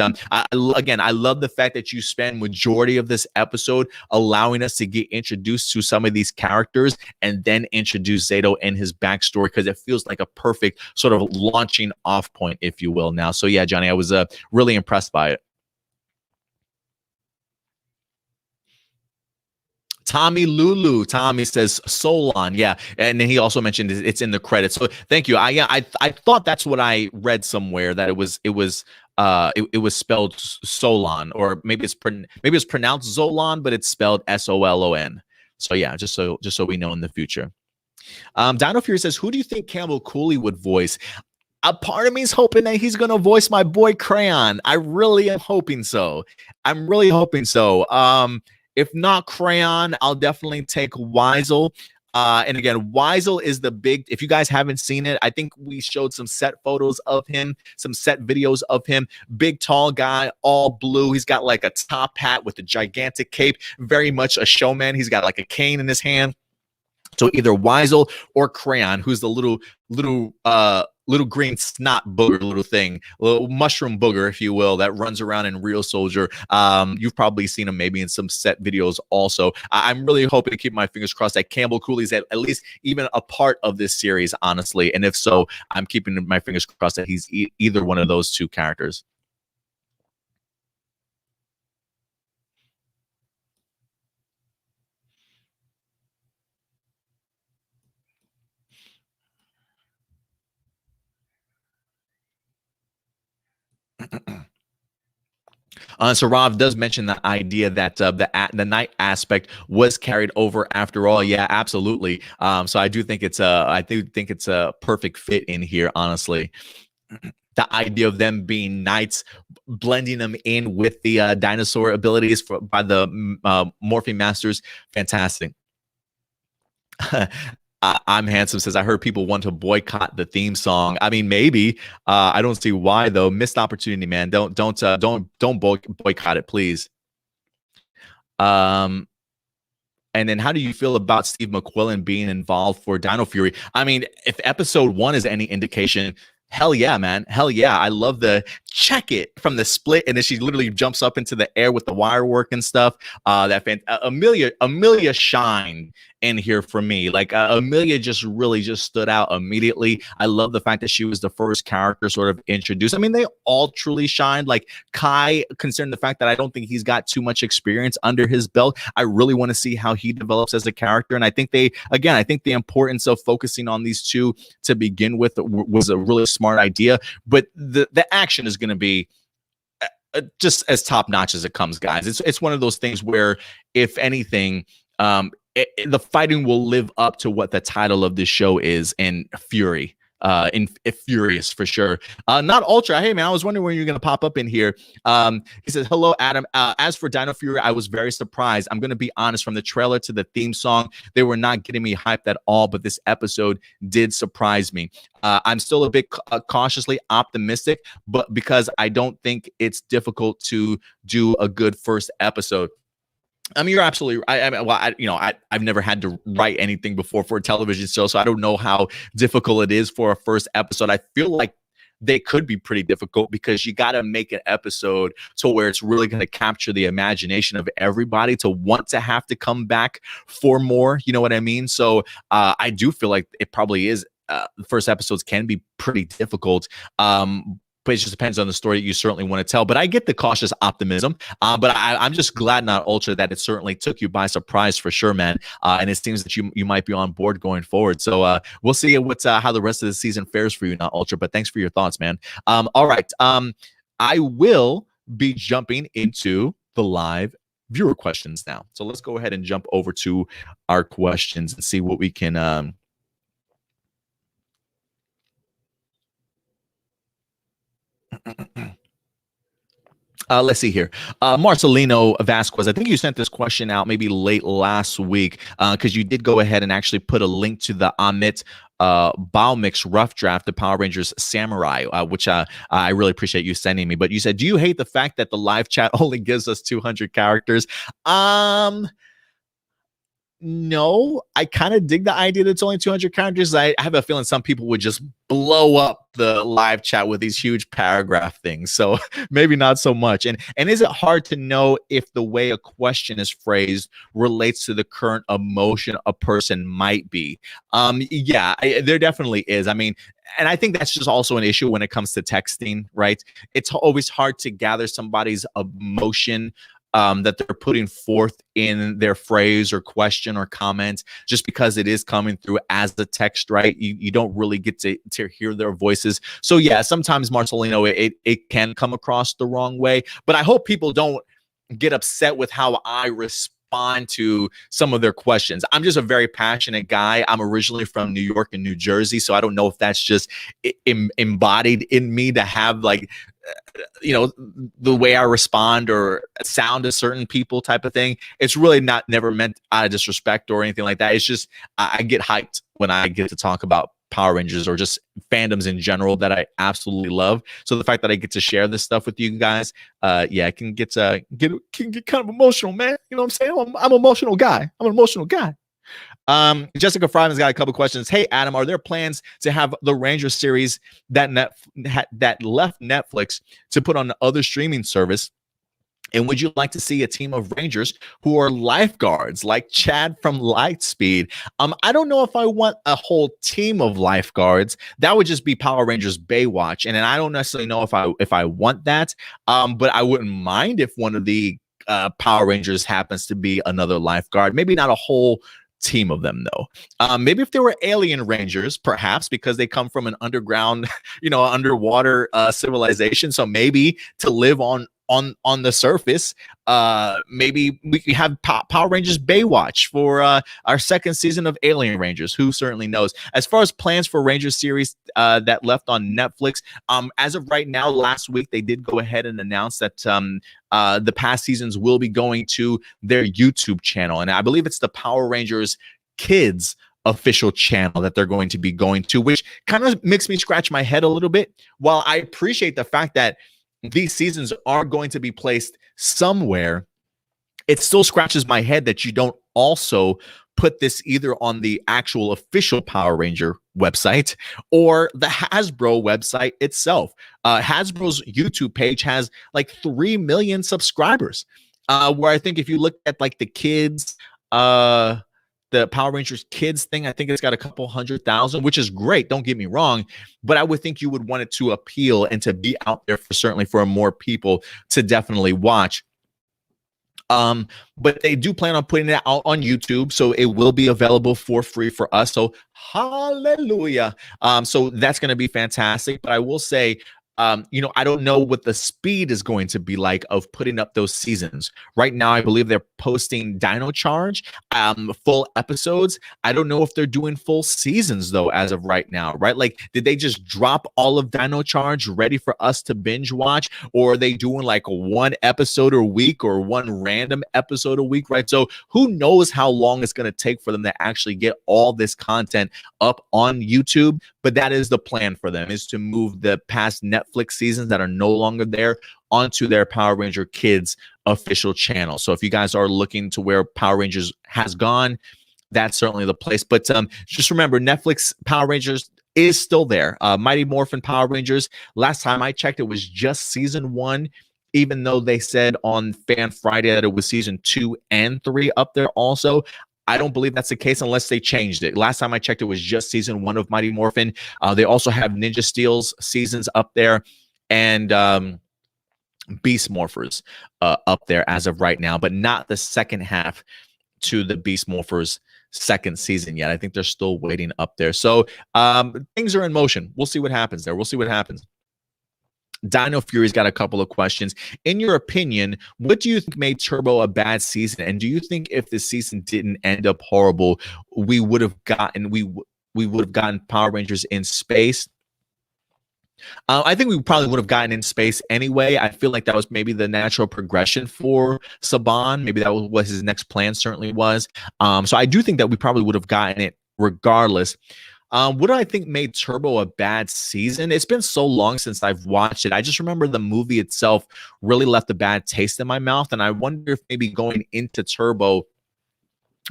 again, I love the fact that you spend majority of this episode allowing us to get introduced to some of these characters and then introduce Zato and his backstory, because it feels like a perfect sort of launching off point, if you will, now. So yeah, Johnny, I was really impressed by it. Tommy Lulu. Tommy says Solon. Yeah. And then he also mentioned it's in the credits. So thank you. I thought that's what I read somewhere, that it was spelled Solon, or maybe it's pronounced Zolon, but it's spelled Solon. So yeah, just so we know in the future. Dino Fury says, who do you think Campbell Cooley would voice? A part of me is hoping that he's going to voice my boy Crayon. I really am hoping so. I'm really hoping so. If not Crayon, I'll definitely take Weisel. And again, Weisel is the big, if you guys haven't seen it, I think we showed some set photos of him, some set videos of him. Big, tall guy, all blue. He's got like a top hat with a gigantic cape, very much a showman. He's got like a cane in his hand. So either Weisel or Crayon, who's the little green snot booger little thing, little mushroom booger, if you will, that runs around in Real Soldier. You've probably seen him maybe in some set videos also. I'm really hoping to keep my fingers crossed that Campbell Cooley's at least even a part of this series, honestly. And if so, I'm keeping my fingers crossed that he's either one of those two characters. So Rob does mention the idea that the night aspect was carried over after all. Yeah, absolutely. So I do think it's a perfect fit in here, honestly. The idea of them being knights, blending them in with the dinosaur abilities by the Morphing Masters, fantastic. I'm Handsome says, I heard people want to boycott the theme song. I mean, maybe. I don't see why though. Missed opportunity, man. Don't boycott it, please. And then how do you feel about Steve McQuillan being involved for Dino Fury? I mean, if episode 1 is any indication, hell yeah, man. Hell yeah. I love the check it from the split. And then she literally jumps up into the air with the wire work and stuff. Amelia shined in here for me. Like Amelia just stood out immediately. I love the fact that she was the first character sort of introduced. I mean, they all truly shined. Like Kai, considering the fact that I don't think he's got too much experience under his belt, I really want to see how he develops as a character. And I think the importance of focusing on these two to begin with was a really smart idea. But the action is going to be just as top notch as it comes, guys. It's one of those things where, if anything, the fighting will live up to what the title of this show is, in Fury. Furious for sure. Not Ultra. Hey man, I was wondering when you're gonna pop up in here. He says, hello Adam. As for Dino Fury, I was very surprised. I'm gonna be honest, from the trailer to the theme song, they were not getting me hyped at all, but this episode did surprise me. I'm still a bit cautiously optimistic, but because I don't think it's difficult to do a good first episode. I mean, you're absolutely right. I've never had to write anything before for a television show, so I don't know how difficult it is for a first episode. I feel like they could be pretty difficult because you got to make an episode to where it's really going to capture the imagination of everybody to want to have to come back for more. You know what I mean? So I do feel like it probably is. The first episodes can be pretty difficult. But it just depends on the story that you certainly want to tell. But I get the cautious optimism. But I'm just glad, not Ultra, that it certainly took you by surprise for sure, man. And it seems that you might be on board going forward. So we'll see how the rest of the season fares for you, not Ultra. But thanks for your thoughts, man. All right. I will be jumping into the live viewer questions now. So let's go ahead and jump over to our questions and see what we can let's see here. Marcelino Vasquez, I think you sent this question out maybe late last week because you did go ahead and actually put a link to the Amit Baumix rough draft of Power Rangers Samurai, which I really appreciate you sending me. But you said, do you hate the fact that the live chat only gives us 200 characters? No, I kind of dig the idea that it's only 200 characters. I have a feeling some people would just blow up the live chat with these huge paragraph things. So maybe not so much. And is it hard to know if the way a question is phrased relates to the current emotion a person might be? Yeah, there definitely is. I mean, and I think that's just also an issue when it comes to texting, right? It's always hard to gather somebody's emotion that they're putting forth in their phrase or question or comment, just because it is coming through as the text, right? You don't really get to hear their voices. So yeah, sometimes, Marcelino, it can come across the wrong way, but I hope people don't get upset with how I respond to some of their questions. I'm just a very passionate guy. I'm originally from New York and New Jersey, so I don't know if that's just embodied in me to have like, the way I respond or sound to certain people type of thing. It's really never meant out of disrespect or anything like that. It's just I get hyped when I get to talk about Power Rangers or just fandoms in general that I absolutely love. So the fact that I get to share this stuff with you guys, it can get kind of emotional, man. You know what I'm saying? I'm an emotional guy. I'm an emotional guy. Jessica Fryman's got a couple questions. Hey, Adam, are there plans to have the Rangers series that left Netflix to put on other streaming service? And would you like to see a team of Rangers who are lifeguards like Chad from Lightspeed? I don't know if I want a whole team of lifeguards. That would just be Power Rangers Baywatch. And I don't necessarily know if I want that. But I wouldn't mind if one of the Power Rangers happens to be another lifeguard. Maybe not a whole team of them though. Maybe if they were alien rangers, perhaps, because they come from an underground, underwater civilization. So maybe to live on the surface, maybe we could have Power Rangers Baywatch for our second season of Alien Rangers. Who certainly knows? As far as plans for Rangers series that left on Netflix, as of right now, last week they did go ahead and announce that the past seasons will be going to their YouTube channel, and I believe it's the Power Rangers Kids official channel that they're going to be going to, which kind of makes me scratch my head a little bit. While I appreciate the fact that these seasons are going to be placed somewhere, it still scratches my head that you don't also put this either on the actual official Power Ranger website or the Hasbro website itself. Hasbro's YouTube page has like 3 million subscribers, where I think if you look at like the kids, the Power Rangers Kids thing, I think it's got a couple 100,000, which is great. Don't get me wrong, but I would think you would want it to appeal and to be out there certainly for more people to definitely watch. But they do plan on putting it out on YouTube, so it will be available for free for us. So hallelujah. So that's going to be fantastic. But I will say, I don't know what the speed is going to be like of putting up those seasons. Right now, I believe they're posting Dino Charge, full episodes. I don't know if they're doing full seasons, though, as of right now, right? Like, did they just drop all of Dino Charge ready for us to binge watch? Or are they doing like one episode a week or one random episode a week, right? So who knows how long it's going to take for them to actually get all this content up on YouTube? But that is the plan for them, is to move the past Netflix seasons that are no longer there onto their Power Ranger Kids official channel. So if you guys are looking to where Power Rangers has gone, that's certainly the place. But just remember, Netflix Power Rangers is still there. Mighty Morphin Power Rangers, last time I checked, it was just season 1, even though they said on Fan Friday that it was season 2 and 3 up there also. I don't believe that's the case unless they changed it. Last time I checked, it was just season 1 of Mighty Morphin. They also have Ninja Steel's seasons up there, and Beast Morphers up there as of right now, but not the second half to the Beast Morphers second season yet. I think they're still waiting up there. So things are in motion. We'll see what happens there. We'll see what happens. Dino Fury's got a couple of questions. In your opinion, what do you think made Turbo a bad season? And do you think if the season didn't end up horrible, we would have gotten Power Rangers in space? I think we probably would have gotten in space anyway. I feel like that was maybe the natural progression for Saban. Maybe that was what his next plan certainly was. So I do think that we probably would have gotten it regardless. What do I think made Turbo a bad season? It's been so long since I've watched it. I just remember the movie itself really left a bad taste in my mouth. And I wonder if maybe going into Turbo,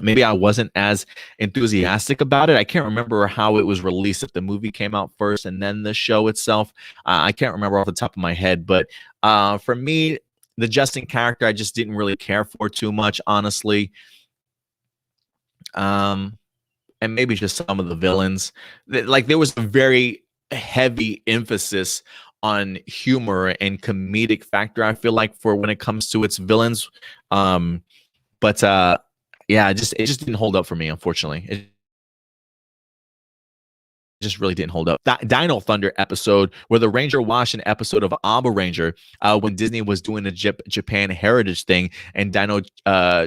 maybe I wasn't as enthusiastic about it. I can't remember how it was released, if the movie came out first and then the show itself. I can't remember off the top of my head. But for me, the Justin character, I just didn't really care for too much, honestly. And maybe just some of the villains. Like, there was a very heavy emphasis on humor and comedic factor, I feel like, for when it comes to its villains. But yeah, it just didn't hold up for me, unfortunately. It just really didn't hold up. Dino Thunder episode, where the Ranger watched an episode of Aba Ranger when Disney was doing a Japan heritage thing, and Dino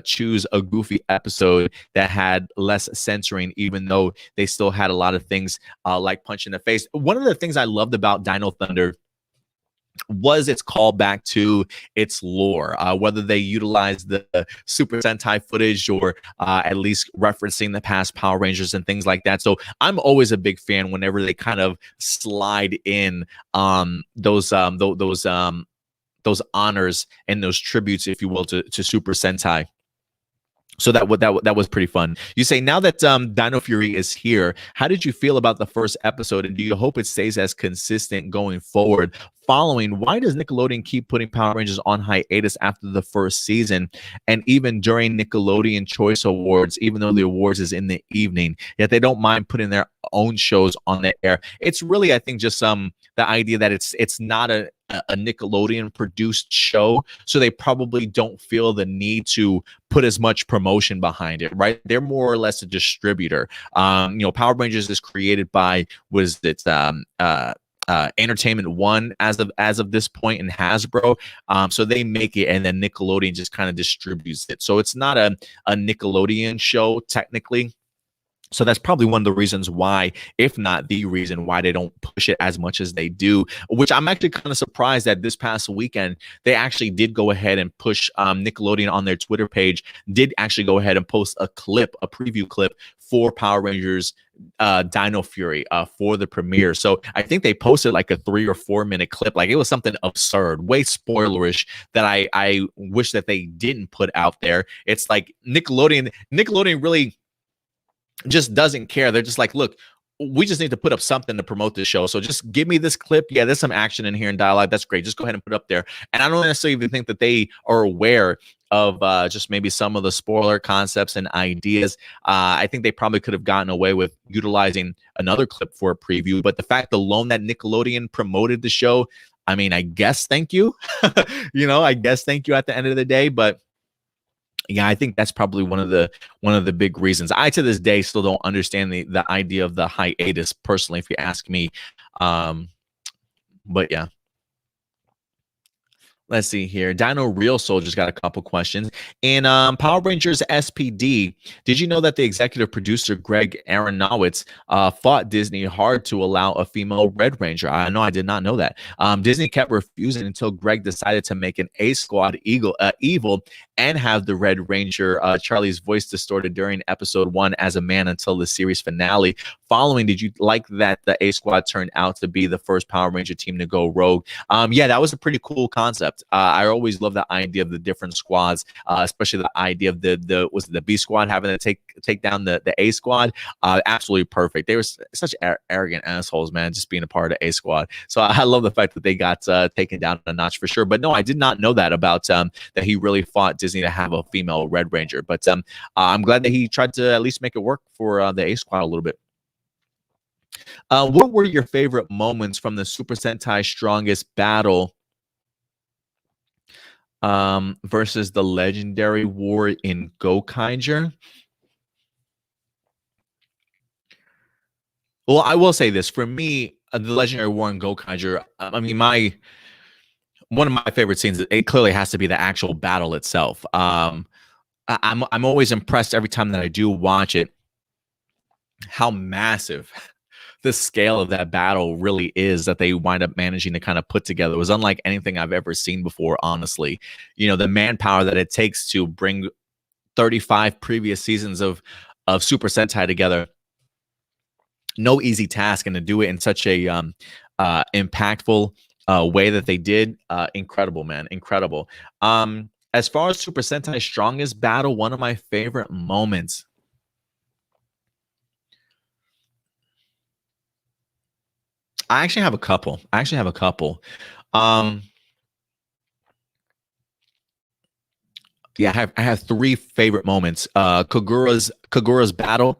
chose a goofy episode that had less censoring, even though they still had a lot of things like Punch in the Face. One of the things I loved about Dino Thunder was its callback to its lore, whether they utilized the Super Sentai footage or at least referencing the past Power Rangers and things like that. So I'm always a big fan whenever they kind of slide in those honors and those tributes, if you will, to Super Sentai. So that was pretty fun. You say, now that Dino Fury is here, how did you feel about the first episode, and do you hope it stays as consistent going forward? Following, why does Nickelodeon keep putting Power Rangers on hiatus after the first season, and even during Nickelodeon Choice Awards, even though the awards is in the evening, yet they don't mind putting their own shows on the air? It's really, I think, just the idea that it's not a Nickelodeon produced show, so they probably don't feel the need to put as much promotion behind it, right? They're more or less a distributor. Power Rangers is created by, was it Entertainment One as of this point in Hasbro, so they make it, and then Nickelodeon just kind of distributes it. So it's not a Nickelodeon show technically. So that's probably one of the reasons why, if not the reason why, they don't push it as much as they do, which I'm actually kind of surprised that this past weekend they actually did go ahead and push. Nickelodeon on their Twitter page did actually go ahead and post a preview clip for Power Rangers Dino Fury for the premiere. So I think they posted like a 3 or 4 minute clip. Like, it was something absurd, way spoilerish, that I wish that they didn't put out there. It's like Nickelodeon really just doesn't care. They're just like, look, we just need to put up something to promote this show. So just give me this clip. Yeah, there's some action in here and dialogue. That's great. Just go ahead and put it up there. And I don't necessarily even think that they are aware of just maybe some of the spoiler concepts and ideas. I think they probably could have gotten away with utilizing another clip for a preview. But the fact alone that Nickelodeon promoted the show, I mean, I guess thank you. I guess thank you at the end of the day. But yeah, I think that's probably one of the big reasons. I, to this day, still don't understand the idea of the hiatus, personally, if you ask me. But yeah. Let's see here. Dino Real Soldier's got a couple questions. In Power Rangers SPD, did you know that the executive producer, Greg Aronowitz, fought Disney hard to allow a female Red Ranger? I know, I did not know that. Disney kept refusing until Greg decided to make an A Squad evil and have the Red Ranger Charlie's voice distorted during episode 1 as a man until the series finale. Following, did you like that the A Squad turned out to be the first Power Ranger team to go rogue? Yeah, that was a pretty cool concept. I always love the idea of the different squads, especially the idea of the B Squad having to take down the A Squad. Absolutely perfect. They were such arrogant assholes, man, just being a part of A Squad. So I love the fact that they got taken down a notch for sure. But no, I did not know that about that he really fought Disney to have a female Red Ranger. But I'm glad that he tried to at least make it work for the A Squad a little bit. What were your favorite moments from the Super Sentai Strongest battle versus the Legendary War in Gokaiger? Well, I will say this. For me, the Legendary War in Gokaiger, I mean, one of my favorite scenes, it clearly has to be the actual battle itself. I'm always impressed every time that I do watch it, how massive the scale of that battle really is that they wind up managing to kind of put together. It was unlike anything I've ever seen before, honestly. The manpower that it takes to bring 35 previous seasons of Super Sentai together no easy task, and to do it in such a impactful way that they did, incredible, man, incredible. As far as Super Sentai Strongest Battle, one of my favorite moments. I actually have a couple. Yeah, I have three favorite moments. Kagura's battle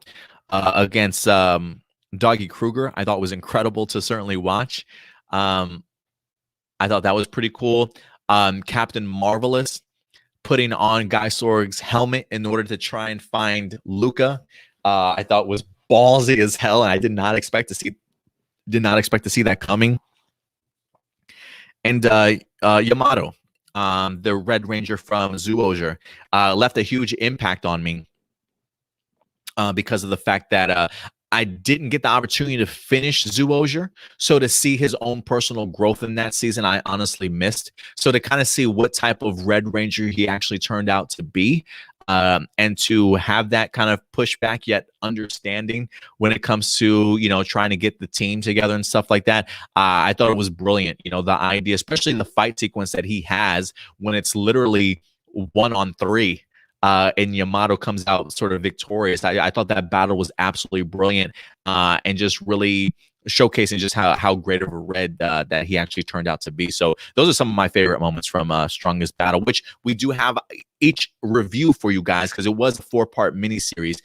against Doggy Kruger, I thought was incredible to certainly watch. Um, I thought that was pretty cool. Captain Marvelous putting on Guy Sorg's helmet in order to try and find Luca, I thought was ballsy as hell, and I did not expect to see that coming. And Yamato, the Red Ranger from Zoologer, left a huge impact on me because of the fact that I didn't get the opportunity to finish Zoologer. So to see his own personal growth in that season, I honestly missed. So to kind of see what type of Red Ranger he actually turned out to be, and to have that kind of pushback yet understanding when it comes to, trying to get the team together and stuff like that, I thought it was brilliant. The idea, especially the fight sequence that he has when it's literally 1-on-3, and Yamato comes out sort of victorious. I thought that battle was absolutely brilliant, and just really showcasing just how great of a Red that he actually turned out to be. So those are some of my favorite moments from Strongest Battle, which we do have each review for you guys because it was a 4-part miniseries.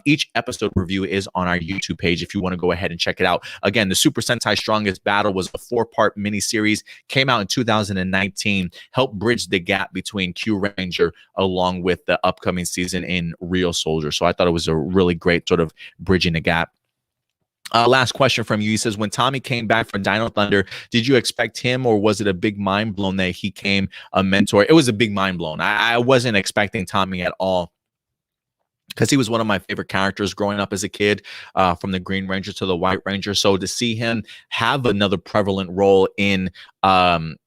Each episode review is on our YouTube page if you want to go ahead and check it out. Again, the Super Sentai Strongest Battle was a 4-part miniseries, came out in 2019, helped bridge the gap between Q Ranger along with the upcoming season in Real Soldier. So I thought it was a really great sort of bridging the gap. Last question from you. He says, when Tommy came back from Dino Thunder, did you expect him, or was it a big mind blown that he came a mentor? It was a big mind blown. I wasn't expecting Tommy at all, because he was one of my favorite characters growing up as a kid, from the Green Ranger to the White Ranger. So to see him have another prevalent role in and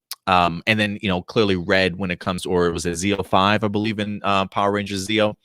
then, clearly Red when it comes, or it was a Zeo5, I believe, in Power Rangers Zeo.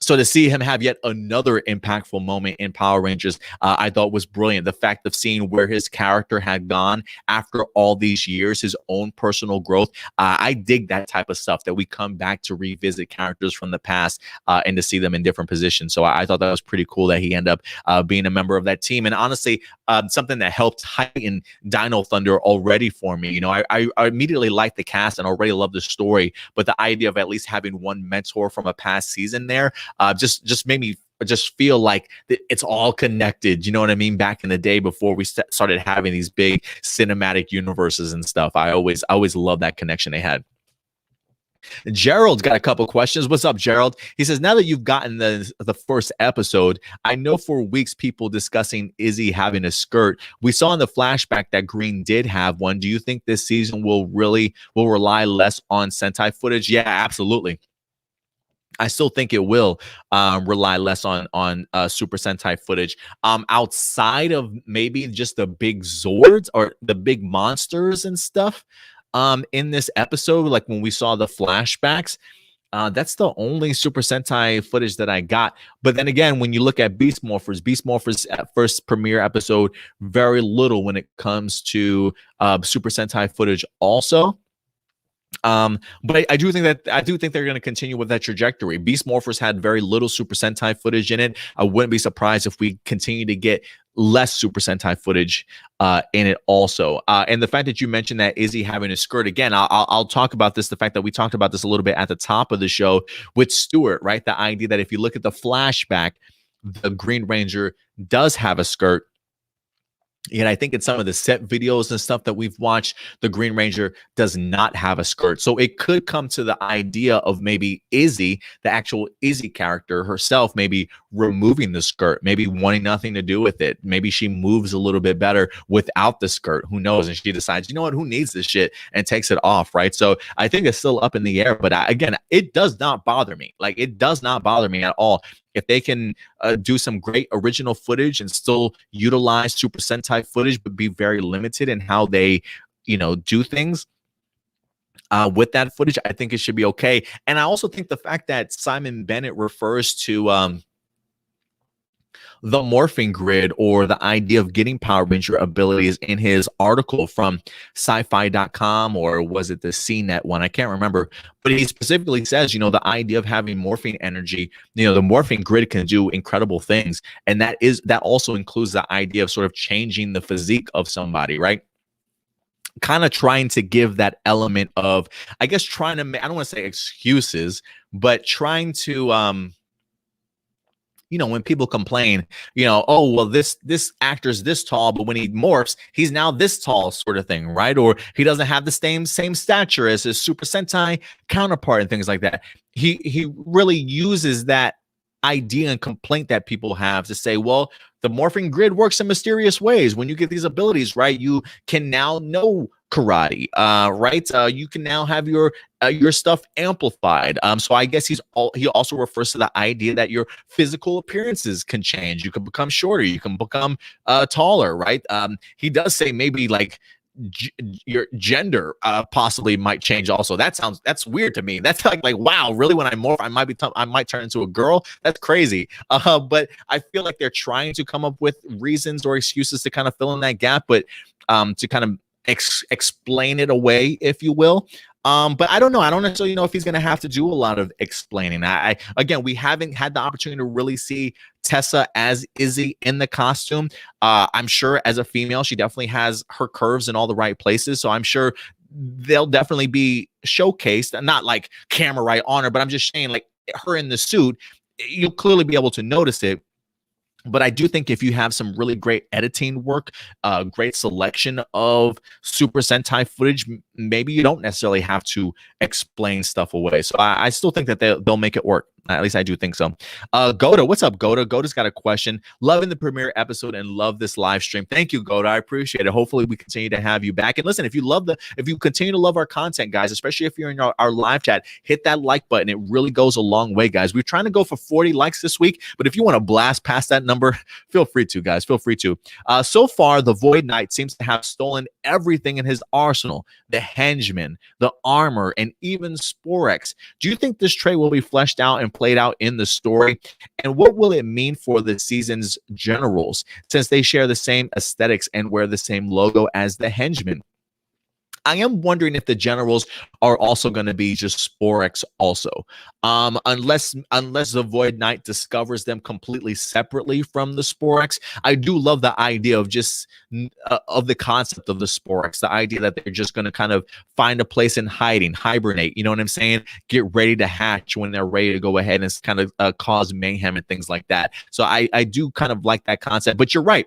So to see him have yet another impactful moment in Power Rangers, I thought was brilliant. The fact of seeing where his character had gone after all these years, his own personal growth. I dig that type of stuff, that we come back to revisit characters from the past, and to see them in different positions. So I thought that was pretty cool that he ended up being a member of that team. And honestly, something that helped heighten Dino Thunder already for me. I immediately liked the cast and already loved the story, but the idea of at least having one mentor from a past season there, just made me just feel like it's all connected. You know what I mean? Back in the day before we started having these big cinematic universes and stuff, I always loved that connection they had. Gerald's got a couple questions. What's up, Gerald? He says, now that you've gotten the first episode, I know for weeks people discussing Izzy having a skirt. We saw in the flashback that Green did have one. Do you think this season will rely less on Sentai footage? Yeah, absolutely. I still think it will rely less on Super Sentai footage, outside of maybe just the big Zords or the big monsters and stuff. In this episode, like when we saw the flashbacks, that's the only Super Sentai footage that I got. But then again, when you look at Beast Morphers at first premiere episode, very little when it comes to Super Sentai footage also. But I do think they're going to continue with that trajectory. Beast Morphers had very little Super Sentai footage in it. I wouldn't be surprised if we continue to get less Super Sentai footage in it also. And the fact that you mentioned that Izzy having a skirt, again, I'll talk about this, the fact that we talked about this a little bit at the top of the show with Stuart, right? The idea that if you look at the flashback, the Green Ranger does have a skirt. And I think in some of the set videos and stuff that we've watched, the Green Ranger does not have a skirt. So it could come to the idea of maybe Izzy, the actual Izzy character herself, maybe removing the skirt, maybe wanting nothing to do with it. Maybe she moves a little bit better without the skirt. Who knows? And she decides, you know what, who needs this shit, and takes it off, right? So I think it's still up in the air. But again, it does not bother me. Like, it does not bother me at all. If they can do some great original footage and still utilize Super Sentai footage, but be very limited in how they, do things with that footage, I think it should be okay. And I also think the fact that SImon Bennett refers to the morphing grid or the idea of getting Power Ranger abilities in his article from sci-fi.com, or was it the CNET one? I can't remember. But he specifically says, the idea of having morphing energy, the morphing grid can do incredible things. And that also includes the idea of sort of changing the physique of somebody, right? Kind of trying to give that element of, I guess, trying to, I don't want to say excuses, but trying to, when people complain, oh, well, this actor's this tall, but when he morphs, he's now this tall, sort of thing, right? Or he doesn't have the same stature as his Super Sentai counterpart and things like that. He really uses that idea and complaint that people have to say, well, the morphing grid works in mysterious ways. When you get these abilities, right, you can now know karate, right? You can now have your stuff amplified. So I guess he also refers to the idea that your physical appearances can change. You can become shorter. You can become taller, right? He does say maybe like your gender possibly might change also. That's weird to me. That's like wow, really? When I morph, I might turn into a girl. That's crazy. But I feel like they're trying to come up with reasons or excuses to kind of fill in that gap, but to kind of explain it away, if you will. But I don't know. I don't necessarily know if he's going to have to do a lot of explaining. Again, we haven't had the opportunity to really see Tessa as Izzy in the costume. I'm sure as a female, she definitely has her curves in all the right places. So I'm sure they'll definitely be showcased, not like camera right on her, but I'm just saying like her in the suit, you'll clearly be able to notice it. But I do think if you have some really great editing work, great selection of Super Sentai footage, maybe you don't necessarily have to explain stuff away. So I still think that they'll make it work. At least I do think so. Goda, what's up, Goda? Goda's got a question. Loving the premiere episode and love this live stream. Thank you, Goda. I appreciate it. Hopefully we continue to have you back. And listen, if you continue to love our content, guys, especially if you're in our live chat, hit that like button. It really goes a long way, guys. We're trying to go for 40 likes this week, but if you want to blast past that number, feel free to, guys. Feel free to. So far, the Void Knight seems to have stolen everything in his arsenal: the henchman, the armor, and even Sporex. Do you think this trait will be fleshed out and played out in the story? And what will it mean for the season's generals, since they share the same aesthetics and wear the same logo as the henchman? I am wondering if the generals are also going to be just Sporex also, unless the Void Knight discovers them completely separately from the Sporex. I do love the idea of just of the concept of the Sporex, the idea that they're just going to kind of find a place in hiding, hibernate. You know what I'm saying? Get ready to hatch when they're ready to go ahead and kind of cause mayhem and things like that. So I do kind of like that concept. But you're right.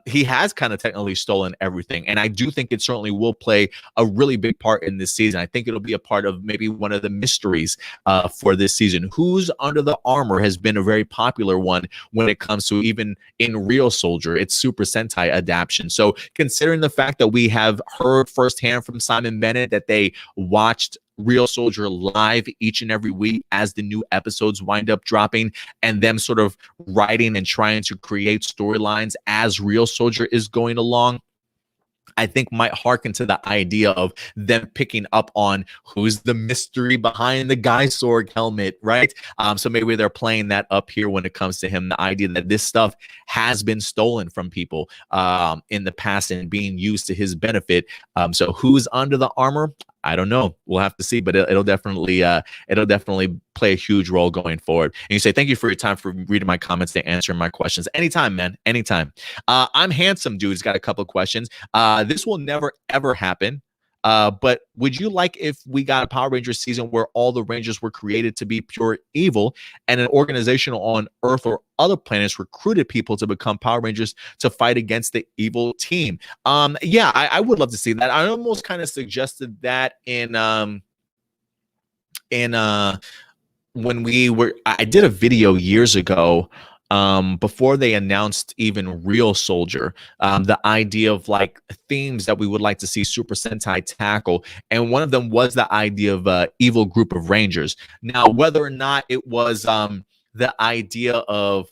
He has kind of technically stolen everything, and I do think it certainly will play a really big part in this season. I think it'll be a part of maybe one of the mysteries for this season. Who's under the armor has been a very popular one when it comes to even in Real Soldier, it's Super Sentai adaptation. So considering the fact that we have heard firsthand from SImon Bennett that they watched Real Soldier live each and every week as the new episodes wind up dropping, and them sort of writing and trying to create storylines as Real Soldier is going along, I think might harken to the idea of them picking up on who's the mystery behind the Guy Sorg helmet, right? So maybe they're playing that up here when it comes to him, the idea that this stuff has been stolen from people in the past and being used to his benefit. So who's under the armor? I don't know. We'll have to see, but it'll definitely play a huge role going forward. And you say, thank you for your time, for reading my comments and answering my questions. Anytime, man. Anytime. I'm Handsome Dude's got a couple of questions. This will never, ever happen. But would you like if we got a Power Rangers season where all the Rangers were created to be pure evil, and an organization on Earth or other planets recruited people to become Power Rangers to fight against the evil team? Yeah, I would love to see that. I almost kind of suggested that in when I did a video years ago, before they announced even Real Soldier, the idea of like themes that we would like to see Super Sentai tackle, and one of them was the idea of a evil group of Rangers. Now, whether or not it was the idea of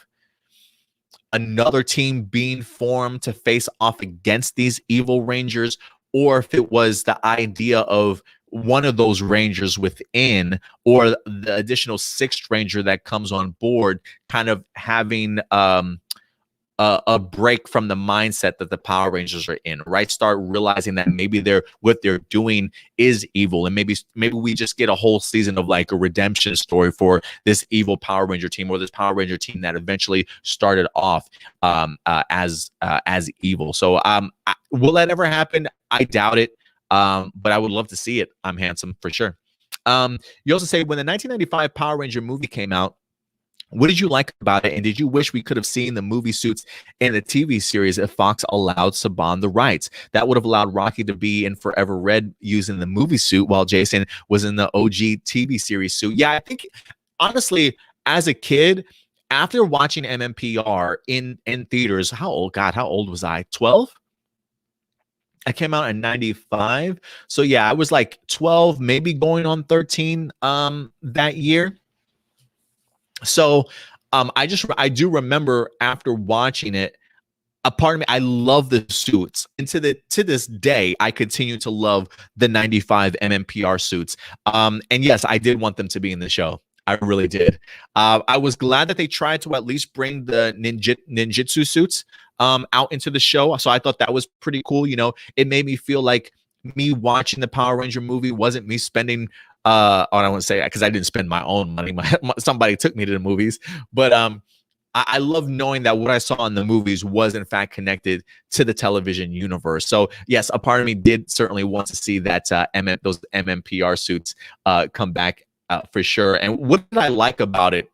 another team being formed to face off against these evil Rangers, or if it was the idea of one of those Rangers within, or the additional sixth Ranger that comes on board, kind of having a break from the mindset that the Power Rangers are in, right? Start realizing that maybe what they're doing is evil, and maybe we just get a whole season of like a redemption story for this evil Power Ranger team, or this Power Ranger team that eventually started off as evil. So will that ever happen? I doubt it, but I would love to see it. I'm handsome for sure. You also say, when the 1995 Power Ranger movie came out, what did you like about it, and did you wish we could have seen the movie suits in the TV series if Fox allowed Saban the rights? That would have allowed Rocky to be in Forever Red using the movie suit, while Jason was in the OG TV series suit. Yeah, I think, honestly, as a kid, after watching MMPR in theaters, how old was I? 12? I came out in 95. So yeah, I was like 12, maybe going on 13 that year. So I do remember after watching it, a part of me, I love the suits. And to this day, I continue to love the 95 MMPR suits. And yes, I did want them to be in the show. I really did. I was glad that they tried to at least bring the ninjutsu suits out into the show. So I thought that was pretty cool. You know, it made me feel like me watching the Power Ranger movie wasn't me spending I don't want to say that because I didn't spend my own money. Somebody took me to the movies, but I love knowing that what I saw in the movies was in fact connected to the television universe. So yes, a part of me did certainly want to see that those MMPR suits come back for sure. And what did I like about it?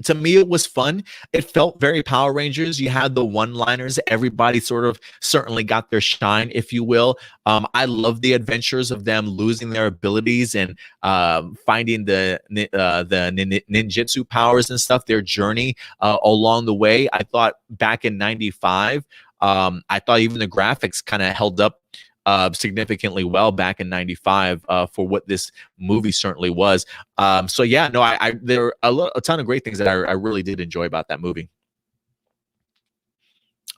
To me, it was fun. It felt very Power Rangers. You had the one-liners. Everybody sort of certainly got their shine, if you will. I love the adventures of them losing their abilities and finding the ninjutsu powers and stuff, their journey along the way. I thought back in 95, I thought even the graphics kind of held up significantly well back in 95 for what this movie certainly was. So yeah, no, there are a ton of great things that I really did enjoy about that movie.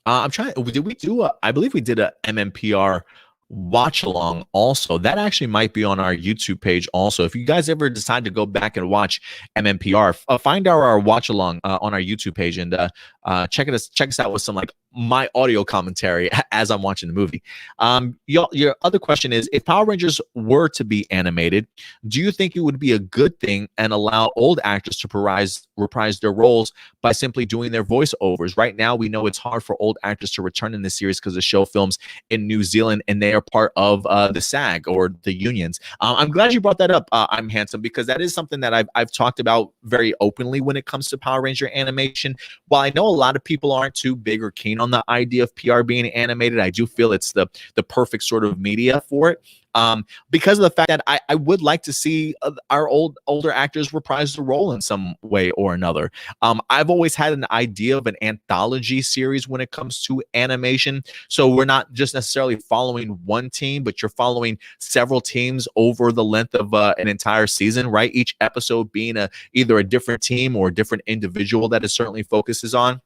I'm trying. Did we do I believe we did a MMPR watch along also. That actually might be on our YouTube page also. If you guys ever decide to go back and watch MMPR, find our watch along on our YouTube page and check us out with some like my audio commentary as I'm watching the movie. Your other question is, if Power Rangers were to be animated, do you think it would be a good thing and allow old actors to reprise their roles by simply doing their voiceovers? Right now, we know it's hard for old actors to return in the series because the show films in New Zealand and they are part of the SAG or the unions. I'm glad you brought that up, I'm handsome, because that is something that I've talked about very openly when it comes to Power Ranger animation. While I know a lot of people aren't too big or keen on the idea of PR being animated, I do feel it's the perfect sort of media for it. Because of the fact that I would like to see our older actors reprise the role in some way or another. I've always had an idea of an anthology series when it comes to animation. So we're not just necessarily following one team, but you're following several teams over the length of an entire season, right? Each episode being either a different team or a different individual that it certainly focuses on.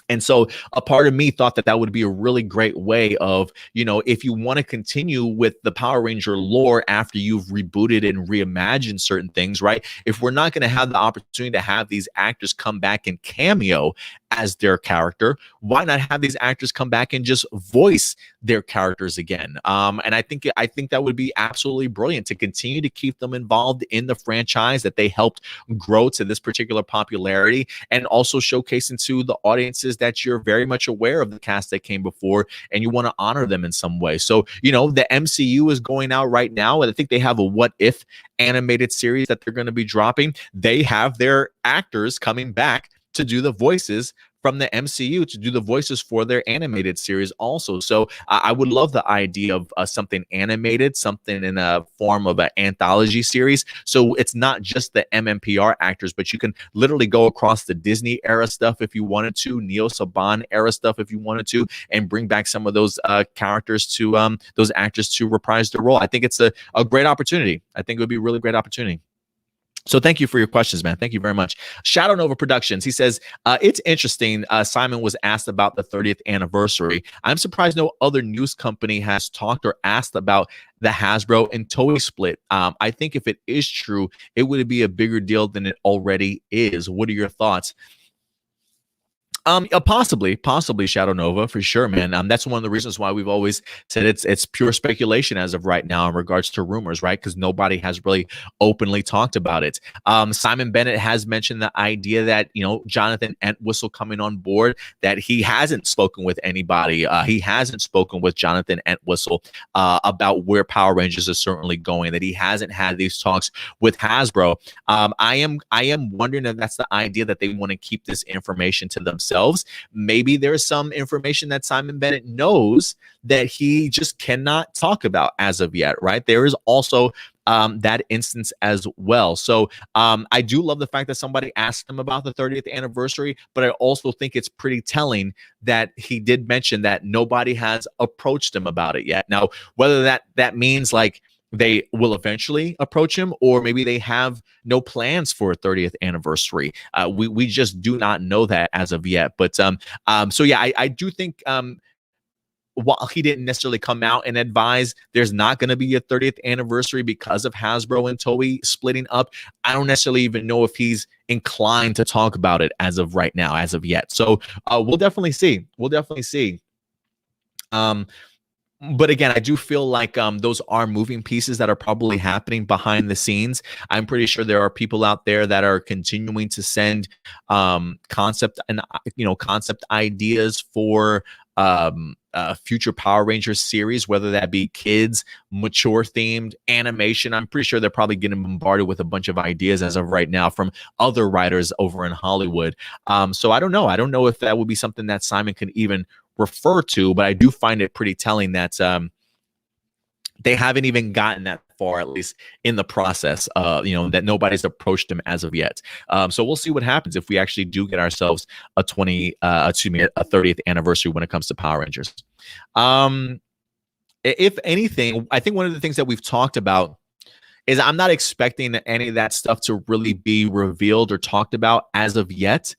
And so a part of me thought that would be a really great way of, if you want to continue with the Power Ranger lore after you've rebooted and reimagined certain things, right? If we're not going to have the opportunity to have these actors come back and cameo as their character, why not have these actors come back and just voice their characters again? And I think that would be absolutely brilliant to continue to keep them involved in the franchise that they helped grow to this particular popularity, and also showcasing to the audiences that you're very much aware of the cast that came before and you want to honor them in some way. So, the MCU is going out right now, and I think they have a What If animated series that they're going to be dropping. They have their actors coming back to do the voices from the MCU, to do the voices for their animated series also. So I would love the idea of something animated, something in a form of an anthology series. So it's not just the MMPR actors, but you can literally go across the Disney era stuff if you wanted to, Neo Saban era stuff if you wanted to, and bring back some of those characters to those actors to reprise their role. I think it's a great opportunity. I think it would be a really great opportunity. So thank you for your questions, man. Thank you very much. Shadow Nova Productions. He says, it's interesting. SImon was asked about the 30th anniversary. I'm surprised no other news company has talked or asked about the Hasbro and Toei split. I think if it is true, it would be a bigger deal than it already is. What are your thoughts? Possibly Shadow Nova for sure, man. That's one of the reasons why we've always said it's pure speculation as of right now in regards to rumors, right? Because nobody has really openly talked about it. SImon Bennett has mentioned the idea that Jonathan Entwistle coming on board, that he hasn't spoken with anybody. He hasn't spoken with Jonathan Entwistle about where Power Rangers is certainly going. That he hasn't had these talks with Hasbro. I am wondering if that's the idea, that they want to keep this information to themselves. Maybe there's some information that SImon Bennett knows that he just cannot talk about as of yet, right? There is also that instance as well. So I do love the fact that somebody asked him about the 30th anniversary, but I also think it's pretty telling that he did mention that nobody has approached him about it yet. Now, whether that means like they will eventually approach him, or maybe they have no plans for a 30th anniversary. We just do not know that as of yet. But so yeah, I do think while he didn't necessarily come out and advise there's not going to be a 30th anniversary because of Hasbro and Toei splitting up, I don't necessarily even know if he's inclined to talk about it as of right now, as of yet. So we'll definitely see. We'll definitely see. But again, I do feel like those are moving pieces that are probably happening behind the scenes. I'm pretty sure there are people out there that are continuing to send concept ideas for future Power Rangers series, whether that be kids, mature themed, animation. I'm pretty sure they're probably getting bombarded with a bunch of ideas as of right now from other writers over in Hollywood. So I don't know. I don't know if that would be something that SImon can even refer to, but I do find it pretty telling that they haven't even gotten that far, at least in the process. That nobody's approached them as of yet. So we'll see what happens if we actually do get ourselves a 30th anniversary when it comes to Power Rangers. If anything, I think one of the things that we've talked about is I'm not expecting any of that stuff to really be revealed or talked about as of yet.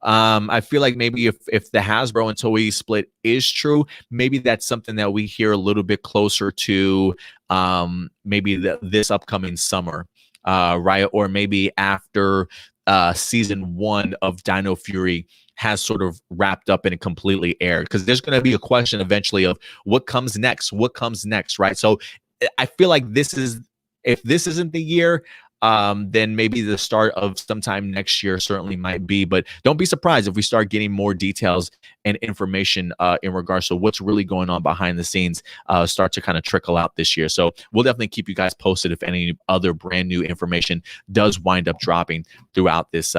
I feel like maybe if the Hasbro and Toei split is true, maybe that's something that we hear a little bit closer to maybe this upcoming summer, right? Or maybe after season 1 of Dino Fury has sort of wrapped up and completely aired, because there's going to be a question eventually of what comes next, right? So I feel like if this isn't the year, then maybe the start of sometime next year certainly might be. But don't be surprised if we start getting more details and information in regards to what's really going on behind the scenes start to kind of trickle out this year. So we'll definitely keep you guys posted if any other brand new information does wind up dropping throughout this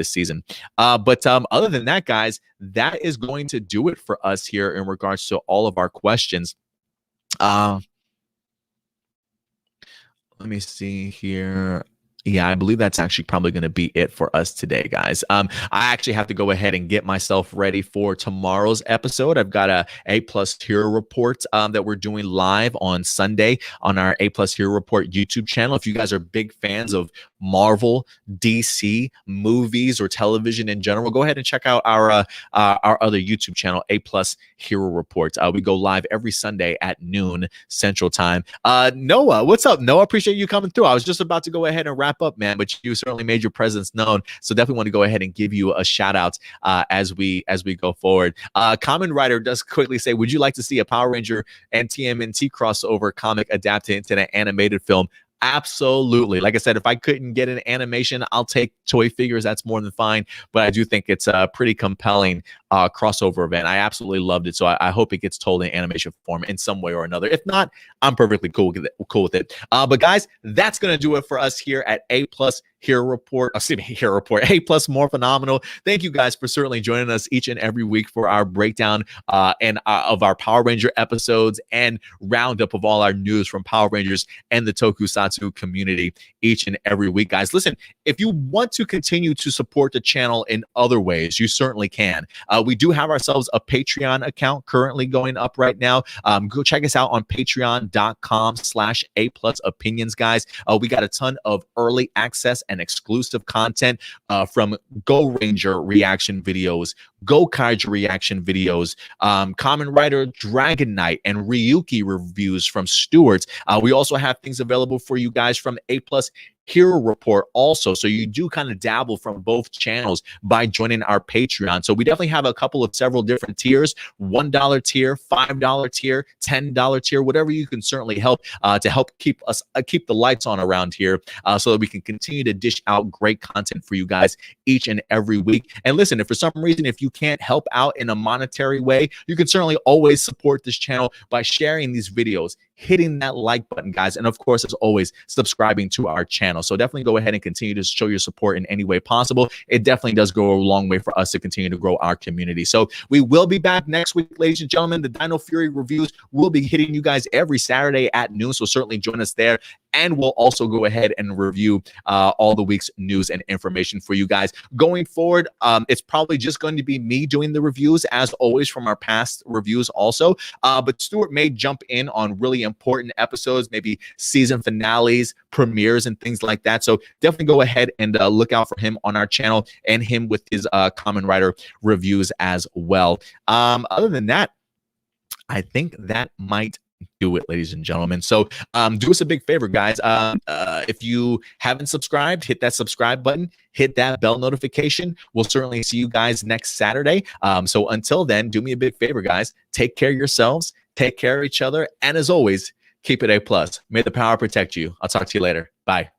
season. But other than that, guys, that is going to do it for us here in regards to all of our questions. Let me see here. Yeah, I believe that's actually probably going to be it for us today, guys. I actually have to go ahead and get myself ready for tomorrow's episode. I've got A+ Hero Report that we're doing live on Sunday on our A+ Hero Report YouTube channel. If you guys are big fans of Marvel, DC, movies, or television in general, go ahead and check out our other YouTube channel, A+ Hero Report. We go live every Sunday at noon Central Time. Noah, what's up, Noah? Appreciate you coming through. I was just about to go ahead and wrap up, man, but you certainly made your presence known. So definitely want to go ahead and give you a shout out as we go forward. Common Writer does quickly say, would you like to see a Power Ranger and TMNT crossover comic adapted into an animated film? Absolutely. Like I said, if I couldn't get an animation, I'll take toy figures. That's more than fine. But I do think it's a pretty compelling crossover event. I absolutely loved it. So I hope it gets told in animation form in some way or another. If not, I'm perfectly cool with it. But guys, that's going to do it for us here at A+ Hero Report. A+ Morphinominal. Thank you guys for certainly joining us each and every week for our breakdown of our Power Ranger episodes and roundup of all our news from Power Rangers and the Tokusatsu community each and every week, guys. Listen, if you want to continue to support the channel in other ways, you certainly can. We do have ourselves a Patreon account currently going up right now. Go check us out on patreon.com/A plus opinions, guys. We got a ton of early access and exclusive content from Go Ranger reaction videos, Go Kaiju reaction videos, Kamen Rider Dragon Knight and Ryuki reviews from Stewart's. We also have things available for you guys from A plus Hero Report also. So you do kind of dabble from both channels by joining our Patreon. So we definitely have a couple of several different tiers, $1 tier, $5 tier, $10 tier, whatever you can certainly help to help keep us keep the lights on around here so that we can continue to dish out great content for you guys each and every week. And listen, if for some reason, if you can't help out in a monetary way, you can certainly always support this channel by sharing these videos, hitting that like button, guys, and of course, as always, subscribing to our channel. So definitely go ahead and continue to show your support in any way possible. It definitely does go a long way for us to continue to grow our community. So we will be back next week, ladies and gentlemen. The Dino Fury reviews will be hitting you guys every Saturday at noon, so certainly join us there. And we'll also go ahead and review all the week's news and information for you guys. Going forward, it's probably just going to be me doing the reviews, as always, from our past reviews also. But Stuart may jump in on really important episodes, maybe season finales, premieres, and things like that. So definitely go ahead and look out for him on our channel and him with his Kamen Rider reviews as well. Other than that, I think that might do it, ladies and gentlemen. So do us a big favor, guys. If you haven't subscribed, hit that subscribe button, hit that bell notification. We'll certainly see you guys next Saturday. So until then, do me a big favor, guys. Take care of yourselves, take care of each other, and as always, keep it A plus. May the power protect you. I'll talk to you later. Bye.